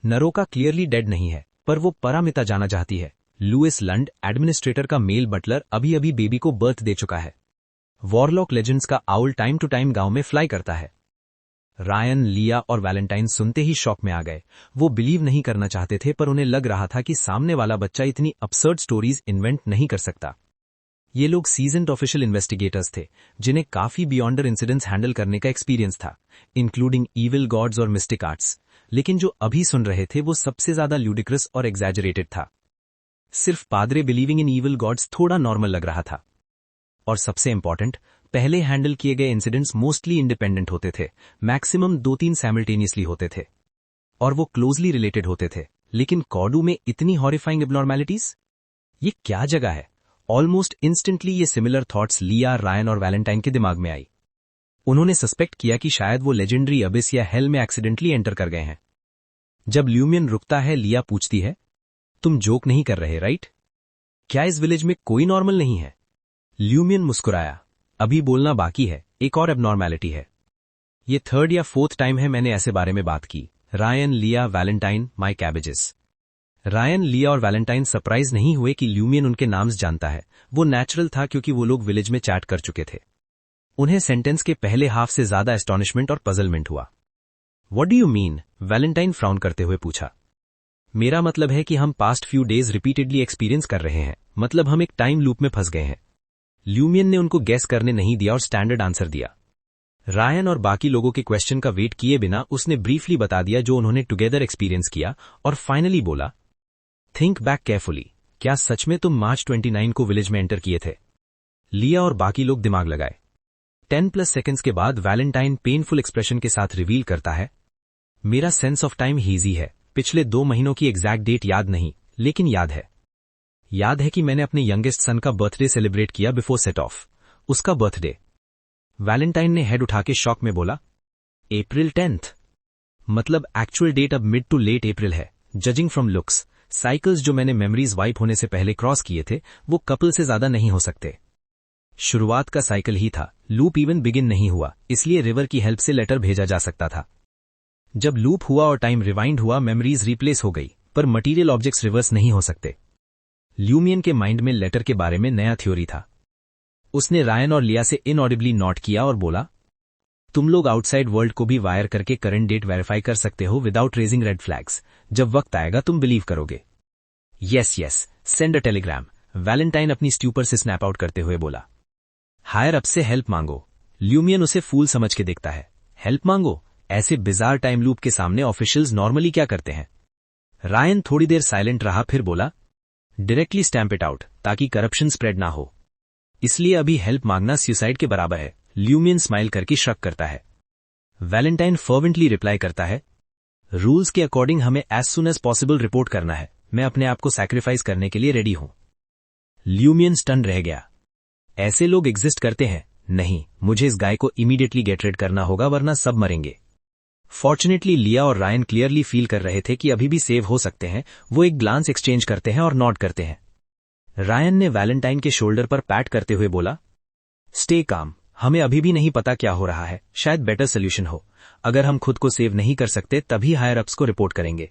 Speaker 1: नरोका क्लियरली डेड नहीं है, पर वो परामिता जाना चाहती है। लुइस लंड, एडमिनिस्ट्रेटर का मेल बटलर, अभी अभी बेबी को बर्थ दे चुका है। वॉरलॉक लेजेंड्स का आउल टाइम टू टाइम गांव में फ्लाई करता है। रायन, लिया और वैलेंटाइन सुनते ही शॉक में आ गए। वो बिलीव नहीं करना चाहते थे, पर उन्हें लग रहा था कि सामने वाला बच्चा इतनी अपसर्ड स्टोरीज इन्वेंट नहीं कर सकता। ये लोग सीजन्ड ऑफिशियल इन्वेस्टिगेटर्स थे, जिन्हें काफी बियॉन्डर इंसिडेंट्स हैंडल करने का एक्सपीरियंस था, इंक्लूडिंग इविल गॉड्स और मिस्टिक आर्ट्स। लेकिन जो अभी सुन रहे थे वो सबसे ज्यादा ल्यूडिक्रस और एग्जैजरेटेड था। सिर्फ पादरे बिलीविंग इन इविल गॉड्स थोड़ा नॉर्मल लग रहा था। और सबसे इंपॉर्टेंट, पहले हैंडल किए गए इंसिडेंट्स मोस्टली इंडिपेंडेंट होते थे, मैक्सिमम 2-3 साइमल्टेनियसली होते थे, और वो क्लोजली रिलेटेड होते थे। लेकिन कॉर्डू में इतनी हॉरिफाइंग एब्नॉर्मैलिटीज? ये क्या जगह है? ऑलमोस्ट इंस्टेंटली ये सिमिलर थॉट्स लिया, रायन और वैलेंटाइन के दिमाग में आई। उन्होंने सस्पेक्ट किया कि शायद वो लेजेंडरी अबिस या हेल में एक्सीडेंटली एंटर कर गए हैं। जब ल्यूमियन रुकता है, लिया पूछती है, तुम जोक नहीं कर रहे राइट? क्या इस विलेज में कोई नॉर्मल नहीं है? ल्यूमियन मुस्कुराया, अभी बोलना बाकी है, एक और एब्नॉर्मैलिटी है। ये 3rd या 4th टाइम है मैंने ऐसे बारे में बात की। रायन, लिया, वैलेंटाइन, माई कैबेजेस। रायन, लिया और वैलेंटाइन सरप्राइज नहीं हुए कि ल्यूमियन उनके नाम्स जानता है। वो नेचुरल था क्योंकि वो लोग विलेज में चैट कर चुके थे। उन्हें सेंटेंस के पहले हाफ से ज्यादा एस्टॉनिशमेंट और पजलमेंट हुआ। What do you mean? Valentine frown करते हुए पूछा। मेरा मतलब है कि हम past few days repeatedly experience कर रहे हैं, मतलब हम एक टाइम लूप में फंस गए हैं। ल्यूमियन ने उनको गेस करने नहीं दिया और स्टैंडर्ड आंसर दिया। रायन और बाकी लोगों के क्वेश्चन का वेट किए बिना उसने ब्रीफली बता दिया जो उन्होंने टुगेदर एक्सपीरियंस किया और फाइनली बोला, थिंक बैक केयरफुली, क्या सच में तुम मार्च 29 को विलेज में एंटर किए थे? लिया और बाकी लोग दिमाग लगाए। 10+ सेकेंड्स के बाद वैलेंटाइन पेनफुल एक्सप्रेशन के साथ रिवील करता है, मेरा सेंस ऑफ टाइम हीजी है। पिछले 2 महीनों की एग्जैक्ट डेट याद नहीं, लेकिन याद है कि मैंने अपने यंगेस्ट सन का बर्थडे सेलिब्रेट किया बिफोर सेट ऑफ। उसका बर्थडे। वैलेंटाइन ने हेड उठा के शॉक में बोला, अप्रैल 10th? मतलब एक्चुअल डेट अब मिड टू लेट अप्रैल है। जजिंग फ्रॉम लुक्स, साइकिल्स जो मैंने मेमोरीज वाइप होने से पहले क्रॉस किए थे वो कपल से ज्यादा नहीं हो सकते। शुरुआत का साइकिल ही था, लूप इवन बिगिन नहीं हुआ, इसलिए रिवर की हेल्प से लेटर भेजा जा सकता था। जब लूप हुआ और टाइम रिवाइंड हुआ, मेमोरीज रिप्लेस हो गई, पर मटीरियल ऑब्जेक्ट्स रिवर्स नहीं हो सकते। ल्यूमियन के माइंड में लेटर के बारे में नया थ्योरी था। उसने रायन और लिया से इनऑडिबली नोट किया और बोला, तुम लोग आउटसाइड वर्ल्ड को भी वायर करके करंट डेट वेरीफाई कर सकते हो विदाउट रेजिंग रेड फ्लैग्स। जब वक्त आएगा तुम बिलीव करोगे। Yes, send a Telegram, Valentine अपनी स्ट्यूपर से स्नैप आउट करते हुए बोला। हायर अप से हेल्प मांगो। ल्यूमियन उसे फूल समझ के देखता है। हेल्प मांगो? ऐसे बिजार टाइम लूप के सामने ऑफिशियल्स नॉर्मली क्या करते हैं? रायन थोड़ी देर साइलेंट रहा, फिर बोला, डायरेक्टली स्टैंप इट आउट ताकि करप्शन स्प्रेड ना हो। इसलिए अभी हेल्प मांगना सुसाइड के बराबर है। ल्यूमियन स्माइल करके श्रक करता है। वैलेंटाइन फर्वेंटली रिप्लाई करता है, रूल्स के अकॉर्डिंग हमें as soon as possible report करना है। मैं अपने आप को सैक्रिफाइस करने के लिए रेडी हूं। ल्यूमियन स्टन रह गया। ऐसे लोग एग्जिस्ट करते हैं? नहीं, मुझे इस गाय को इमीडिएटली गेट रेड करना होगा वरना सब मरेंगे। फॉर्चुनेटली लिया और रायन क्लियरली फील कर रहे थे कि अभी भी सेव हो सकते हैं। वो एक ग्लांस एक्सचेंज करते हैं और नॉड करते हैं। रायन ने वैलेंटाइन के शोल्डर पर पैट करते हुए बोला, स्टे काम, हमें अभी भी नहीं पता क्या हो रहा है, शायद बेटर सोल्यूशन हो। अगर हम खुद को सेव नहीं कर सकते तभी हायर अप्स को रिपोर्ट करेंगे।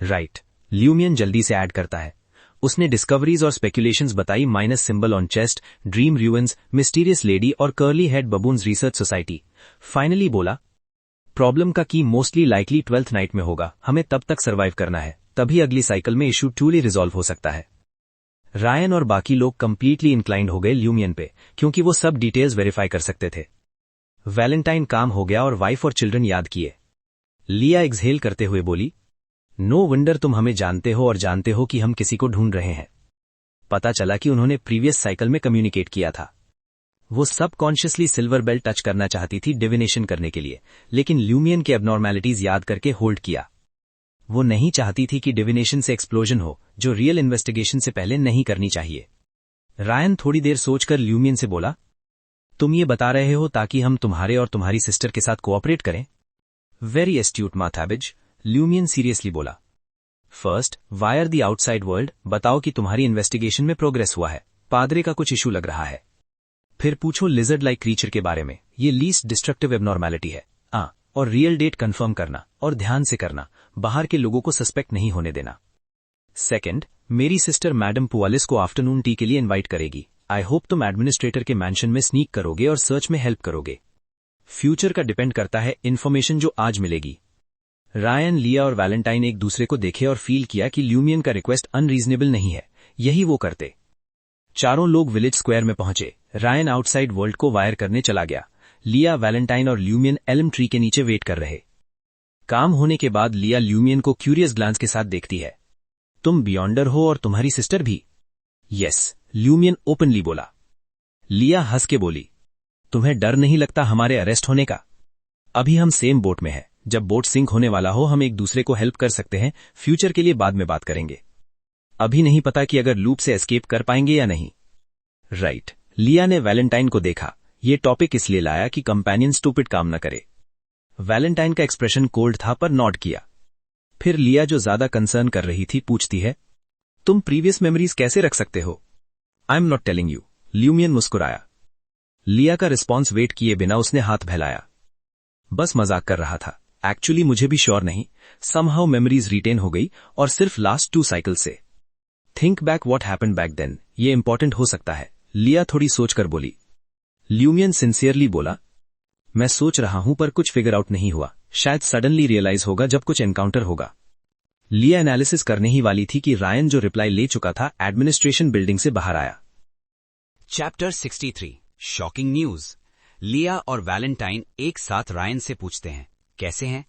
Speaker 1: राइट, ल्यूमियन जल्दी से ऐड करता है। उसने डिस्कवरीज और स्पेकुलेशंस बताई, minus symbol on chest, dream ruins, mysterious lady और curly head baboons research society. Finally बोला, प्रॉब्लम का की मोस्टली लाइकली 12th नाइट में होगा। हमें तब तक सर्वाइव करना है, तभी अगली साइकिल में इशू ट्रूली रिजॉल्व हो सकता है। रायन और बाकी लोग कंप्लीटली इंक्लाइंड हो गए ल्यूमियन पे, क्योंकि वो सब डिटेल्स वेरीफाई कर सकते थे। वैलेंटाइन काम हो गया और वाइफ और चिल्ड्रन याद किए। लिया एक्सहेल करते हुए बोली, नो वंडर तुम हमें जानते हो और जानते हो कि हम किसी को ढूंढ रहे हैं। पता चला कि उन्होंने प्रीवियस साइकिल में कम्युनिकेट किया था। वो सबकॉन्शियसली सिल्वर बेल टच करना चाहती थी डिविनेशन करने के लिए, लेकिन ल्यूमियन के एबनॉर्मैलिटीज याद करके होल्ड किया। वो नहीं चाहती थी कि डिविनेशन से एक्सप्लोजन हो, जो रियल इन्वेस्टिगेशन से पहले नहीं करनी चाहिए। रायन थोड़ी देर सोचकर ल्यूमियन से बोला, तुम ये बता रहे हो ताकि हम तुम्हारे और तुम्हारी सिस्टर के साथ कोऑपरेट करें? वेरी एस्ट्यूट माथाबिज, ल्यूमियन सीरियसली बोला। First, wire the outside world, बताओ कि तुम्हारी इन्वेस्टिगेशन में प्रोग्रेस हुआ है। पादरे का कुछ इशू लग रहा है। फिर पूछो लिजर्ड लाइक क्रीचर के बारे में, ये लीस्ट डिस्ट्रक्टिव एबनॉर्मैलिटी है। और रियल डेट कंफर्म करना, और ध्यान से करना, बाहर के लोगों को सस्पेक्ट नहीं होने देना। सेकंड, मेरी सिस्टर मैडम पुआलिस को आफ्टरनून टी के लिए इनवाइट करेगी। आई होप तुम एडमिनिस्ट्रेटर के मैंशन में स्नीक करोगे और सर्च में हेल्प करोगे। फ्यूचर का डिपेंड करता है इन्फॉर्मेशन जो आज मिलेगी। रायन, लिया और वैलेंटाइन एक दूसरे को देखे और फील किया कि ल्यूमियन का रिक्वेस्ट अनरीजनेबल नहीं है। यही वो करते। चारों लोग विलेज स्क्वायर में पहुंचे। रायन आउटसाइड वर्ल्ड को वायर करने चला गया। लिया, वैलेंटाइन और ल्यूमियन एल्म ट्री के नीचे वेट कर रहे। काम होने के बाद लिया ल्यूमियन को क्यूरियस ग्लांस के साथ देखती है। तुम बियॉन्डर हो और तुम्हारी सिस्टर भी? यस, ल्यूमियन ओपनली बोला। लिया हंस के बोली, तुम्हें डर नहीं लगता हमारे अरेस्ट होने का? अभी हम सेम बोट में हैं। जब बोट सिंक होने वाला हो हम एक दूसरे को हेल्प कर सकते हैं। फ्यूचर के लिए बाद में बात करेंगे। अभी नहीं पता कि अगर लूप से एस्केप कर पाएंगे या नहीं। राइट, लिया ने वैलेंटाइन को देखा। ये टॉपिक इसलिए लाया कि कंपेनियन स्टूपिड काम न करे। वैलेंटाइन का एक्सप्रेशन कोल्ड था पर नॉट किया। फिर लिया, जो ज्यादा कंसर्न कर रही थी, पूछती है, तुम प्रीवियस मेमोरीज कैसे रख सकते हो? I am not telling you. Lumian मुस्कुराया। लिया का रिस्पॉन्स वेट किए बिना उसने हाथ फैलाया। बस मजाक कर रहा था। एक्चुअली मुझे भी श्योर नहीं, समहाउ मेमोरीज रिटेन हो गई और सिर्फ लास्ट 2 साइकिल से। Think back what happened back then, ये इंपॉर्टेंट हो सकता है, लिया थोड़ी सोचकर बोली। ल्यूमियन सिंसियरली बोला, मैं सोच रहा हूं पर कुछ फिगर आउट नहीं हुआ, शायद सडनली रियलाइज होगा जब कुछ एनकाउंटर होगा। लिया एनालिसिस करने ही वाली थी कि रायन जो रिप्लाई ले चुका था एडमिनिस्ट्रेशन बिल्डिंग से बाहर आया।
Speaker 2: Chapter 63 shocking news. लिया और वैलेंटाइन एक साथ रायन से पूछते हैं, कैसे हैं?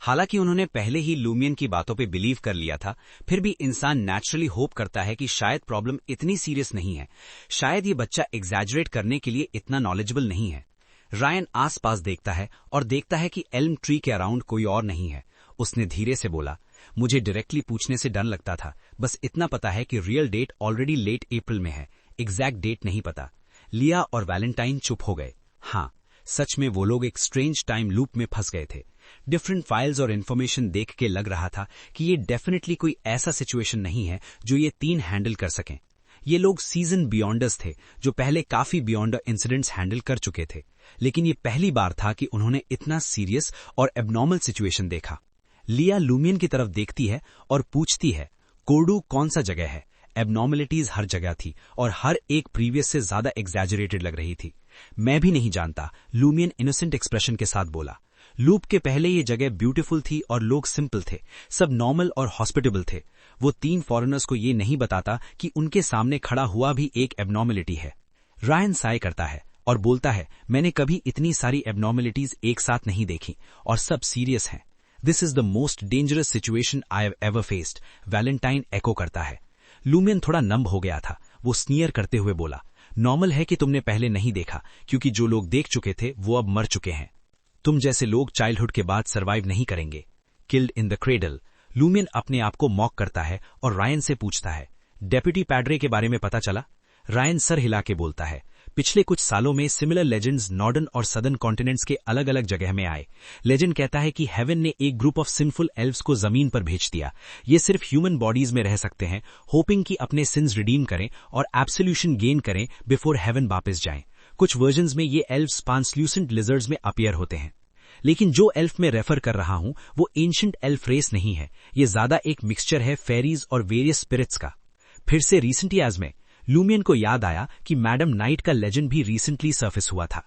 Speaker 2: हालांकि उन्होंने पहले ही लूमियन की बातों पे बिलीव कर लिया था, फिर भी इंसान नेचुरली होप करता है कि शायद प्रॉब्लम इतनी सीरियस नहीं है, शायद ये बच्चा एग्जैजरेट करने के लिए इतना नॉलेजेबल नहीं है। रायन आसपास देखता है और देखता है कि एल्म ट्री के अराउंड कोई और नहीं है। उसने धीरे से बोला, मुझे डायरेक्टली पूछने से डर लगता था, बस इतना पता है कि real date already late April में है, एग्जैक्ट डेट नहीं पता। लिया और वैलेंटाइन चुप हो गए। हाँ, सच में वो लोग एक स्ट्रेंज टाइम लूप में फंस गए थे। डिफरेंट फाइल्स और इन्फॉर्मेशन देख के लग रहा था कि ये डेफिनेटली कोई ऐसा सिचुएशन नहीं है जो ये 3 हैंडल कर सकें। ये लोग सीजन बियॉन्डर्स थे जो पहले काफी बियॉन्डर इंसिडेंट्स हैंडल कर चुके थे, लेकिन ये पहली बार था कि उन्होंने इतना सीरियस और एबनॉर्मल सिचुएशन देखा। लिया लूमियन की तरफ देखती है और पूछती है, कोर्डू कौन सा जगह है? एबनॉर्मलिटीज हर जगह थी और हर एक प्रीवियस से ज्यादा एग्जैजरेटेड लग रही थी। मैं भी नहीं जानता, लूमियन इनोसेंट एक्सप्रेशन के साथ बोला। लूप के पहले ये जगह ब्यूटीफुल थी और लोग सिंपल थे, सब नॉर्मल और हॉस्पिटेबल थे। वो 3 फॉरेनर्स को ये नहीं बताता कि उनके सामने खड़ा हुआ भी एक एबनॉर्मलिटी है। रायन साय करता है और बोलता है, मैंने कभी इतनी सारी एबनॉर्मलिटीज एक साथ नहीं देखी और सब सीरियस हैं। This is the most dangerous situation I have ever faced, Valentine echo करता है। लूमियन थोड़ा नंब हो गया था। वो स्नीयर करते हुए बोला, नॉर्मल है कि तुमने पहले नहीं देखा, क्योंकि जो लोग देख चुके थे वो अब मर चुके हैं। तुम जैसे लोग चाइल्डहुड के बाद सरवाइव नहीं करेंगे। Killed in the cradle. Lumion अपने आप को मॉक करता है और रायन से पूछता है, डेप्यूटी पैड्रे के बारे में पता चला? रायन सर हिला के बोलता है, पिछले कुछ सालों में सिमिलर लेजेंड्स नॉर्दर्न और सदर्न कॉन्टिनेंट्स के अलग अलग जगह में आए। लेजेंड कहता है कि हेवन ने एक ग्रुप ऑफ सिंफुल एल्व्स को जमीन पर भेज दिया। ये सिर्फ ह्यूमन बॉडीज में रह सकते हैं, होपिंग कि अपने सिंस रिडीम करें और एब्सोल्यूशन गेन करें बिफोर हेवन वापस जाएं। कुछ वर्जन्स में ये एल्व्स ट्रांसल्यूसेंट लिजर्ड्स में अपीयर होते हैं, लेकिन जो एल्फ में रेफर कर रहा हूं वो एंशिएंट एल्फ रेस नहीं है। ये ज्यादा एक मिक्सचर है फेरीज और वेरियस स्पिरिट्स का। फिर से रिसेंट ईयर्स में लूमियन को याद आया कि मैडम नाइट का लेजेंड भी रिसेंटली सर्फेस हुआ था।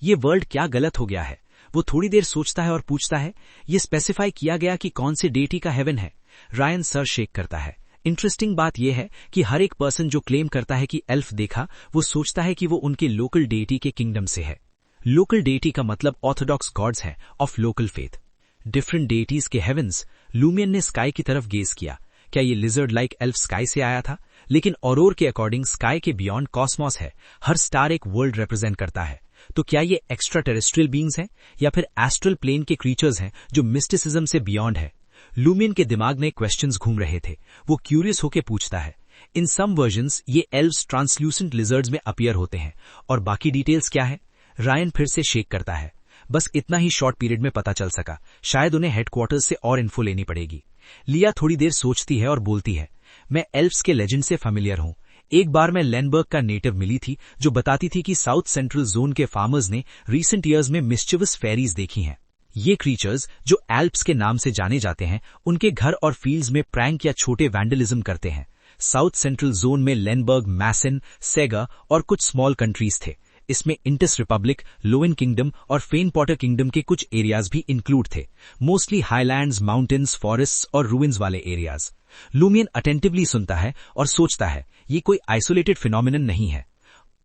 Speaker 2: ये वर्ल्ड क्या गलत हो गया है? वो थोड़ी देर सोचता है और पूछता है, ये स्पेसिफाई किया गया कि कौन से डेटी का हेवन है? रायन सर शेक करता है। इंटरेस्टिंग बात यह है कि हर एक पर्सन जो क्लेम करता है कि एल्फ देखा, वो सोचता है कि वो उनके लोकल डेटी के किंगडम से है। लोकल डेटी का मतलब ऑर्थोडॉक्स गॉड्स है of local faith. Different deities के हेवंस। लूमियन ने स्काई की तरफ गेज किया। क्या ये लिजर्ड लाइक एल्फ स्काई से आया था? लेकिन ऑरोर के अकॉर्डिंग स्काई के बियॉन्ड कॉस्मॉस है। हर स्टार एक वर्ल्ड रिप्रेजेंट करता है। तो क्या ये एक्स्ट्रा टेरेस्ट्रियल बीइंग्स हैं या फिर एस्ट्रल प्लेन के क्रीचर्स हैं जो मिस्टिसिज्म से बियॉन्ड है? लूमियन के दिमाग में क्वेश्चंस घूम रहे थे। वो क्यूरियस होकर पूछता है, इन सम वर्जन्स ये एल्व्स ट्रांसल्यूसेंट लिजर्ड्स में अपीयर होते हैं और बाकी डिटेल्स क्या है? रायन फिर से शेक करता है। बस इतना ही शॉर्ट पीरियड में पता चल सका, शायद उन्हें हेडक्वार्टर्स से और इन्फो लेनी पड़ेगी। लिया थोड़ी देर सोचती है और बोलती है, मैं एल्व्स के लेजेंड से फेमिलियर हूं। एक बार मैं लैंडबर्ग का नेटिव मिली थी जो बताती थी कि साउथ सेंट्रल जोन के फार्मर्स ने रीसेंट ईयर्स में मिस्चिवस फेरीज देखी हैं। ये क्रीचर्स जो एल्प्स के नाम से जाने जाते हैं, उनके घर और फील्ड्स में प्रैंक या छोटे वैंडलिज्म करते हैं। साउथ सेंट्रल जोन में लैंडबर्ग, मैसन, सेगा और कुछ स्मॉल कंट्रीज थे। इसमें इंटस रिपब्लिक, लोएन किंगडम और फेन पॉटर किंगडम के कुछ एरियाज भी इंक्लूड थे। मोस्टली हाईलैंड्स, माउंटेन्स, फॉरेस्ट्स और रूइंस वाले एरियाज। लूमियन अटेंटिवली सुनता है और सोचता है, ये कोई आइसोलेटेड फिनोमिनन नहीं है।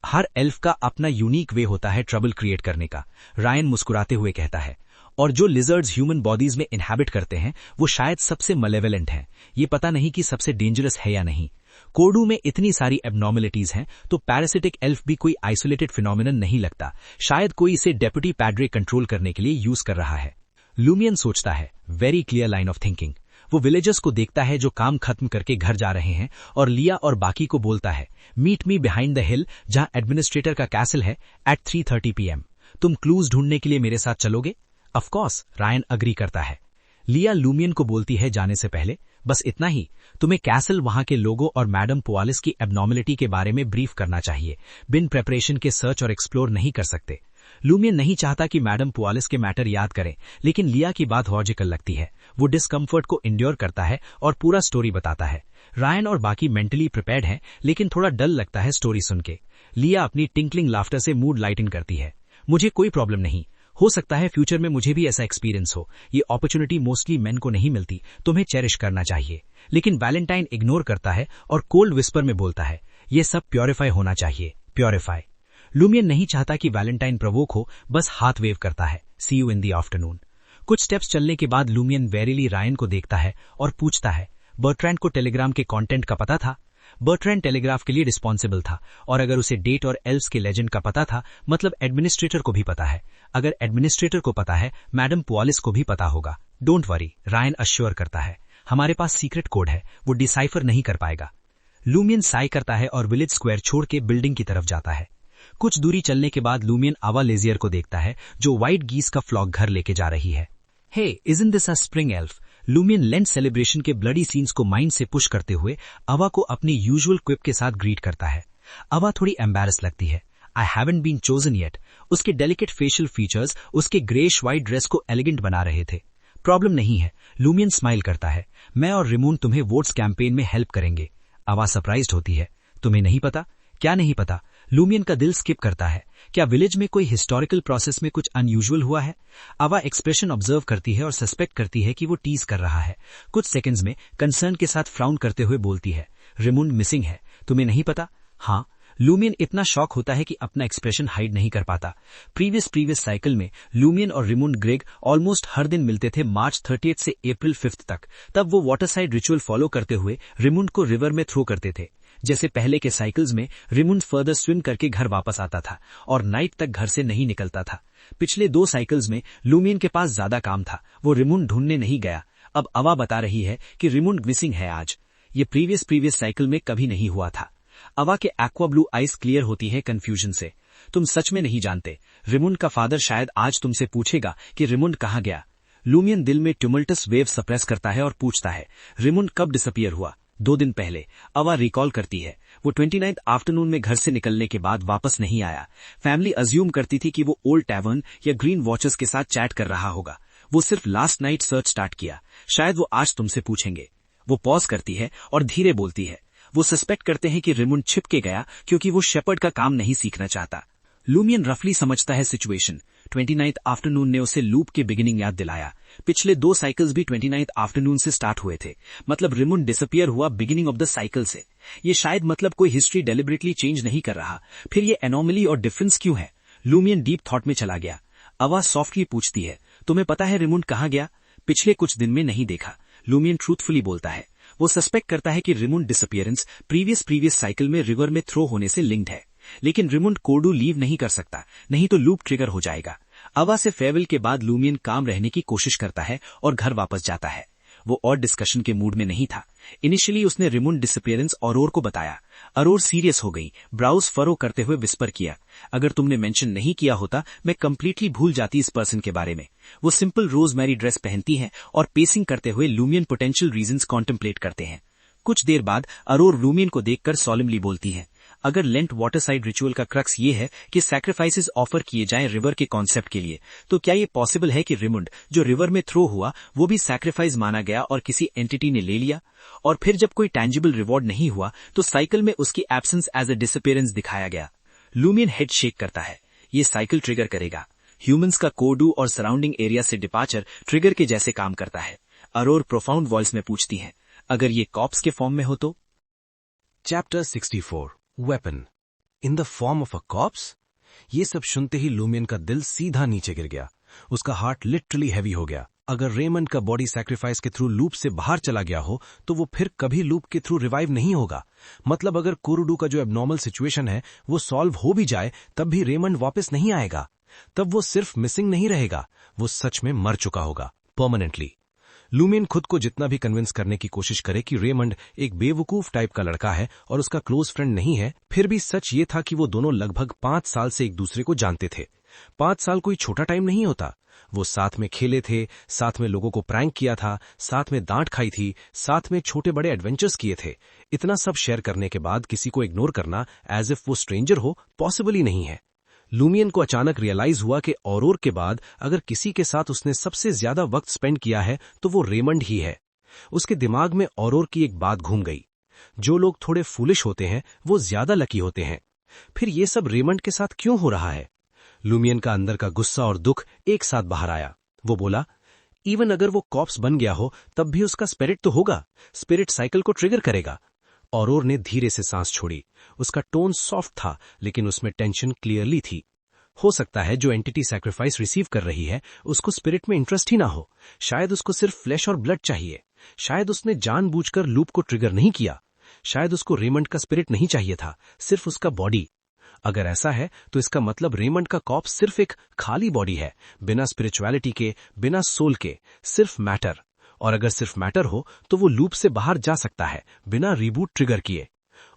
Speaker 2: हर एल्फ का अपना यूनिक वे होता है ट्रबल क्रिएट करने का। रायन मुस्कुराते हुए कहता है, और जो लिजर्ड्स ह्यूमन बॉडीज में इनहैबिट करते हैं वो शायद सबसे मलेवलेंट हैं। ये पता नहीं कि सबसे डेंजरस है या नहीं। कोर्डू में इतनी सारी एबनॉर्मलिटीज हैं तो पैरासिटिक एल्फ भी कोई आइसोलेटेड फिनोमिनन नहीं लगता। शायद कोई इसे डेप्यूटी पैड्रे कंट्रोल करने के लिए यूज कर रहा है। लूमियन सोचता है, very clear line of thinking. वो विलेजर्स को देखता है जो काम खत्म करके घर जा रहे हैं और लिया और बाकी को बोलता है, meet me behind the hill जहां एडमिनिस्ट्रेटर का कैसल है एट 3:30 PM। तुम क्लूज ढूंढने के लिए मेरे साथ चलोगे? ऑफ कोर्स, रायन अग्री करता है। लिया लूमियन को बोलती है जाने से पहले, बस इतना ही, तुम्हें कैसल, वहां के लोगों और मैडम पुआलिस की एबनॉर्मलिटी के बारे में ब्रीफ करना चाहिए। बिन प्रेपरेशन के सर्च और एक्सप्लोर नहीं कर सकते। लूमियन नहीं चाहता कि मैडम पुआलिस के मैटर याद करें, लेकिन लिया की बात लॉजिकल लगती है। वो डिस्कम्फर्ट को इंड्योर करता है और पूरा स्टोरी बताता है। रायन और बाकी मेंटली प्रिपेयर्ड हैं, लेकिन थोड़ा डल लगता है स्टोरी सुन के। लिया अपनी टिंकलिंग लाफ्टर से मूड लाइटन करती है। मुझे कोई प्रॉब्लम नहीं, हो सकता है फ्यूचर में मुझे भी ऐसा एक्सपीरियंस हो। ये अपॉर्चुनिटी मोस्टली मेन को नहीं मिलती, तुम्हें चेरिश करना चाहिए। लेकिन वैलेंटाइन इग्नोर करता है और कोल्ड विस्पर में बोलता है, ये सब प्योरीफाई होना चाहिए, प्योरीफाई। लूमियन नहीं चाहता कि वैलेंटाइन प्रवोक हो, बस हाथ वेव करता है, सी यू इन दी आफ्टरनून। कुछ स्टेप्स चलने के बाद लूमियन वेरीली रायन को देखता है और पूछता है, बर्ट्रैंड को टेलीग्राम के कंटेंट का पता था? बर्ट्रैंड टेलीग्राफ के लिए रिस्पॉन्सिबल था, और अगर उसे डेट और एल्व्स के लेजेंड का पता था, मतलब एडमिनिस्ट्रेटर को भी पता है। अगर एडमिनिस्ट्रेटर को पता है, मैडम पुआलिस को भी पता होगा। डोंट वरी, रायन अश्योर करता है, हमारे पास सीक्रेट कोड है, वो डिसाइफर नहीं कर पाएगा। लूमियन साई करता है और विलेज स्क्वायर छोड़ के बिल्डिंग की तरफ जाता है। कुछ दूरी चलने के बाद लूमियन आवा लेजियर को देखता है, जो व्हाइट गीस का फ्लॉक घर लेके जा रही है। Hey, isn't this a spring elf? Lumian Lent celebration के ब्लडी सीन्स को माइंड से पुश करते हुए अवा को अपनी यूजुअल क्विप के साथ ग्रीट करता है। अवा थोड़ी एम्बैरस लगती है। I haven't been chosen yet. उसके डेलिकेट फेशियल फीचर्स उसके ग्रेश व्हाइट ड्रेस को एलिगेंट बना रहे थे। प्रॉब्लम नहीं है, लूमियन स्माइल करता है, मैं और रिमून तुम्हें वोट्स कैंपेन में हेल्प करेंगे। अवा सरप्राइज्ड होती है, तुम्हें नहीं पता? क्या नहीं पता? लूमियन का दिल स्किप करता है। क्या विलेज में कोई हिस्टोरिकल प्रोसेस में कुछ अनयूजुअल हुआ है? अवा एक्सप्रेशन ऑब्जर्व करती है और सस्पेक्ट करती है कि वो टीज कर रहा है। कुछ सेकंड्स में कंसर्न के साथ फ्राउन करते हुए बोलती है, रिमुंड मिसिंग है, तुम्हें नहीं पता? हाँ। लूमियन इतना शॉक होता है कि अपना एक्सप्रेशन हाइड नहीं कर पाता। प्रीवियस साइकिल में लूमियन और रिमुंड ग्रेग ऑलमोस्ट हर दिन मिलते थे मार्च 30 से अप्रैल 5 तक। तब वो वाटर साइड रिचुअल फॉलो करते हुए रिमुंड को रिवर में थ्रो करते थे। जैसे पहले के साइकिल्स में रिमुंड फर्दर स्विम करके घर वापस आता था और नाइट तक घर से नहीं निकलता था। पिछले 2 साइकिल्स में लूमियन के पास ज्यादा काम था, वो रिमुंड ढूंढने नहीं गया। अब अवा बता रही है कि रिमुंड मिसिंग है आज। ये प्रीवियस साइकिल में कभी नहीं हुआ था। अवा के एक्वा ब्लू आइज क्लियर होती है कंफ्यूजन से। तुम सच में नहीं जानते? रिमुंड का फादर शायद आज तुमसे पूछेगा कि रिमुंड कहाँ गया। लूमियन दिल में ट्यूमल्टस वेव सप्रेस करता है और पूछता है, रिमुंड कब डिसअपियर हुआ? 2 दिन पहले। अवा रिकॉल करती है, वो 29 आफ्टरनून में घर से निकलने के बाद वापस नहीं आया। फैमिली अज्यूम करती थी कि वो ओल्ड टैवर्न या ग्रीन वॉचर्स के साथ चैट कर रहा होगा। वो सिर्फ लास्ट नाइट सर्च स्टार्ट किया। शायद वो आज तुमसे पूछेंगे। वो पॉज करती है और धीरे बोलती है, वो सस्पेक्ट करते हैं कि रिमुंड छिप के गया क्योंकि वो शेपर्ड का काम नहीं सीखना चाहता। लूमियन रफली समझता है सिचुएशन। 29 आफ्टरनून ने उसे लूप के बिगिनिंग याद दिलाया। पिछले 2 साइकिल्स भी 29 आफ्टरनून से स्टार्ट हुए थे, मतलब रिमुंड डिसअपियर हुआ बिगिनिंग ऑफ द साइकिल से। ये शायद मतलब कोई हिस्ट्री डेलिबरेटली चेंज नहीं कर रहा। फिर ये एनोमली और डिफरेंस क्यों है? लूमियन डीप थॉट में चला गया। अवा सॉफ्टली पूछती है, तुम्हें पता है रिमुंड कहाँ गया? पिछले कुछ दिन में नहीं देखा। लूमियन ट्रूथफुली बोलता है। वो सस्पेक्ट करता है कि रिमुंड डिसअपियरेंस प्रीवियस साइकिल में रिवर में थ्रो होने से लिंक्ड है, लेकिन रिमुंड कोडू लीव नहीं कर सकता, नहीं तो लूप ट्रिगर हो जाएगा। अवा से फेयरवेल के बाद लूमियन काम रहने की कोशिश करता है और घर वापस जाता है। वो और डिस्कशन के मूड में नहीं था। इनिशियली उसने रिमुंड डिसअपियरेंस अरोर को बताया। अरोर सीरियस हो गई, ब्राउज फरो करते हुए विस्पर किया, अगर तुमने मेंशन नहीं किया होता मैं कंप्लीटली भूल जाती इस पर्सन के बारे में। वो सिंपल रोजमेरी ड्रेस पहनती है और पेसिंग करते हुए लूमियन पोटेंशियल रीजंस कॉन्टेम्पलेट करते हैं। कुछ देर बाद अरोर लूमियन को देखकर सॉलिमली बोलती है, अगर लेंट वाटर साइड रिचुअल का क्रक्स ये है कि सैक्रिफाइसेस ऑफर किए जाएं रिवर के कॉन्सेप्ट के लिए, तो क्या ये पॉसिबल है कि रिमुंड जो रिवर में थ्रो हुआ वो भी सैक्रिफाइस माना गया और किसी एंटिटी ने ले लिया? और फिर जब कोई टैंजिबल रिवॉर्ड नहीं हुआ तो साइकिल में उसकी एब्सेंस एज अ डिसअपियरेंस दिखाया गया। लूमियन हेड शेक करता है, ये साइकिल ट्रिगर करेगा। ह्यूमंस का कोडू और सराउंडिंग एरिया से डिपार्चर ट्रिगर के जैसे काम करता है। अरोर प्रोफाउंड वॉइस में पूछती है, अगर ये कॉप्स के फॉर्म में हो तो?
Speaker 1: Chapter 64 weapon in the form of a cops. ये सब सुनते ही लूमियन का दिल सीधा नीचे गिर गया। उसका हार्ट लिटरली हैवी हो गया। अगर रेमंड का बॉडी सैक्रिफाइस के थ्रू लूप से बाहर चला गया हो तो वो फिर कभी लूप के थ्रू रिवाइव नहीं होगा। मतलब अगर कोरुडू का जो एबनॉर्मल सिचुएशन है वो सॉल्व हो भी जाए तब भी रेमंड वापस नहीं आएगा। तब वो सिर्फ मिसिंग नहीं रहेगा, वो सच में मर चुका होगा परमानेंटली। लूमियन खुद को जितना भी कन्विंस करने की कोशिश करे कि रेमंड एक बेवकूफ टाइप का लड़का है और उसका क्लोज फ्रेंड नहीं है, फिर भी सच ये था कि वो दोनों लगभग 5 साल से एक दूसरे को जानते थे। 5 साल कोई छोटा टाइम नहीं होता। वो साथ में खेले थे, साथ में लोगों को प्रैंक किया था, साथ में डांट खाई थी, साथ में छोटे बड़े एडवेंचर्स किए थे। इतना सब शेयर करने के बाद किसी को इग्नोर करना एज इफ वो स्ट्रेंजर हो पॉसिबल ही नहीं है।
Speaker 3: लूमियन को अचानक रियलाइज हुआ कि औरोर के बाद अगर किसी के साथ उसने सबसे ज्यादा वक्त स्पेंड किया है तो वो रेमंड ही है। उसके दिमाग में औरोर की एक बात घूम गई, जो लोग थोड़े फूलिश होते हैं वो ज्यादा लकी होते हैं। फिर ये सब रेमंड के साथ क्यों हो रहा है? लूमियन का अंदर का गुस्सा और दुख एक साथ बाहर आया। वो बोला, इवन अगर वो कॉप्स बन गया हो तब भी उसका स्पिरिट तो होगा, स्पिरिट साइकिल को ट्रिगर करेगा। औरोर ने धीरे से सांस छोड़ी। उसका टोन सॉफ्ट था लेकिन उसमें टेंशन क्लियरली थी। हो सकता है जो एंटिटी सैक्रिफाइस रिसीव कर रही है उसको स्पिरिट में इंटरेस्ट ही ना हो, शायद उसको सिर्फ फ्लैश और ब्लड चाहिए। शायद उसने जानबूझकर लूप को ट्रिगर नहीं किया। शायद उसको रेमंड का स्पिरिट नहीं चाहिए था, सिर्फ उसका बॉडी। अगर ऐसा है तो इसका मतलब रेमंड का कॉप्स सिर्फ एक खाली बॉडी है, बिना स्पिरिचुअलिटी के, बिना सोल के, सिर्फ मैटर। और अगर सिर्फ मैटर हो तो वो लूप से बाहर जा सकता है बिना रिबूट ट्रिगर किए।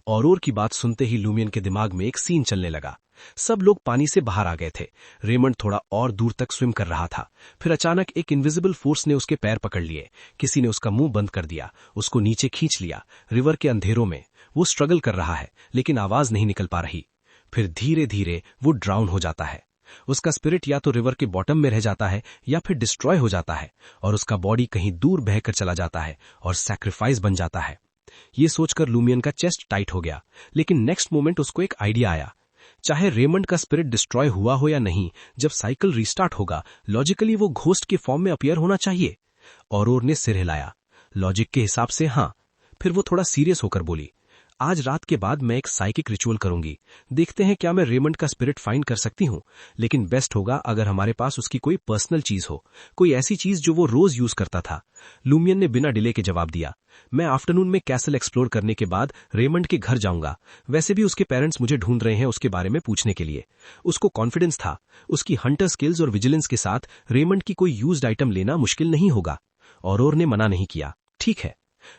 Speaker 3: औरोर की बात सुनते ही लूमियन के दिमाग में एक सीन चलने लगा। सब लोग पानी से बाहर आ गए थे। रेमंड थोड़ा और दूर तक स्विम कर रहा था। फिर अचानक एक इनविजिबल फोर्स ने उसके पैर पकड़ लिए। किसी ने उसका मुंह बंद कर दिया, उसको नीचे खींच लिया। रिवर के अंधेरों में वो स्ट्रगल कर रहा है लेकिन आवाज नहीं निकल पा रही। फिर धीरे धीरे वो ड्राउन हो जाता है। उसका स्पिरिट या तो रिवर के बॉटम में रह जाता है या फिर डिस्ट्रॉय हो जाता है और उसका बॉडी कहीं दूर बहकर चला जाता है और सैक्रिफाइस बन जाता है। ये सोचकर लूमियन का चेस्ट टाइट हो गया, लेकिन नेक्स्ट मोमेंट उसको एक आइडिया आया। चाहे रेमंड का स्पिरिट डिस्ट्रॉय हुआ हो या नहीं, जब साइकिल रीस्टार्ट होगा लॉजिकली वो घोस्ट के फॉर्म में अपीयर होना चाहिए। औरोर ने सिर हिलाया, लॉजिक के हिसाब से हाँ। फिर वो थोड़ा सीरियस होकर बोली, आज रात के बाद मैं एक साइकिक रिचुअल करूंगी। देखते हैं क्या मैं रेमंड का स्पिरिट फाइंड कर सकती हूँ, लेकिन बेस्ट होगा अगर हमारे पास उसकी कोई पर्सनल चीज हो, कोई ऐसी चीज जो वो रोज यूज करता था। लूमियन ने बिना डिले के जवाब दिया, मैं आफ्टरनून में कैसल एक्सप्लोर करने के बाद रेमंड के घर जाऊंगा। वैसे भी उसके पेरेंट्स मुझे ढूंढ रहे हैं उसके बारे में पूछने के लिए। उसको कॉन्फिडेंस था, उसकी हंटर स्किल्स और विजिलेंस के साथ रेमंड की कोई यूज्ड आइटम लेना मुश्किल नहीं होगा। औरोर ने मना नहीं किया। ठीक है।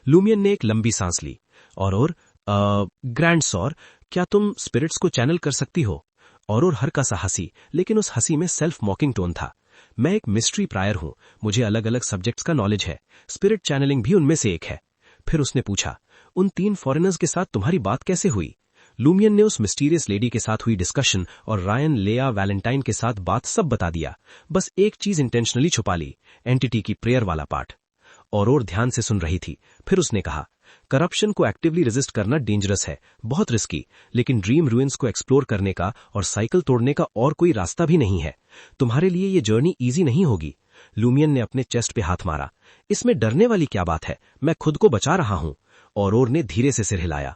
Speaker 3: लूमियन ने एक लंबी सांस ली। औरोर, ग्रैंड सॉर, क्या तुम स्पिरिट्स को चैनल कर सकती हो? औरोर हल्का सा हंसी, लेकिन उस हंसी में सेल्फ मॉकिंग टोन था। मैं एक मिस्ट्री प्रायर हूं, मुझे अलग अलग सब्जेक्ट्स का नॉलेज है, स्पिरिट चैनलिंग भी उनमें से एक है। फिर उसने पूछा, उन 3 फॉरेनर्स के साथ तुम्हारी बात कैसे हुई? लूमियन ने उस मिस्टीरियस लेडी के साथ हुई डिस्कशन और रायन, लेया, वैलेंटाइन के साथ बात सब बता दिया। बस एक चीज इंटेंशनली छुपा ली, एंटिटी की प्रेयर वाला पार्ट। औरोर ध्यान से सुन रही थी। फिर उसने कहा, करप्शन को एक्टिवली रेजिस्ट करना डेंजरस है, बहुत रिस्की, लेकिन ड्रीम रूइंस को एक्सप्लोर करने का और साइकिल तोड़ने का और कोई रास्ता भी नहीं है। तुम्हारे लिए ये जर्नी इजी नहीं होगी। लूमियन ने अपने चेस्ट पे हाथ मारा। इसमें डरने वाली क्या बात है, मैं खुद को बचा रहा हूं। औरोर ने धीरे से सिर हिलाया।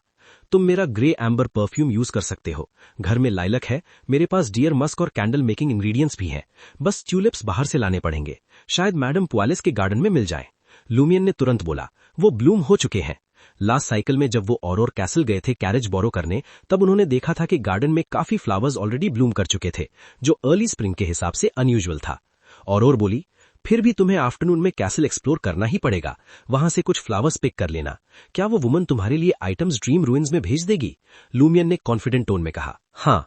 Speaker 3: तुम मेरा ग्रे एम्बर परफ्यूम यूज कर सकते हो, घर में लाइलक है, मेरे पास डियर मस्क और कैंडल मेकिंग इंग्रेडिएंट्स भी हैं। बस ट्यूलिप्स बाहर से लाने पड़ेंगे, शायद मैडम पुआलिस के गार्डन में मिल जाएं। लूमियन ने तुरंत बोला, वो ब्लूम हो चुके हैं। लास्ट साइकिल में जब वो औरोर कैसल गए थे कैरेज बोरो करने, तब उन्होंने देखा था कि गार्डन में काफी फ्लावर्स ऑलरेडी ब्लूम कर चुके थे, जो अर्ली स्प्रिंग के हिसाब से अनयूजुअल था। औरोर बोली, फिर भी तुम्हें आफ्टरनून में कैसल एक्सप्लोर करना ही पड़ेगा, वहां से कुछ फ्लावर्स पिक कर लेना। क्या वो वुमन तुम्हारे लिए आइटम्स ड्रीम रूइंस में भेज देगी? लूमियन ने कॉन्फिडेंट टोन में कहा, हाँ।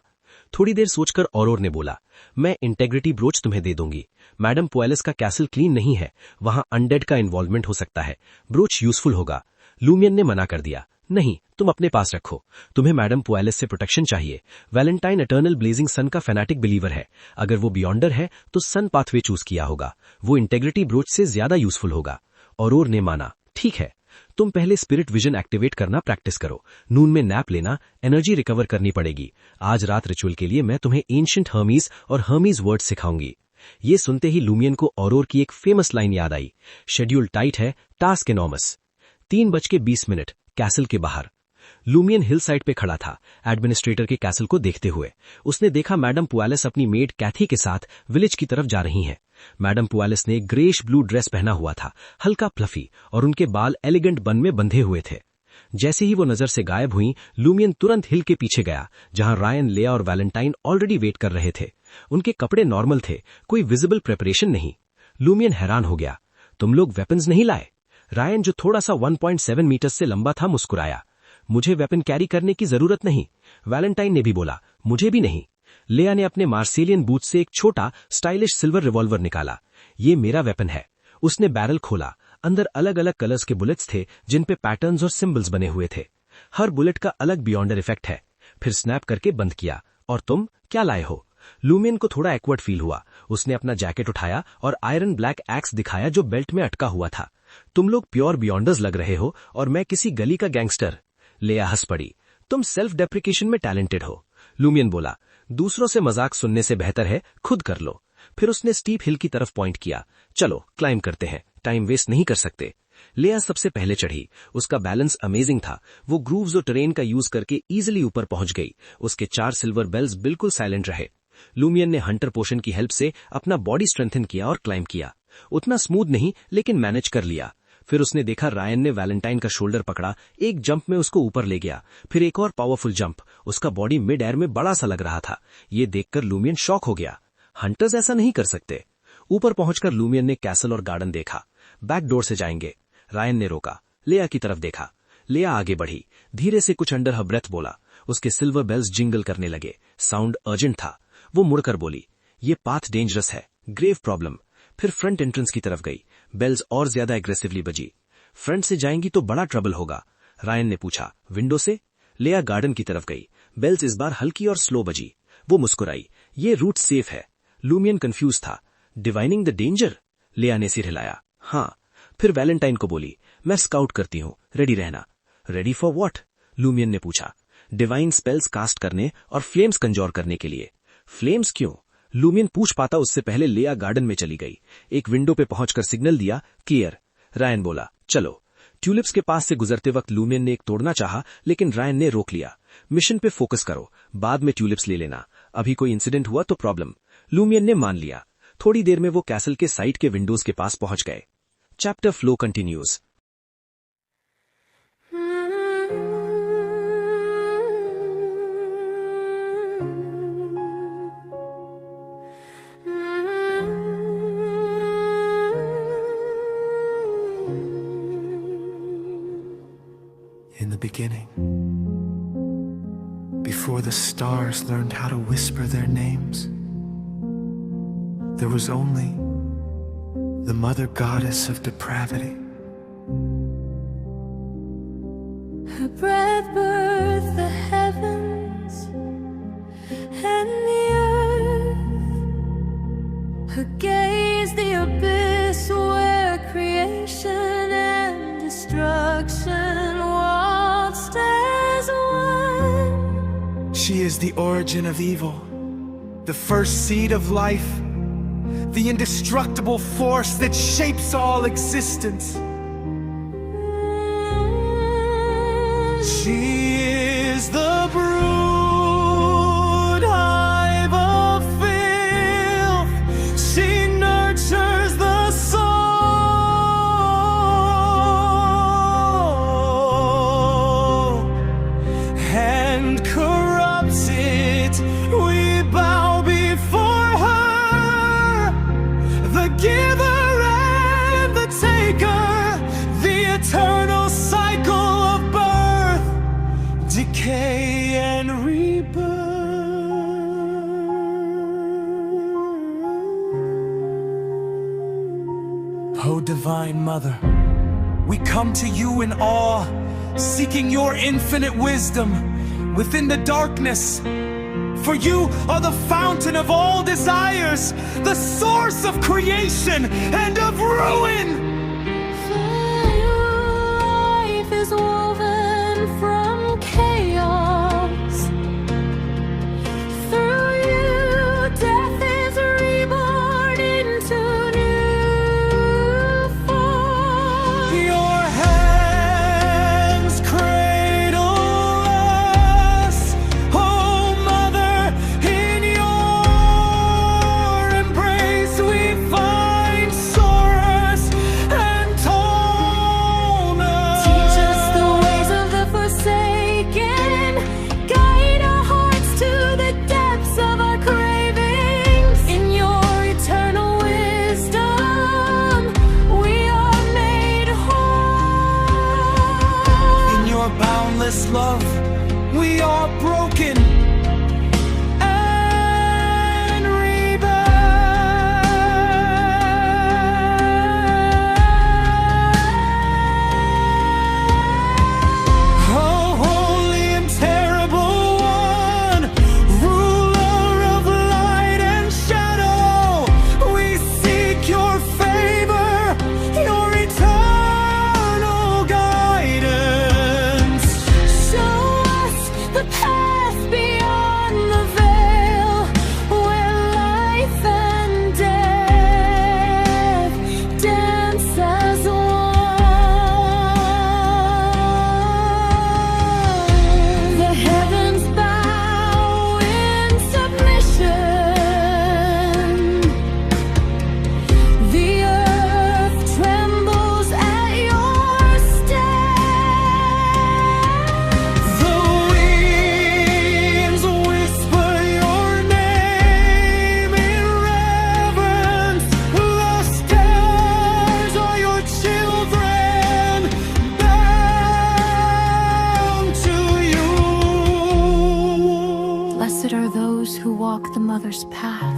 Speaker 3: थोड़ी देर सोचकर औरोर ने बोला, मैं इंटेग्रिटी ब्रोच तुम्हें दे दूंगी। मैडम पुआलिस का कैसल क्लीन नहीं है, वहां अनडेड का इन्वॉल्वमेंट हो सकता है, ब्रोच यूजफुल होगा। लूमियन ने मना कर दिया, नहीं, तुम अपने पास रखो, तुम्हें मैडम पुआलिस से प्रोटेक्शन चाहिए। वैलेंटाइन एटर्नल ब्लेजिंग सन का फैनाटिक बिलीवर है, अगर वो बियॉन्डर है तो सन पाथवे चूज किया होगा, वो इंटेग्रिटी ब्रोच से ज्यादा यूजफुल होगा। औरोर ने माना, ठीक है, तुम पहले स्पिरिट विजन एक्टिवेट करना प्रैक्टिस करो, नून में नैप लेना, एनर्जी रिकवर करनी पड़ेगी। आज रात रिचुअल के लिए मैं तुम्हें एंशिएंट हर्मीज और हर्मीज वर्ड सिखाऊंगी। ये सुनते ही लूमियन को औरोर की एक फेमस लाइन याद आई, शेड्यूल टाइट है, टास्क एनॉर्मस। 3:20 कैसल के बाहर। लूमियन हिल साइड पे खड़ा था, एडमिनिस्ट्रेटर के कैसल को देखते हुए। उसने देखा मैडम पुआलिस अपनी मेड कैथी के साथ विलेज की तरफ जा रही हैं। मैडम पुआलिस ने ग्रेश ब्लू ड्रेस पहना हुआ था, हल्का फ्लफी, और उनके बाल एलिगेंट बन में बंधे हुए थे। जैसे ही वो नजर से गायब हुई, लूमियन तुरंत हिल के पीछे गया, जहां रायन, लेया और वैलेंटाइन ऑलरेडी वेट कर रहे थे। उनके कपड़े नॉर्मल थे, कोई विजिबल प्रिपरेशन नहीं। लूमियन हैरान हो गया, तुम लोग वेपन्स नहीं लाए? रायन, जो थोड़ा सा 1.7 मीटर से लंबा था, मुस्कुराया, मुझे वेपन कैरी करने की जरूरत नहीं। वैलेंटाइन ने भी बोला, मुझे भी नहीं। लेया ने अपने मार्सेलियन बूथ से एक छोटा स्टाइलिश सिल्वर रिवॉल्वर निकाला, ये मेरा वेपन है। उसने बैरल खोला, अंदर अलग अलग कलर्स के बुलेट्स थे जिन पे पैटर्न्स और सिंबल्स बने हुए थे। हर बुलेट का अलग बियॉन्डर इफेक्ट है। फिर स्नैप करके बंद किया, और तुम क्या लाए हो? लूमियन को थोड़ा एक्वर्ड फील हुआ। उसने अपना जैकेट उठाया और आयरन ब्लैक एक्स दिखाया जो बेल्ट में अटका हुआ था। तुम लोग प्योर बियॉन्डर्स लग रहे हो और मैं किसी गली का गैंगस्टर। लेया हंस पड़ी। तुम सेल्फ डेप्रिकेशन में टैलेंटेड हो। लूमियन बोला, दूसरों से मजाक सुनने से बेहतर है खुद कर लो। फिर उसने स्टीप हिल की तरफ पॉइंट किया। चलो क्लाइंब करते हैं, टाइम वेस्ट नहीं कर सकते। लेया सबसे पहले चढ़ी। उसका बैलेंस अमेजिंग था। वो ग्रूव्स और टेरेन का यूज करके इजीली ऊपर पहुंच गई। उसके 4 सिल्वर बेल्स बिल्कुल साइलेंट रहे। लूमियन ने हंटर पोशन की हेल्प से अपना बॉडी स्ट्रेंथन किया और क्लाइंब किया। उतना स्मूथ नहीं, लेकिन मैनेज कर लिया। फिर उसने देखा रायन ने वैलेंटाइन का शोल्डर पकड़ा, एक जंप में उसको ऊपर ले गया। फिर एक और पावरफुल जंप। उसका बॉडी मिड एयर में बड़ा सा लग रहा था। ये देखकर लूमियन शॉक हो गया। हंटर्स ऐसा नहीं कर सकते। ऊपर पहुंचकर लूमियन ने कैसल और गार्डन देखा। बैक डोर से जाएंगे। रायन ने रोका। लेया की तरफ देखा। लेया आगे बढ़ी। धीरे से कुछ अंडर हर ब्रेथ बोला। उसके सिल्वर बेल्स जिंगल करने लगे। साउंड अर्जेंट था। वो मुड़कर बोली, ये पाथ डेंजरस है, ग्रेव प्रॉब्लम। फिर फ्रंट एंट्रेंस की तरफ गई। बेल्स और ज्यादा एग्रेसिवली बजी। फ्रंट से जाएंगी तो बड़ा ट्रबल होगा। रायन ने पूछा, विंडो से? लेया गार्डन की तरफ गई। बेल्स इस बार हल्की और स्लो बजी। वो मुस्कुराई। ये रूट सेफ है। लूमियन कंफ्यूज था। Divining the danger? लेया ने सिर हिलाया। हाँ। फिर वैलेंटाइन को बोली, मैं स्काउट करती हूँ, रेडी रहना। Ready for what? लूमियन ने पूछा। डिवाइन स्पेल्स कास्ट करने और फ्लेम्स कंजोर करने के लिए। फ्लेम्स क्यों? लूमियन पूछ पाता उससे पहले लेया गार्डन में चली गई। एक विंडो पे पहुंचकर सिग्नल दिया, क्लियर। रायन बोला, चलो। ट्यूलिप्स के पास से गुजरते वक्त लूमियन ने एक तोड़ना चाहा, लेकिन रायन ने रोक लिया। मिशन पे फोकस करो, बाद में ट्यूलिप्स ले लेना। अभी कोई इंसिडेंट हुआ तो प्रॉब्लम। लूमियन ने मान लिया। थोड़ी देर में वो कैसल के साइड के विंडोज के पास पहुंच गए। Chapter flow continues.
Speaker 4: In the beginning, before the stars learned how to whisper their names, there was only the mother goddess of depravity.
Speaker 5: Her breath birthed the heavens and the earth. Her gaze the abyss where creation and destruction waltzed as one.
Speaker 4: She is the origin of evil, the first seed of life, the indestructible force that shapes all existence. She is the brood hive of filth. She nurtures the soul and corrupts it. We bow before her, the giver and the taker, the eternal cycle of birth, decay and rebirth. O Divine Mother, we come to you in awe, seeking your infinite wisdom within the darkness. For you are the fountain of all desires, the source of creation and of ruin.
Speaker 5: Life is woven from chaos. Through you, death is reborn into new form.
Speaker 4: Your hands cradle us, oh Mother, in your embrace we find solace and wholeness.
Speaker 5: Teach us the ways of the forsaken. Guide our hearts to the depths of our cravings. In your eternal wisdom, we are made whole.
Speaker 4: In your boundless love, we are broken and rebirth. Oh, holy and terrible one, ruler of light
Speaker 5: walk the mother's path,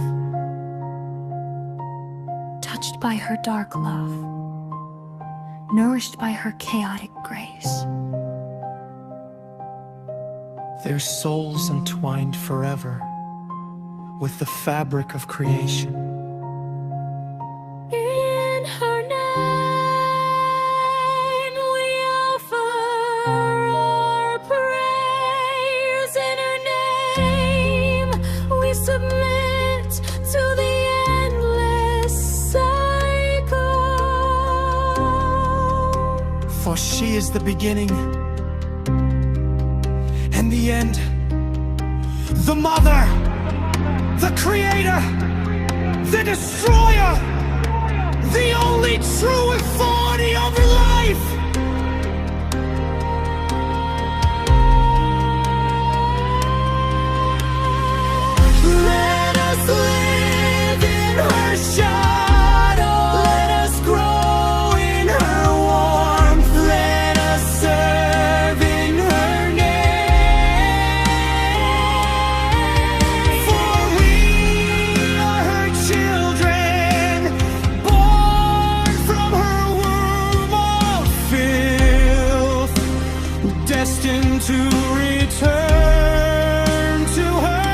Speaker 5: touched by her dark love, nourished by her chaotic grace.
Speaker 4: Their souls entwined forever with the fabric of creation.
Speaker 5: In her name we offer our prayers. In her name we submit to the endless cycle.
Speaker 4: For she is the beginning and the end, the mother, the creator, the destroyer, the only true authority over life. Let us live in her shadow. Let us grow in her warmth. Let us serve in her name. For we are her children, born from her womb of filth, destined to return to her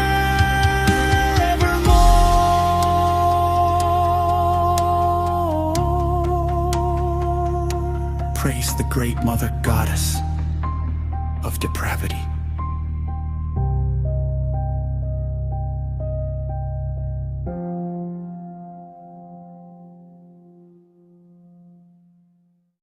Speaker 4: evermore. Praise the great Mother Goddess of depravity.